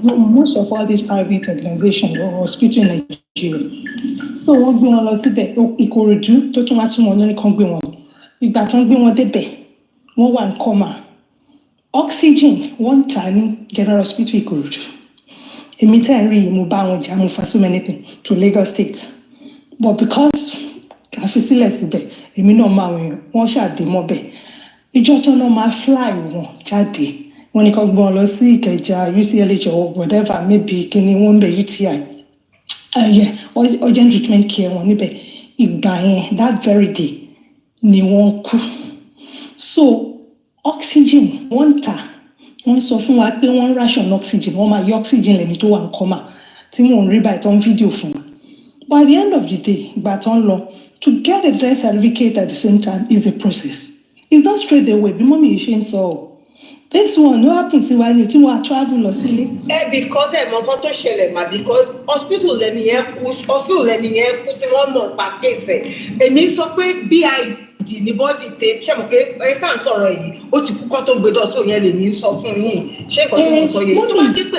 Most of all these private organizations or hospitals in Nigeria. So wọ́n gbé wọn lọ síbẹ̀ Ìkòròdú tó tún wá sún wọn ní kan gbé wọn ìgbà tó ń gbé wọn débẹ̀ wọ́n wà ní coma oxygen wọ́n ń tà ní General Hospital Ìkòròdú èmi tẹ́ ń rí mo bá wọn jà mo fa so many things to Lagos State but because àfi sílẹ̀ síbẹ̀ èmi náà máa wọ́n ṣàdé mọ́bẹ̀ ìjọ tó náà máa fly wọn jáde wọ́n ní kan gbé wọn lọ sí Ìkẹjà UCLH or whatever maybe kíní wọ́n ń bẹ UTI. Urgent treatment care wọn níbẹ̀ ìgbà yẹn that very day ni wọ́n kú so oxygen wọ́n ń tà wọ́n sọ fún wa pé wọ́n ration oxygen wọ́n máa yọ oxygen lẹ́ni tó wà ní coma tí wọ́n ń rí báyìí tó ń fídíò fún wa but at the end of the day ìgbà tó ń lọ to get a death certificate at the same time is a process it's not straight away bí mọ́mí yìí ṣe ń sọ ọ́. This one no happen to why you want to travel or silly. Because mo kan tó ṣẹlẹ̀ ma because hospital lẹ́ni yẹn kú sí wọ́n mọ̀ pa kéèsì. Èmi sọ pé BID ní bọ́dì tẹ ṣé mo pé ẹ kàn sọ̀rọ̀ yìí ó ti kú kọ́ tó gbé dọ́sọ̀ yẹn lè ní sọ fún yín. Ṣé nǹkan tí mo sọ yẹn? Tó bá dé pé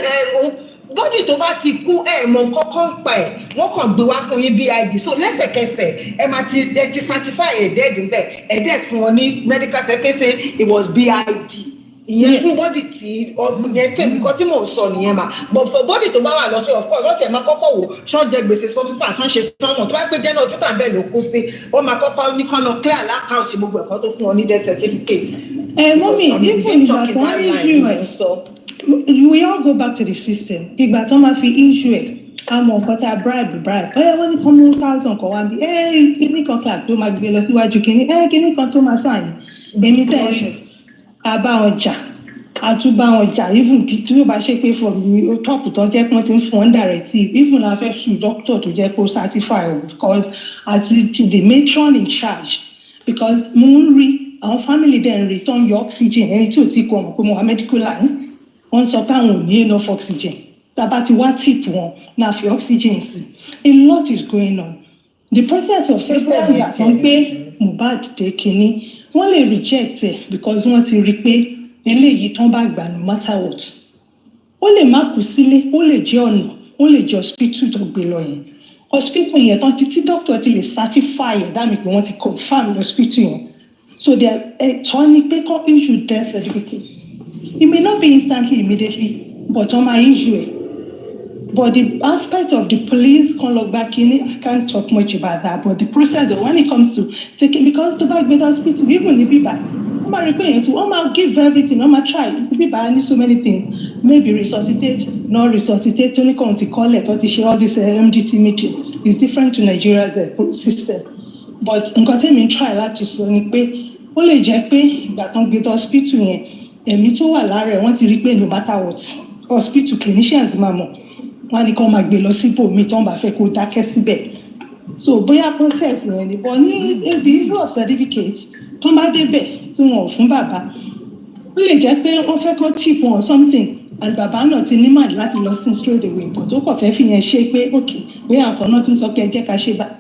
bọ́dì tó bá ti kú mọ kọ́kọ́ ń pa ẹ̀ wọ́n kàn gbé wá fún yín BID so lẹ́sẹ̀kẹsẹ̀ ẹ ti certify ẹ̀dẹ́ẹ̀d fún wọn ní medical certificate it was BID. ìyẹn fún bọ́dì tí yẹn tẹ̀ nǹkan tí mò ń sọ nìyẹn mà but for bọ́dì tó bá wà lọ́sẹ̀ of course lọ́tẹ̀ máa kọ́kọ́ wò ṣọ́n jẹ gbèsè substance ṣọ́n ṣe sọ́mọ̀ tó bá gbé general hospital bẹ́ẹ̀ ló kú sí wọ́n máa kọ́kọ́ ní kán lọ clear l'account gbogbo ẹ̀kọ́ tó fún wọn ní death certificate. Mọ́mí even ìgbà tó ń issue ẹ̀ we all go back to the system ìgbà tó máa fi issue ẹ̀ àmọ́ nǹkan tá a bribe bóyá wọ́n ní kan mú 1,000 kan wá bí kíní kan kà tó máa gbé lọ síwájú kíní kan tó máa sáà ní èmi tẹ̀ ẹ́ àbá wọn jà àtúbà wọn jà even tí ó bá ṣe pé from the top tó jẹ́ pé wọ́n ti ń fún wọn directive even la fẹ́ sùn doctor tó jẹ́ pé ó certify o because àti the matron in charge because mo ń rí àwọn family dem return your oxygen ẹni tí ò tí kò mọ̀ pé mo wà medical line wọ́n sọ pé àwọn ò ní enough oxygen tàbá ti wá tip wọn náà fi oxygen sí a lot is going on the process of system yàtọ̀ pé Mohbad dé kínní wọ́n lè reject ẹ̀ because wọ́n ti rí pé eléyìí tán bá gbà no matter what ó lè má kú sílé ó lè jẹ́ ọ̀nà ó lè jẹ́ hospital tó gbé lọ yẹn hospital yẹn tán títí doctor ti lè certify ẹ̀ dá mi pé wọ́n ti confirm hospital yẹn so their ẹ̀tọ́ ni pé kán issue death certificate it may not be instantly immediately but wọ́n máa issue ẹ̀ but the aspect of the police kan lọ gba kínní I can't talk much about that but the process when it comes to taking because tó bá gbé hospital even ní bíbá wọ́n máa rí pé èyàn tí wọ́n máa give everything wọ́n máa try bíbá ní so many things maybe resuscitate not resuscitate tó ní kàn ti kọ́lẹ̀ tó ti ṣe all this MDT meeting is different to Nigeria's system but nǹkan tẹ́mi try láti sọ ni pé ó lè jẹ́ pé ìgbà tán gbé hospital yẹn ẹ̀mí tó wà lára ẹ̀ wọ́n ti rí pé no matter what hospital clinicians máa mọ̀ wọ́n á ní kí wọ́n máa gbé lọ síbòmíì tí wọ́n bá fẹ́ kó dákẹ́ síbẹ̀ so bóyá process yẹn ni but ní the issue of certificate tó bá débẹ̀ tí wọn ò fún bàbá ó lè jẹ́ pé wọ́n fẹ́ kán tip wọn something and bàbá náà ti ní màdì láti lọ sí straight away but ó kàn fẹ́ fi yẹn ṣe pé ok bóyá nǹkan náà tún sọ pé ẹ jẹ́ ká ṣe báyìí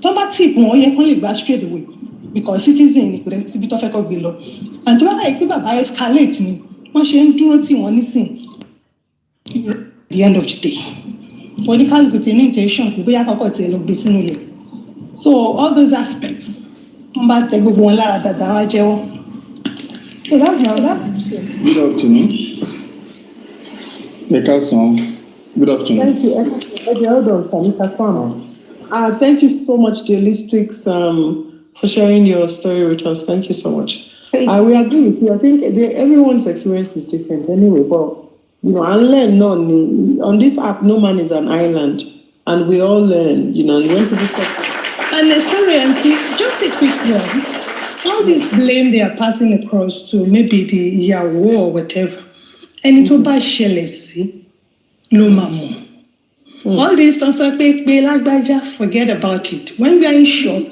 tó bá tip wọn ó yẹ kán lè gba straight away because citizen ni kò rẹ síbi tó fẹ́ kọ́ gbé lọ and tó bá láyé pé bàbá escalate ni wọ́n ṣe ń dúró tì wọ́n nísìn at the end of the day oníkálukú ti ní intention pé bóyá kọ́kọ́ tiẹ̀ lọ gbé sínú yẹn so all those aspects wọ́n bá tẹ gbogbo wọn lára dáadáa wá jẹ́wọ́ so that's how that. Good afternoon. Good afternoon. Thank you. Hold on, sir. Mr. Kwame. Thank you so much, the Holistics, for sharing your story with us. Thank you so much. We agree with you. I think everyone's experience is different anyway, but and learn on this app, no man is an island, and we all learn, and when people talk. And sorry, Auntie, just a quick one. All this blame they are passing across to maybe the Yahoo or whatever, and it's about jealousy. ló máa mọ̀. All this also forget about it. When we are in shock,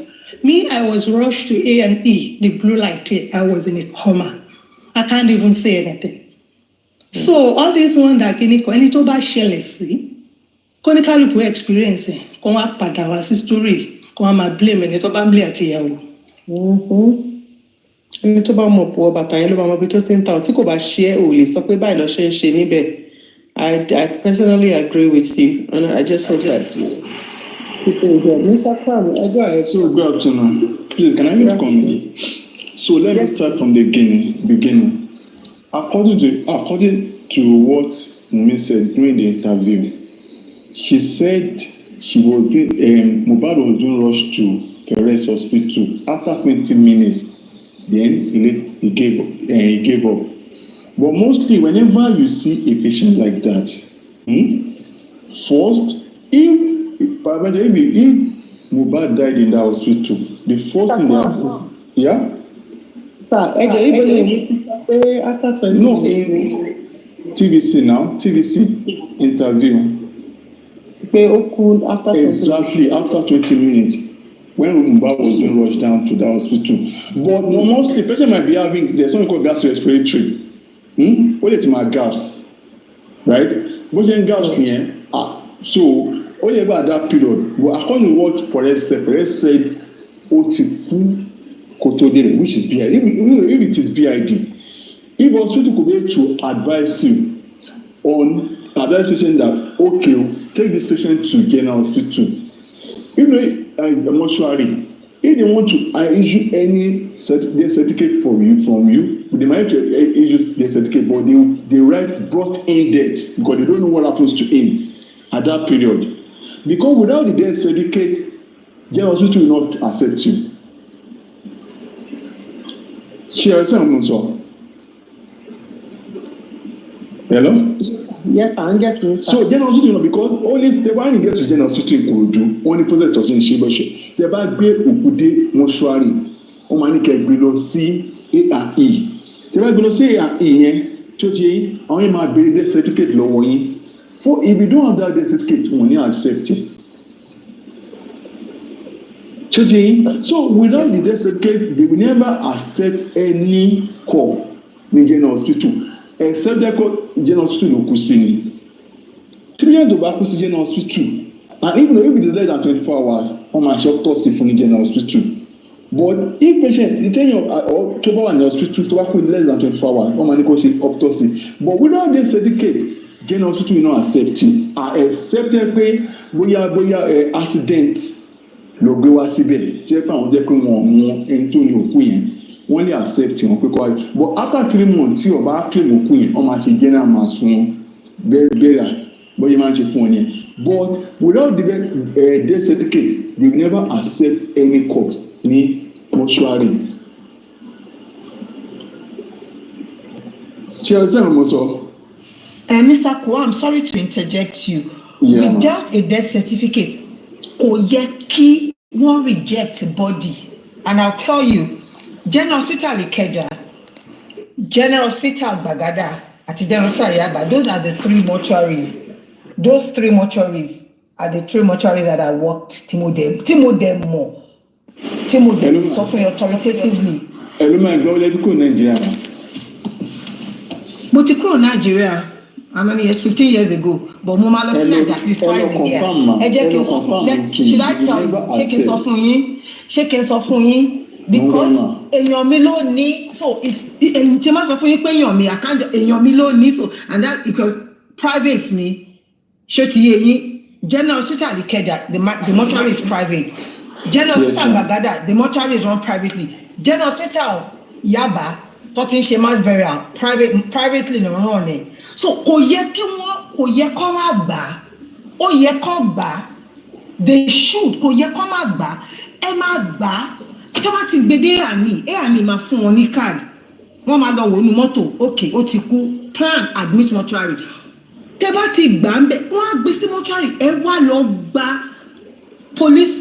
me, I was rushed to A&E, the blue light here. I was in a coma. I can't even say anything. So all this one that any tó bá ṣẹlẹ̀ sí, kóníkálùkù experience, kó wá padà wá sí story, kó wá máa blame ẹni tó bá ń blame àti ìyàwó. Ẹni tó bá mọ̀ pọ̀ bàtà yẹn ló bá mọ̀ bí tó ti ń ta ọ̀ tí kò bá ṣe é ò lè sọ pé báyìí lọ ṣe ń ṣe níbẹ̀. I personally agree with you, and I just hope that people here. Mr. Kram, I go ahead. So, good afternoon. Please, can I make a comment? So, let me start from the beginning. According to what Mimi said during the interview, she said Mohbad was being rushed to Perez Hospital. After 20 minutes, then he gave up. But mostly, whenever you see a patient like that, first, if Mohbad died in the hospital, the first thing that after 20 minutes. TVC interview. After 20 minutes, when Mohbad was being rushed down to the hospital. But mostly, patient might be having, there's something called gas respiratory. What is my gaps? Right? But then gaps here. So, only about that period. But according to what Perez said, Otiku Kotodere, which is BID. If it is BID, if hospital could be able to advise you on patient that, okay, take this patient to general hospital. Even mortuary, if they want to issue any certificate from you, they might issue their certificate, but they write brought in death because they don't know what happens to him at that period. Because without the death certificate, general hospital will not accept you. Hello? Yes, I'm getting it. So general hospital, because only when you get to general hospital in Kurudu, only process of Shiboshe, they buy great Ukude mortuary, or money can be no C A&E. They buy below C A&E, Chochi, only my death certificate low. For if you don't have that death certificate, only accept it. Chochi, so without the death certificate, they will never accept any call in general hospital. Except that general hospital no kusini. 3 years of akusi general hospital. And even if it is less than 24 hours, on my shop autopsy from the general hospital. But if patient, the time or to go in the hospital to work with less than 24 hours, on my negotiate autopsy. But without this certificate, general hospital will not accept you. I accepted pé bóyá accident ló gbé wá síbẹ̀. Tí ẹ pé àwọn jẹ́ pé wọ́n mú ẹni tó ní òkú yẹn. Wọ́n lè accept wọn pé kọ́ but after 3 months tí ọba claim òkú yẹn wọ́n máa ṣe general mass fún wọn bẹ́ẹ̀rẹ̀ bóyá máa ń ṣe fún wọn yẹn but without the death certificate they will never accept any corpse ní mortuary. ṣé ọjọ́ ìrìn mo sọ. Mr. Kwo, I'm sorry to interject you. Yeah. Without a death certificate kò yẹ kí wọ́n reject body and I'll tell you. General Hospital Ikeja, General Hospital Bagada, àti General Hospital Yaba, those are the 3 mortuaries. Those 3 mortuaries are the 3 mortuaries that I worked Timo them suffering authoritatively. Mo ti kúrò Nigeria, how many years? 15 years ago. But mo máa lọ sí Nigeria at least twice a year. Ẹ jẹ́ kí n sọ fún yín. Should I tell you? Ṣé kí n sọ fún yín? Because èèyàn mi ló ní so èyí tí máa sọ fún yín pé èèyàn mi ló ní so and that because private ni ṣé ti yé yín General Hospital Ikeja the mortuary is private General Hospital Gbagada the mortuary is run privately General Hospital Yaba tó ti ń ṣe mass burial privately ni wọ́n hàn ní so kò yẹ kó má gbà ó yẹ kó gbà they should kò yẹ kó má gbà ẹ má gbà. Tó bá ti gbede A&E máa fún wọn ní card wọ́n máa lọ wò ní mọ́tò okay ó ti kú plan admit mortuary tẹ́ bá ti gbà ń bẹ̀ wọ́n á gbé sí mortuary ẹ wá lọ gba police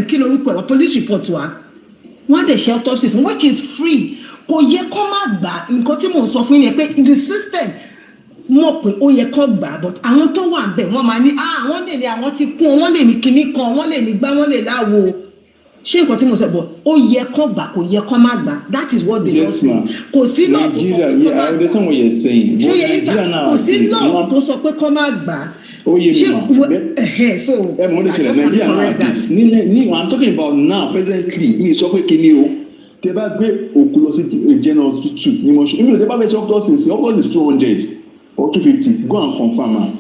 kí lorúkọ ẹ̀ police report wa wọ́n á dẹ̀ ṣe autopsy fún which is free kò yẹ kó má gbà nǹkan tí mò ń sọ fún yín pé the system mọ̀ pé ó yẹ kán gbà but àwọn tó wà bẹ̀ wọ́n máa ní wọ́n lè ní àwọn ti kún wọ́n lè ní kinní kan wọ́n lè ní gbá wọ́n lè láwo ṣé nǹkan tí mo sọ bọ̀ ó yẹ kán gbà kò yẹ kán má gbà that is what they don say kò sí náà tó sọ pé kán má gbà ṣé yẹ kò sí náà tó sọ pé kán má gbà ṣé so mo lè ṣẹlẹ̀ Nàìjíríà náà ní I'm talking about now presently mi sọ pé kíní o tẹ bá gbé òkú lọ sí general hospital ní mo ṣe even tẹ bá fẹ́ ṣe autopsy is 200 or 250 go and confirm am.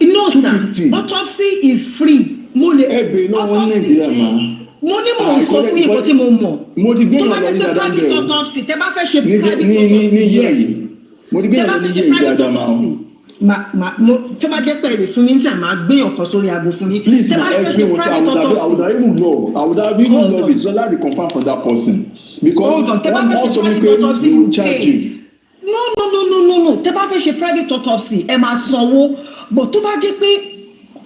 No sir, autopsy is free. Mo lè autopsy mo ní mo sọ fún yín kó tí mo mọ̀. Mo ti gbé ìyàwó ní dáadáa ń bẹ̀rẹ̀. Autopsy tẹ́ bá fẹ́ ṣe private autopsy yes. Mo ti gbé ìyàwó ní yẹ̀ dáadáa máa. Tó bá jẹ́ pé èrè fún mi ní tí a máa gbé ọkàn sórí aago fún yín. Please na everyone I would have even love it so that we confirm for that person. Because hold on tẹ́ bá fẹ́ ṣe private autopsy you pay. No. Tẹ́ bá fẹ́ ṣe private autopsy ẹ máa sanwó but tó bá jẹ́ pé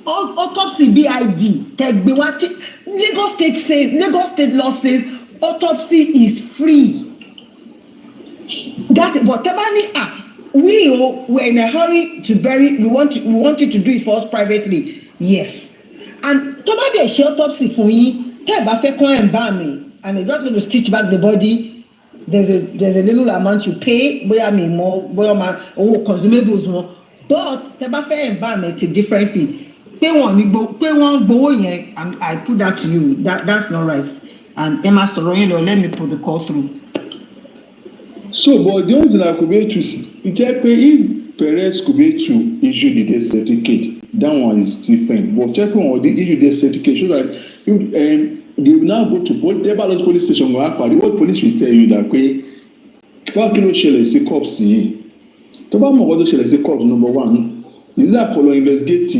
autopsy BID tẹ̀gbẹ́ wá tí Lagos State law says autopsy is free. That but tẹ́ bá ní we're in a hurry to bury we want you to do it for us privately yes and tó bá dẹ̀ ṣe autopsy fún yín tẹ́ ẹ bá fẹ́ kọ́ ẹ̀ ń bá mi and they just going to stitch back the body. There's a little amount you pay, bóyá mi mọ̀, bóyá ma owó consumables wọn. But tẹ́ bá fẹ́ environment a different fee. Pé wọ́n gbowó yẹn, I put that to you. That's not right. And Emma sọ̀rọ̀ yín lọ, let me put the call through. So, but the only thing I could be able to see, if Perez could be able to issue the death certificate, that one is different. But check on the issue death certificate shows that they will now go to police station what police will tell you that pé báwo kí ló ṣẹlẹ̀ sí cops yìí tó bá mọ̀ ọkọ tó ṣẹlẹ̀ sí cops number one is that for investigate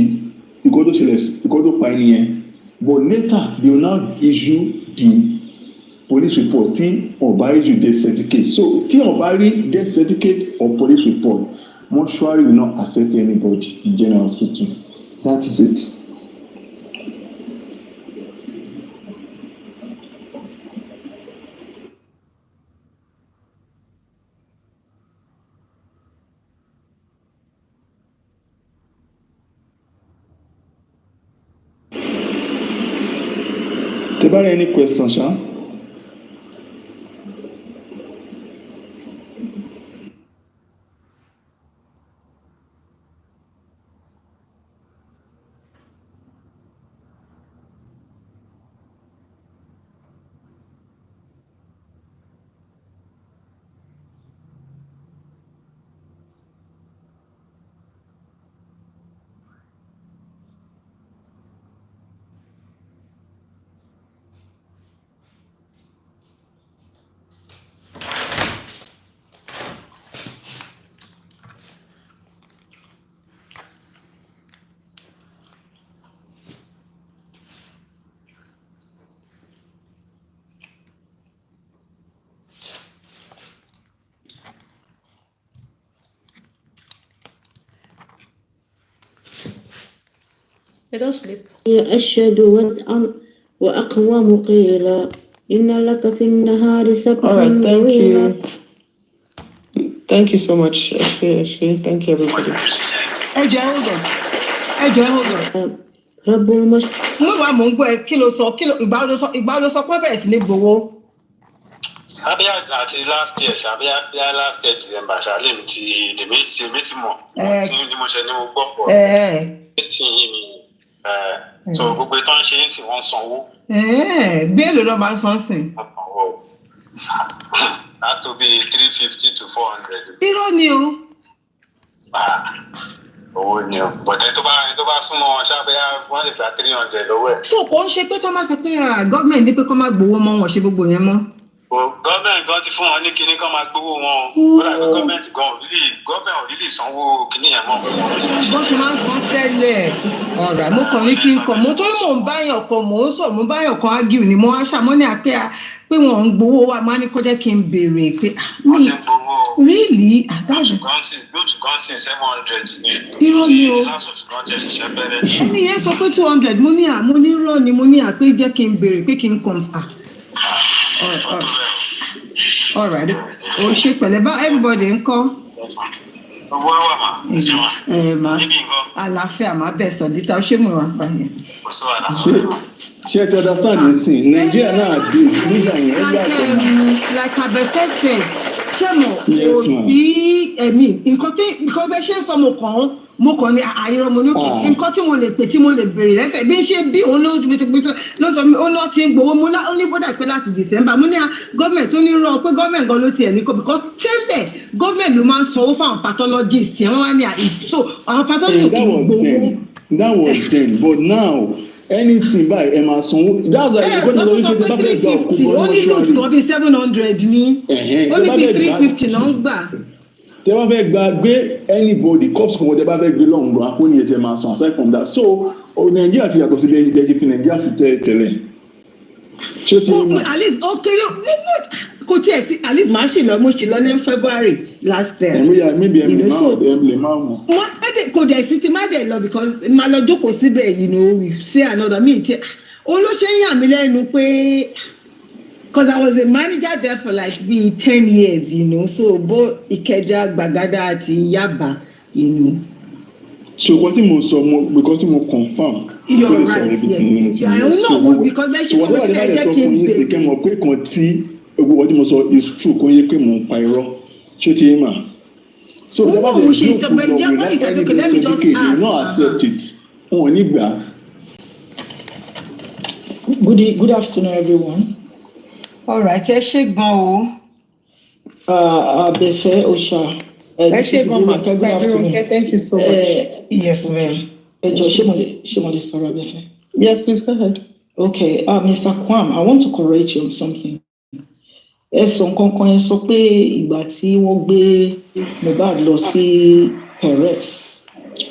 ìkọ́ tó ṣẹlẹ̀ ìkọ́ tó pa ẹni yẹn but later they will now issue the police report tí ọba issue death certificate so tí ọba rí death certificate or police report mortuary will not accept anybody in general hospital that is it. Any questions, huh? I don't sleep. أشهد وأقوام قيل إن لك في النهار سبحا طويلا. Thank you so much, Ashley. Thank you, everybody. Hold on. رب المشرق. Mo wá mò ń gbọ́ ẹ kí ló sọ ìgbà ló sọ pé bẹ̀rẹ̀ sí ní gbowó. Abia àti last year ṣàbíyá last year December ṣàlẹ́ mi ti èmi ti mọ̀ tí mo ṣe ni mo gbọ́ pọ̀. So gbogbo ìtọ́ ń ṣe é sì wọ́n sanwó. Bí èlò ló máa ń san sìn. Á tó bí 350 to 400. Irọ́ ni o. Owó ni o. Bọ̀dẹ̀ tó bá súnmọ́ wọn ṣábẹ́yà wọ́n lè gba 300 lọ́wọ́ ẹ̀. So kò ń ṣe pé kọ́ máa sọ pé gọ́ọ̀mẹ̀ntì ní pé kọ́ máa gbowó mọ́ wọn ṣe gbogbo yẹn mọ́. Gọ́ọ̀mẹ̀ntì gan ti fún wọn ní kinní kan máa gbowó wọn. Bọ́dà pé gọ́ọ̀mẹ̀ntì ò rí lè sanwó kinní yẹn mọ́. Bó ṣe máa ń san tẹ́lẹ̀. Ọ̀rọ̀ mo kàn ní kí n kọ̀ mo tó mò ń báyàn kan mò ń sọ̀rọ̀ mo báyàn kan ágìrì ni mo wá ṣàmọ́ ní àpé pé wọ́n ń gbowó wa máa ní kó jẹ́ kí n béèrè pé wọ́n ti ń gbowó really àdájọ́. lóòtù kan sí 700 ní. Irọ́ ni o. lásòtù kan jẹ́ ṣiṣẹ́ bẹ̀rẹ̀. Ẹni yẹn sọ pé 200 mo ní irọ́ ni mo ní àpé jẹ́ kí n béèrè pé kí n confirm. All right. O ṣe pẹ̀lẹ́ bá everybody ń kọ́. àlàáfíà máa bẹ̀ sọ díta ó ṣe mọ̀ wá pa yẹn. Ṣé ti understand nísìn Nàìjíríà náà dé nígbà yẹn ó yàtọ̀ náà. Like Abẹ́fẹ́ said ṣé mo kò sí ẹ̀mí nǹkan bẹ́ẹ̀ ṣe ń sọ mo kàn ní àìrọ̀ mo ní òkè nǹkan tí mo lè pè tí mo lè béèrè lẹ́sẹ̀ bí n ṣe bí òun ló sọ mi ó lọ ti ń gbowó mo ní bọ́dà pé láti December mo ní gọ́ọ̀mẹ̀ntì ó ní rọ pé gọ́ọ̀mẹ̀ntì gan ló tiẹ̀ ní kó because tẹ́lẹ̀ gọ́ọ̀mẹ̀ntì ló máa ń sanwó fáwọn pathologist yẹn wọ́n wá ní so àwọn pathologist kì í gbowó. That was then but now anything by Emma Son, that's like you're going to go to the public. Only look to be 700 ni. Only be 350 number. They won't beg anybody, cops come they beg long go happen here Emma Son aside from that. So Nigeria ti yàtọ̀ sí the keep Nigeria to tell. At least okay kò tiẹ̀ sí at least mo ṣì lọ ní February last year. Maybe kò dẹ̀ sí ti má dẹ̀ lọ because má lọ jókòó síbẹ̀ we say another me ti olóṣè yà mí lẹ́nu pé because I was a manager there for like 10 years so both Ìkẹjà Gbàgádà àti Yaba So what mo sọ because mo confirm. You're right, yes. I don't know because they should whatever they sọ fún yín ṣe kẹ́ mọ̀ pé kan tí what mo sọ is true kò yẹ pé mo ń pa irọ́ ṣé ti yé mà. So whatever they do for you without any certificate you no accept it. Wọn ò ní gbà. Good afternoon everyone. All right, ẹ ṣé gan o. Abefee Oosha. Ẹ ṣé gan ma thank you so much. Yes ma'am. Ṣé mo lè sọ̀rọ̀ Abefee? Yes, please go ahead. Okay, Mr. Kwam, I want to correct you on something. Ẹ̀sùn kankan ẹ sọ pé ìgbà tí wọ́n gbé Mohbad lọ sí Perez.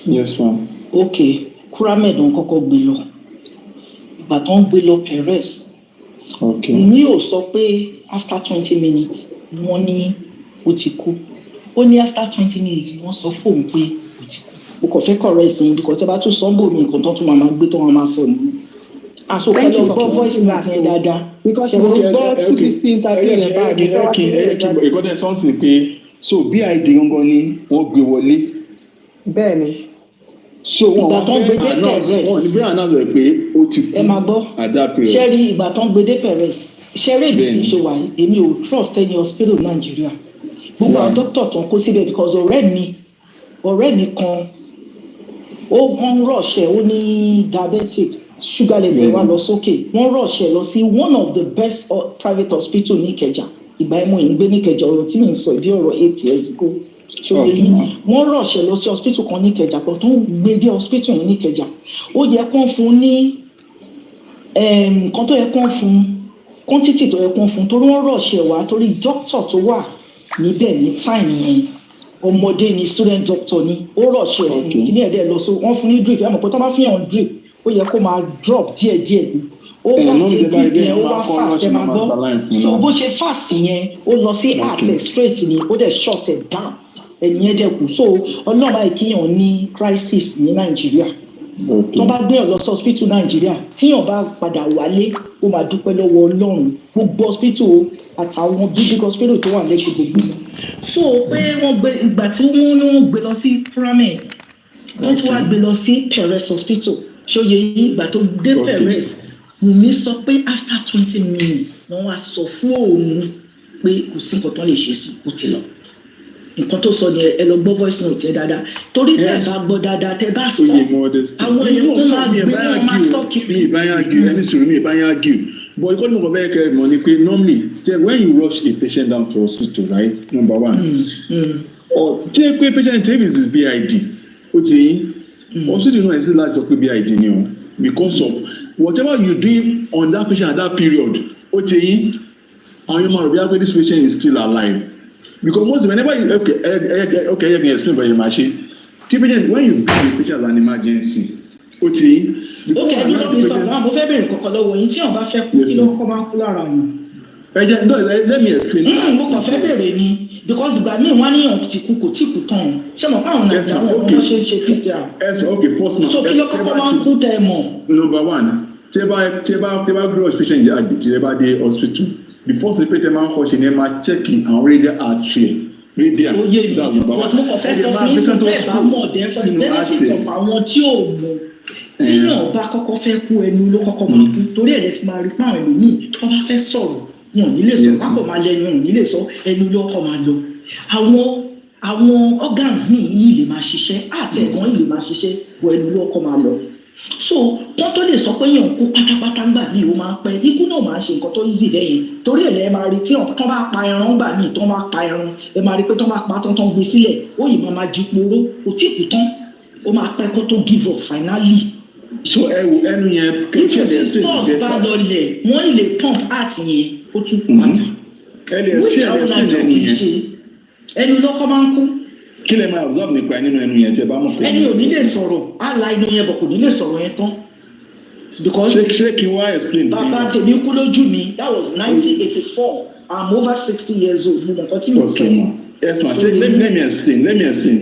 Yes ma'am. Okay, Kuramed ń kọ́kọ́ gbé lọ. Ìgbà tó ń gbé lọ Perez. Okay. Mi ò sọ pé after 20 minutes wọ́n ní ó ti kú. Ó ní after 20 minutes wọ́n sọ fóun pé ó ti kú. Mo kàn fẹ́ correct yín because ẹ bá tún sọ́ńbò mi nǹkan tó tún máa gbé tó wọn máa sọ nìyí. Àsopọ̀ lọ gbọ́ voice note yẹn dáadáa. Because mo gbọ́ TBC interview yẹn báyìí. Ìkọ́tẹ̀ sọ́ọ̀sì pé so BID gangan ni wọ́n gbé wọlé. Bẹ́ẹ̀ni. So ìgbà tó ń gbé dé Perez. Wọ́n ní bí àná rẹ̀ pé ó ti kú. Ẹ máa gbọ́. Ṣẹ́rí ìgbà tó ń gbé dé Perez. Ṣẹ́rí èdè ìṣe wà èmi ò trust any hospital Nàìjíríà. Gbogbo àwọn dókítà tó ń kó síbẹ̀ because ọ̀rẹ́ mi kan wọ́n rọ̀ṣẹ̀ ó ní diabetic sugar level wa lọ sókè wọ́n rọ̀ṣẹ̀ lọ sí one of the best private hospital ní Ìkẹjà ìgbà ẹ̀mọ́ ìgbé ní Ìkẹjà ọ̀rọ̀ tí mi ń sọ ìbí ọ̀rọ̀ 8 years ago ṣòro yìí wọ́n rọ̀ṣẹ̀ lọ sí hospital kan ní Ìkẹjà pọ̀ tó ń gbé dé hospital yẹn ní Ìkẹjà ó yẹ kán fún ní nǹkan tó yẹ kán fún quantity tó yẹ kán fún torí wọ́n rọ̀ṣẹ̀ wá torí doctor tó wà níbẹ̀ ní time yẹn ọmọdé ni student doctor ni ó rọ̀ṣẹ̀ fún kí ní ẹ̀dẹ̀ lọ sí wọ́n fún ní drip ẹ̀ mọ̀ pé tó bá fi hàn drip ó yẹ kó máa drop díẹ̀díẹ̀ ni ó wá sí drip yẹn ó wá fast ẹ máa gbọ́ so bó ṣe fast yẹn ó lọ sí heart straight ni ó dẹ̀ short it down ẹ̀nìyẹn dẹ̀ kú so ọlọ́ọ̀bá ìkíyàn ní crisis ní Nàìjíríà tó bá gbé ọ̀ lọ sí hospital Nàìjíríà tíyàn bá padà wálé ó máa dúpẹ́ lọ́wọ́ Ọlọ́run gbogbo hospital àtàwọn big hospital tó wà lẹ́kọ̀ọ́ gbogbo so pé wọ́n gbé ìgbà tí wọ́n gbé lọ sí Kuramed wọ́n tún wá gbé lọ sí Perez hospital ṣòye yìí ìgbà tó dé Perez Wùmí sọ pé after 20 minutes wọ́n wá sọ fún òun pé kò sí nǹkan tó lè ṣe sí kó ti lọ nǹkan tó sọ ni ẹ lọ gbọ́ voice note yẹn dáadáa torí tẹ́ bá gbọ́ dáadáa tẹ́ bá sọ àwọn èèyàn tó máa gbé wọn máa sọ kiri. mi ìbáyà gíw but ìkọ́ni mo kàn fẹ́ kẹ́ ẹ mọ̀ ni pé normally when you rush a patient down to hospital right number one or jẹ́ pé patient service is BID ó ti yín hospital náà ẹ̀sìn láti sọ pé BID ni o because of whatever you do on that patient at that period ó ti yín àwọn yóò máa rò bí wọ́n pé this patient is still alive. Because most whenever you you can explain by your machine. When you bring a patient as an emergency, okay, you know, Mr. Mohan, mo fẹ́ bẹ̀rẹ̀ kọ̀kọ́ lọ́wọ́ yín tí wọ́n bá fẹ́ kú kí ló kọ́ máa kú lára yín. No, let me explain. Mo kàn fẹ́ bẹ̀rẹ̀ ni because ìgbà míì wọ́n á níyàn ti kú kò tí kú tán ṣé mo káwọn Nàìjíríà wọn ṣe ń ṣe PCR. Okay, first man. So kí ló kọ́kọ́ máa kú tẹ́ ẹ mọ̀. Number one, tí ẹ bá grow patient tí ẹ bá dé hospital. The first patient máa ń kọ́ ṣe ni ẹ máa check àwọn radio artery media. Oyè mi, but mo kàn fẹ́ sọ fún yín sí bẹ́ẹ̀ bá mọ̀ dẹ́ for the benefit of àwọn tí ò mọ̀. Tíyàn bá kọ́kọ́ fẹ́ kú ẹnu ló kọ́kọ́ máa kú torí ẹ̀ lè fi máa rí fún àwọn ẹlòmíì tó bá fẹ́ sọ̀rọ̀ wọn ò ní lè sọ lápò máa lẹ́nu wọn ò ní lè sọ ẹnu ló kọ́ máa lọ. Àwọn organs yìí lè máa ṣiṣẹ́ àtẹ̀gbọ́n yìí lè máa ṣiṣẹ́ wọ ẹnu ló kọ́ máa lọ. So wọ́n tó lè sọ pé yàn kú pátápátá ńgbà míì ó máa ń pẹ́ ikú náà máa ń ṣe nǹkan tó easy bẹ́yẹn torí ẹ̀ lẹ́ máa rí tí tó bá pa ẹran ńgbà míì tó bá pa ẹran ẹ máa rí pé tó bá pa tó gbé sílẹ̀ ó yìí máa jí poró kò tí kù tán ó máa pẹ́ kó tó give up finally. So ẹnu yẹn kéjì tí pump bá lọlẹ̀ wọ́n lè pump heart yẹn ó tún kú padà. Which àwọn àjọ kì í ṣe ẹnu lọ́kọ́ máa ń kú. Kí lè máa observe nípa nínú ẹnu yẹn tẹ bá mọ̀ pé. Ẹni ò ní lè sọ̀rọ̀ á la inú yẹn bọ̀ kò ní lè sọ̀rọ̀ yẹn tán. Because ṣé kí wọ́n explain. Bàbá tèmi kú lójú mi that was 1984 I'm over 60 years old mo mọ̀ nǹkan tí mo sọ. Yes ma let me explain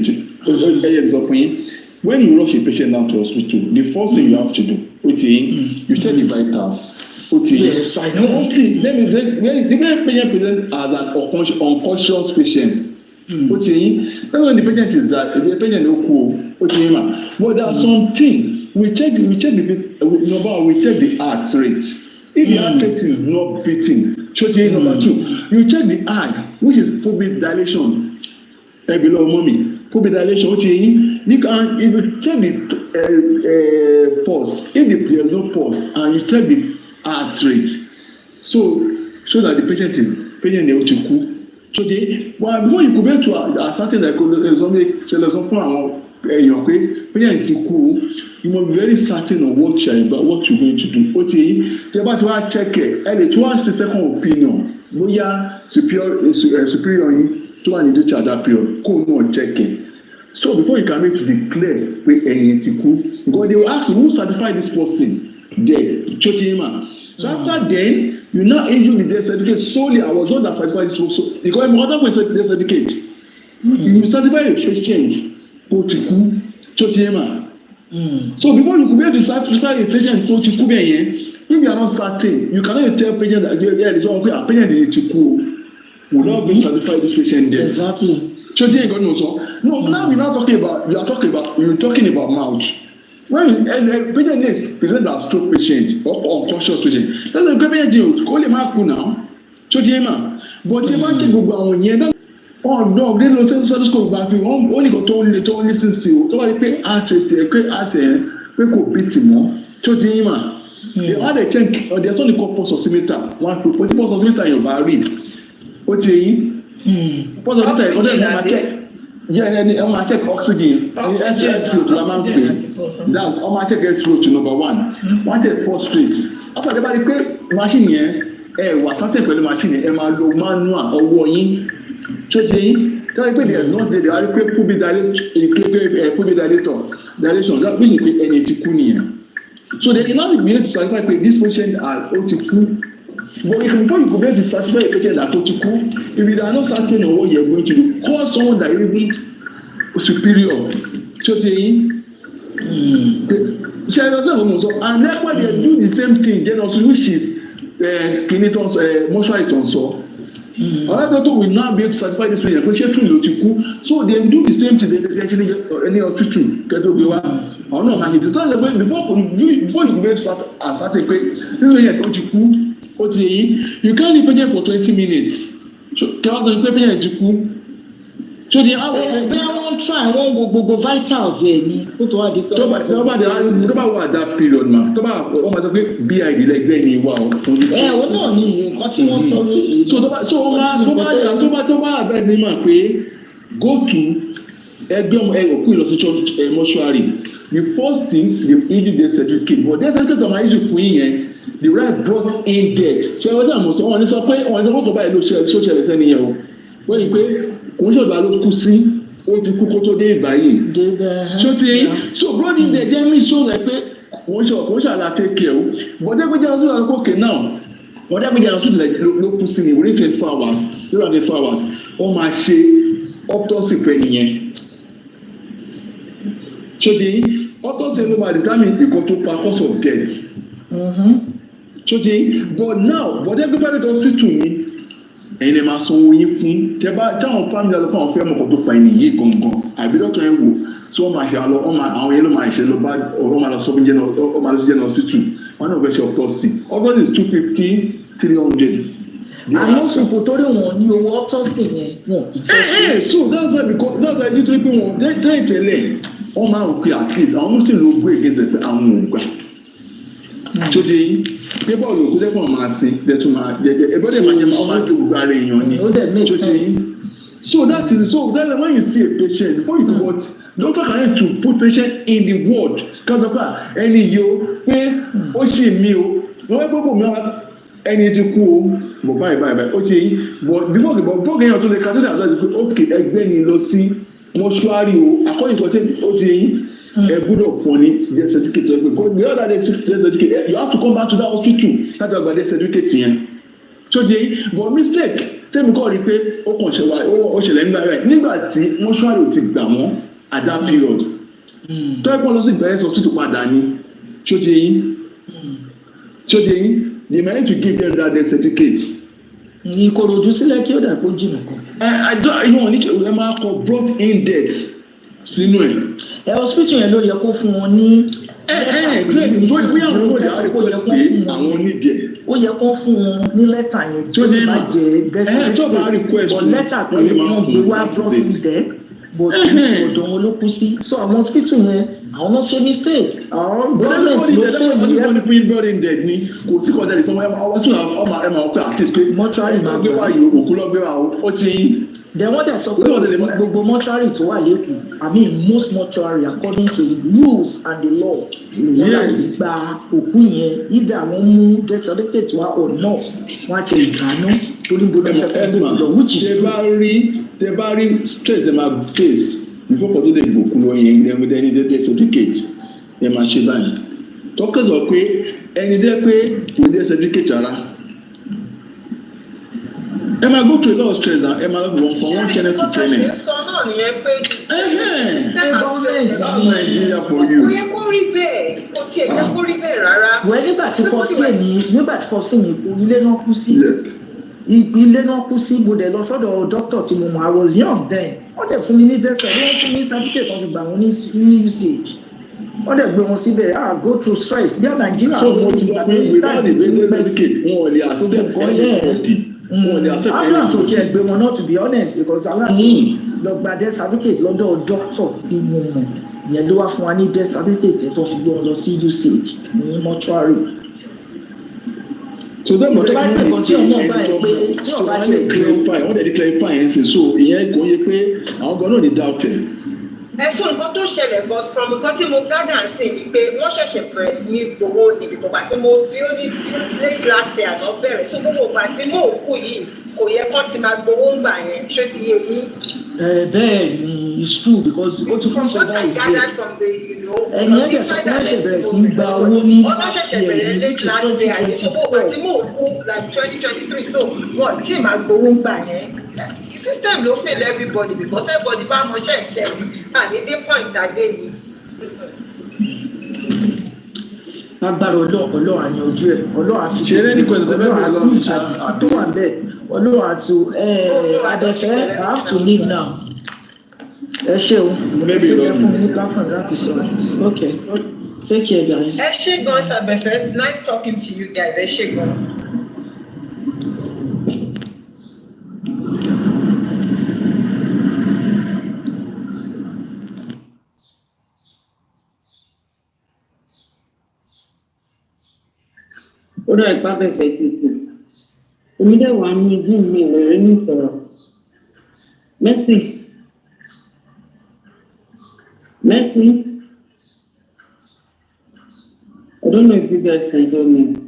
to you. Ẹ yẹ sọ fún yín. When you rush a patient down to hospital, the first thing you have to do, you check the vitals. Yes, I know. Let me say, the patient presents as an unconscious patient. That's when the patient is that the patient no cool. But there are some things we check the heart rate. If the heart rate is not beating, number 2, you check the eye, which is pupil dilation. Below mommy. Pupil dilation, you can if you check the pulse, if there is no pulse, and you check the heart rate, so that the patient is able to cool. But before you go back to a certain like patient cool, you must be very certain of what you're going to do. The about to check it, and the 2-second opinion, superior to an individual that period, go on checking. So before you can make to declare because they will ask you who certify this person there. So after then, you now issue the death certificate solely. I was not that certified this person because my other person death certificate. You certify your patient. So before you could be able to certify a patient, if you are not certain, you cannot tell patient that there is one a patient is will not be certified this patient there. Exactly. No, now you're talking about mouth. When a patient is presented as stroke patient or unconscious patient, that's a great deal. Call him out now. But if I take go here, no, they don't say school back. Only got to only listen to. So I pay art rate, we could beat him more. They had a check, or there's only pulse oximeter. One pulse oximeter you read. Pulse oximeter, I check oxygen. That I check S-flow to number 1. One check pulse rates. After the body machine here, was something for the machine, low manual or warning. There's not the dilation, that means energy. So they cannot be able to certify this patient are OTQ. But if before you go back to certify a patient are OTQ, if you are not certain of what you're going to do, call someone that is bit superior. And that's why they do the same thing, then also which is clinical mortuary also. Another doctor will now be able to certify this patient. So they do the same thing. They actually any hospital get to go or no, and it's not the way before you go start and start a this way you can't leave patient for 20 minutes. So can you patient to cool? So they won't try, won't go vitals in put what the about that period, man. BID like very wow. Go to mortuary. The first thing they issue the certificate, but there's a certificate of my issue for you. The right brought index. So I was almost on this point. On the book about social senior. When you pay, when you buy those pussy, what you cook to day by you. So brought in the German show like one shall take care. But then we just like okay now. Whatever they are like no pussy within 24 hours. You have 24 hours. Oh my shit, autopsy penny. Autopsy will determine the total cause of death. But now, but everybody does fit to me. ẹ̀yin lè máa sanwó yín fún táwọn family àlọ́ fún àwọn fẹ́ mọ̀kàn tó pa ẹni yìí gangan àbí dọ́tọ̀ ẹ̀ wò tí wọ́n máa ṣe àlọ́ àwọn yẹn ló máa ṣe lọ bá ọ̀rọ̀ máa lọ sọ fún general hospital wọn náà fẹ́ ṣe autopsy is 250 300. àmọ́ sùpò torí wọn ní owó autopsy yẹn wọn kì í fẹ́ ṣe. So that's why nítorí pé wọn tẹ́lẹ̀ wọ́n máa rò pé at least àwọn muslim ló gbé ìgbésẹ̀ pé àwọn ò gbà tó di yín pé bọ́ọ̀lù òkú lẹ́kọ̀ọ́ máa sin lẹ́tún máa jẹ́jẹ́ ẹgbẹ́dẹ̀ máa jẹ́ ọmọ àti òkú ara èèyàn ni tó di yín. So that's when you see a patient before you do what doctor can help to put patient in the ward kásọpá ẹni yìí o pé ó ṣì mí o lọ́wọ́ gbogbo mi wá ẹni tí kú o bọ̀ báyìí ó ti yín but before kéèyàn tó lè ka tó dà tó ti pé ok ẹgbẹ́ ni lọ sí mọ́ṣúárì o according to ó ti yín ẹ gbọ́dọ̀ fún ní death certificate ẹgbẹ́ because the other death certificate you have to come back to that hospital láti àgbà death certificate yẹn tó ti yín but mistake tẹ́mi kọ́ rí pé ó kàn ṣẹlẹ̀ nígbà tí mọ́ṣúárì ò ti gbà wọ́n at that period tó ẹ pọ́n lọ sí ìbẹ̀rẹ̀ hospital padà ní tó ti yín they managed to give them that death certificate. Ìkòròdú sílẹ̀ kí ó dà kó jìnnà kan. Ìwọ̀n ní ẹ máa kọ brought in death sínú ẹ̀. Hospital yẹn ló yẹ kó fún wọn ní. Bí àwọn olóòdì àwọn ìkó yẹ pé àwọn onídìí ẹ̀. Ó yẹ kó fún wọn ní lẹ́tà yẹn tí ó má jẹ gẹ́gẹ́ tó bá request but lẹ́tà pé wọ́n gbé wá brought in death but ọ̀dọ̀ wọn ló kú sí. So àwọn hospital yẹn àwọn náà ṣe mistake. Àwọn gọ́ọ̀mẹ̀ntì ló fẹ́ yìí. Wọ́n ní pé building dead ni kò sí kọjá lè sọmọ ọmọ tí ọmọ ẹ̀ máa ọkọ àti pé mọ́túárì máa gbé wá yìí òkú lọ gbé wá ó ti yín. Then wọ́n dẹ̀ sọ pé gbogbo mọ́túárì tó wà lẹ́kọ̀ọ́ I mean most mortuary according to the rules and the law wọ́n láti gba òkú yẹn either wọ́n mú death certificate wá or not wọ́n á ti ìdáná torí gbogbo ẹ̀fẹ̀ tó lọ which is. Tẹ bá rí stress ẹ máa face before for tó lè gbòkú lọ yẹn ní death certificate ẹ máa ṣe báyìí tọ́kẹ́ sọ pé ẹni jẹ́ pé kò dé certificate ara ẹ máa go through a lot of stress ẹ máa lọ from one channel to channel. ṣé sọ náà nìyẹn pé Nàìjíríà for you. kò yẹ kó rí bẹ́ẹ̀ kò tiẹ̀ yẹ kó rí bẹ́ẹ̀ rárá. wẹ́n nígbà tí kò sí ní ilé náà kú sí ilé náà kú sí mo dẹ̀ lọ sọ́dọ̀ doctor tí mo mọ̀ I was young then wọ́n dẹ̀ fún mi ní dẹ́sẹ̀ wọ́n fún mi certificate wọ́n fi gbà wọ́n ní usage wọ́n dẹ̀ gbé wọn síbẹ̀ go through stress bí i Nàìjíríà. So mo ti sọ pé without the certificate wọn ò lè accept anybody. Ambulance ò tiẹ̀ gbé wọn not to be honest because àwọn lọ gba death certificate lọ́dọ̀ doctor tí mo mọ̀ yẹn ló wá fún wa ní death certificate yẹn tó fi gbé wọn lọ sí usage ní mortuary. So that mo tó bá gbé nǹkan tí ọmọ bá yẹ pé tí ọba ti lè clarify wọ́n dẹ̀ di clarify yẹn sí so ìyẹn kò yẹ pé àwọn gan náà ní doubt ẹ̀. Ẹ̀sùn nǹkan tó ṣẹlẹ̀ but from nǹkan tí mo gádà ń sìn ni pé wọ́n ṣẹ̀ṣẹ̀ bẹ̀rẹ̀ sí ní gbowó níbi tó bá tí mo bí ó ní late last year àná bẹ̀rẹ̀ so gbogbo ìgbà tí mo kú yìí kò yẹ kán ti máa gbowó ń gbà yẹn ṣé ti yé yín. Bẹ́ẹ̀ ni it's true because ó ti fún ṣẹ̀dá ìdí ẹ̀ ẹni ẹ̀jẹ̀ sọ pé ẹ̀ṣẹ̀ bẹ̀rẹ̀ sí ní gba owó ní ọlọ́ṣẹ̀ṣẹ̀ bẹ̀rẹ̀ late last year àti so gbogbo ìgbà tí mo kú like 2023 so wọ́n tí ì máa gbowó ń gbà yẹn system ló fail everybody because everybody bá mọṣẹ́ ìṣẹ́ yìí àní dé point adé yìí. lágbára ọlọ́run àyàn ojú ẹ̀ ọlọ́run àfi ṣeré ní pẹ̀lú ọlọ́run àti ìṣàtìsí tó wà bẹ́ẹ̀ ọlọ́run àti Abẹ́fẹ́ I have to leave now. Ẹ ṣé o ṣé ẹ fún mi ní platform láti sọ̀rọ̀ okay take care guys. Ẹ ṣé gan Abẹ́fẹ́ nice talking to you guys ẹ ṣé gan. ó dà ipá bẹ̀bẹ̀ títì omi dẹ̀ wà ní ibi mi rẹ̀ ní ìsọ̀rọ̀ Mercy I don't know if you guys can hear me.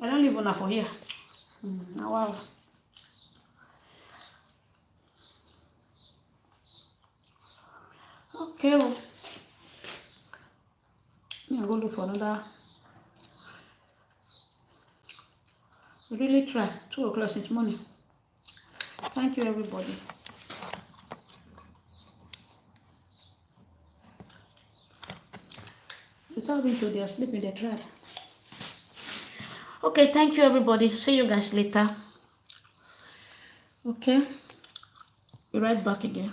I don't live on for here. Now, wow. Okay. Well, I'm going to look for another. Really try. 2 o'clock this morning. Thank you, everybody. Without me to their sleeping, they tried. Okay, thank you, everybody. See you guys later. Okay, be right back again.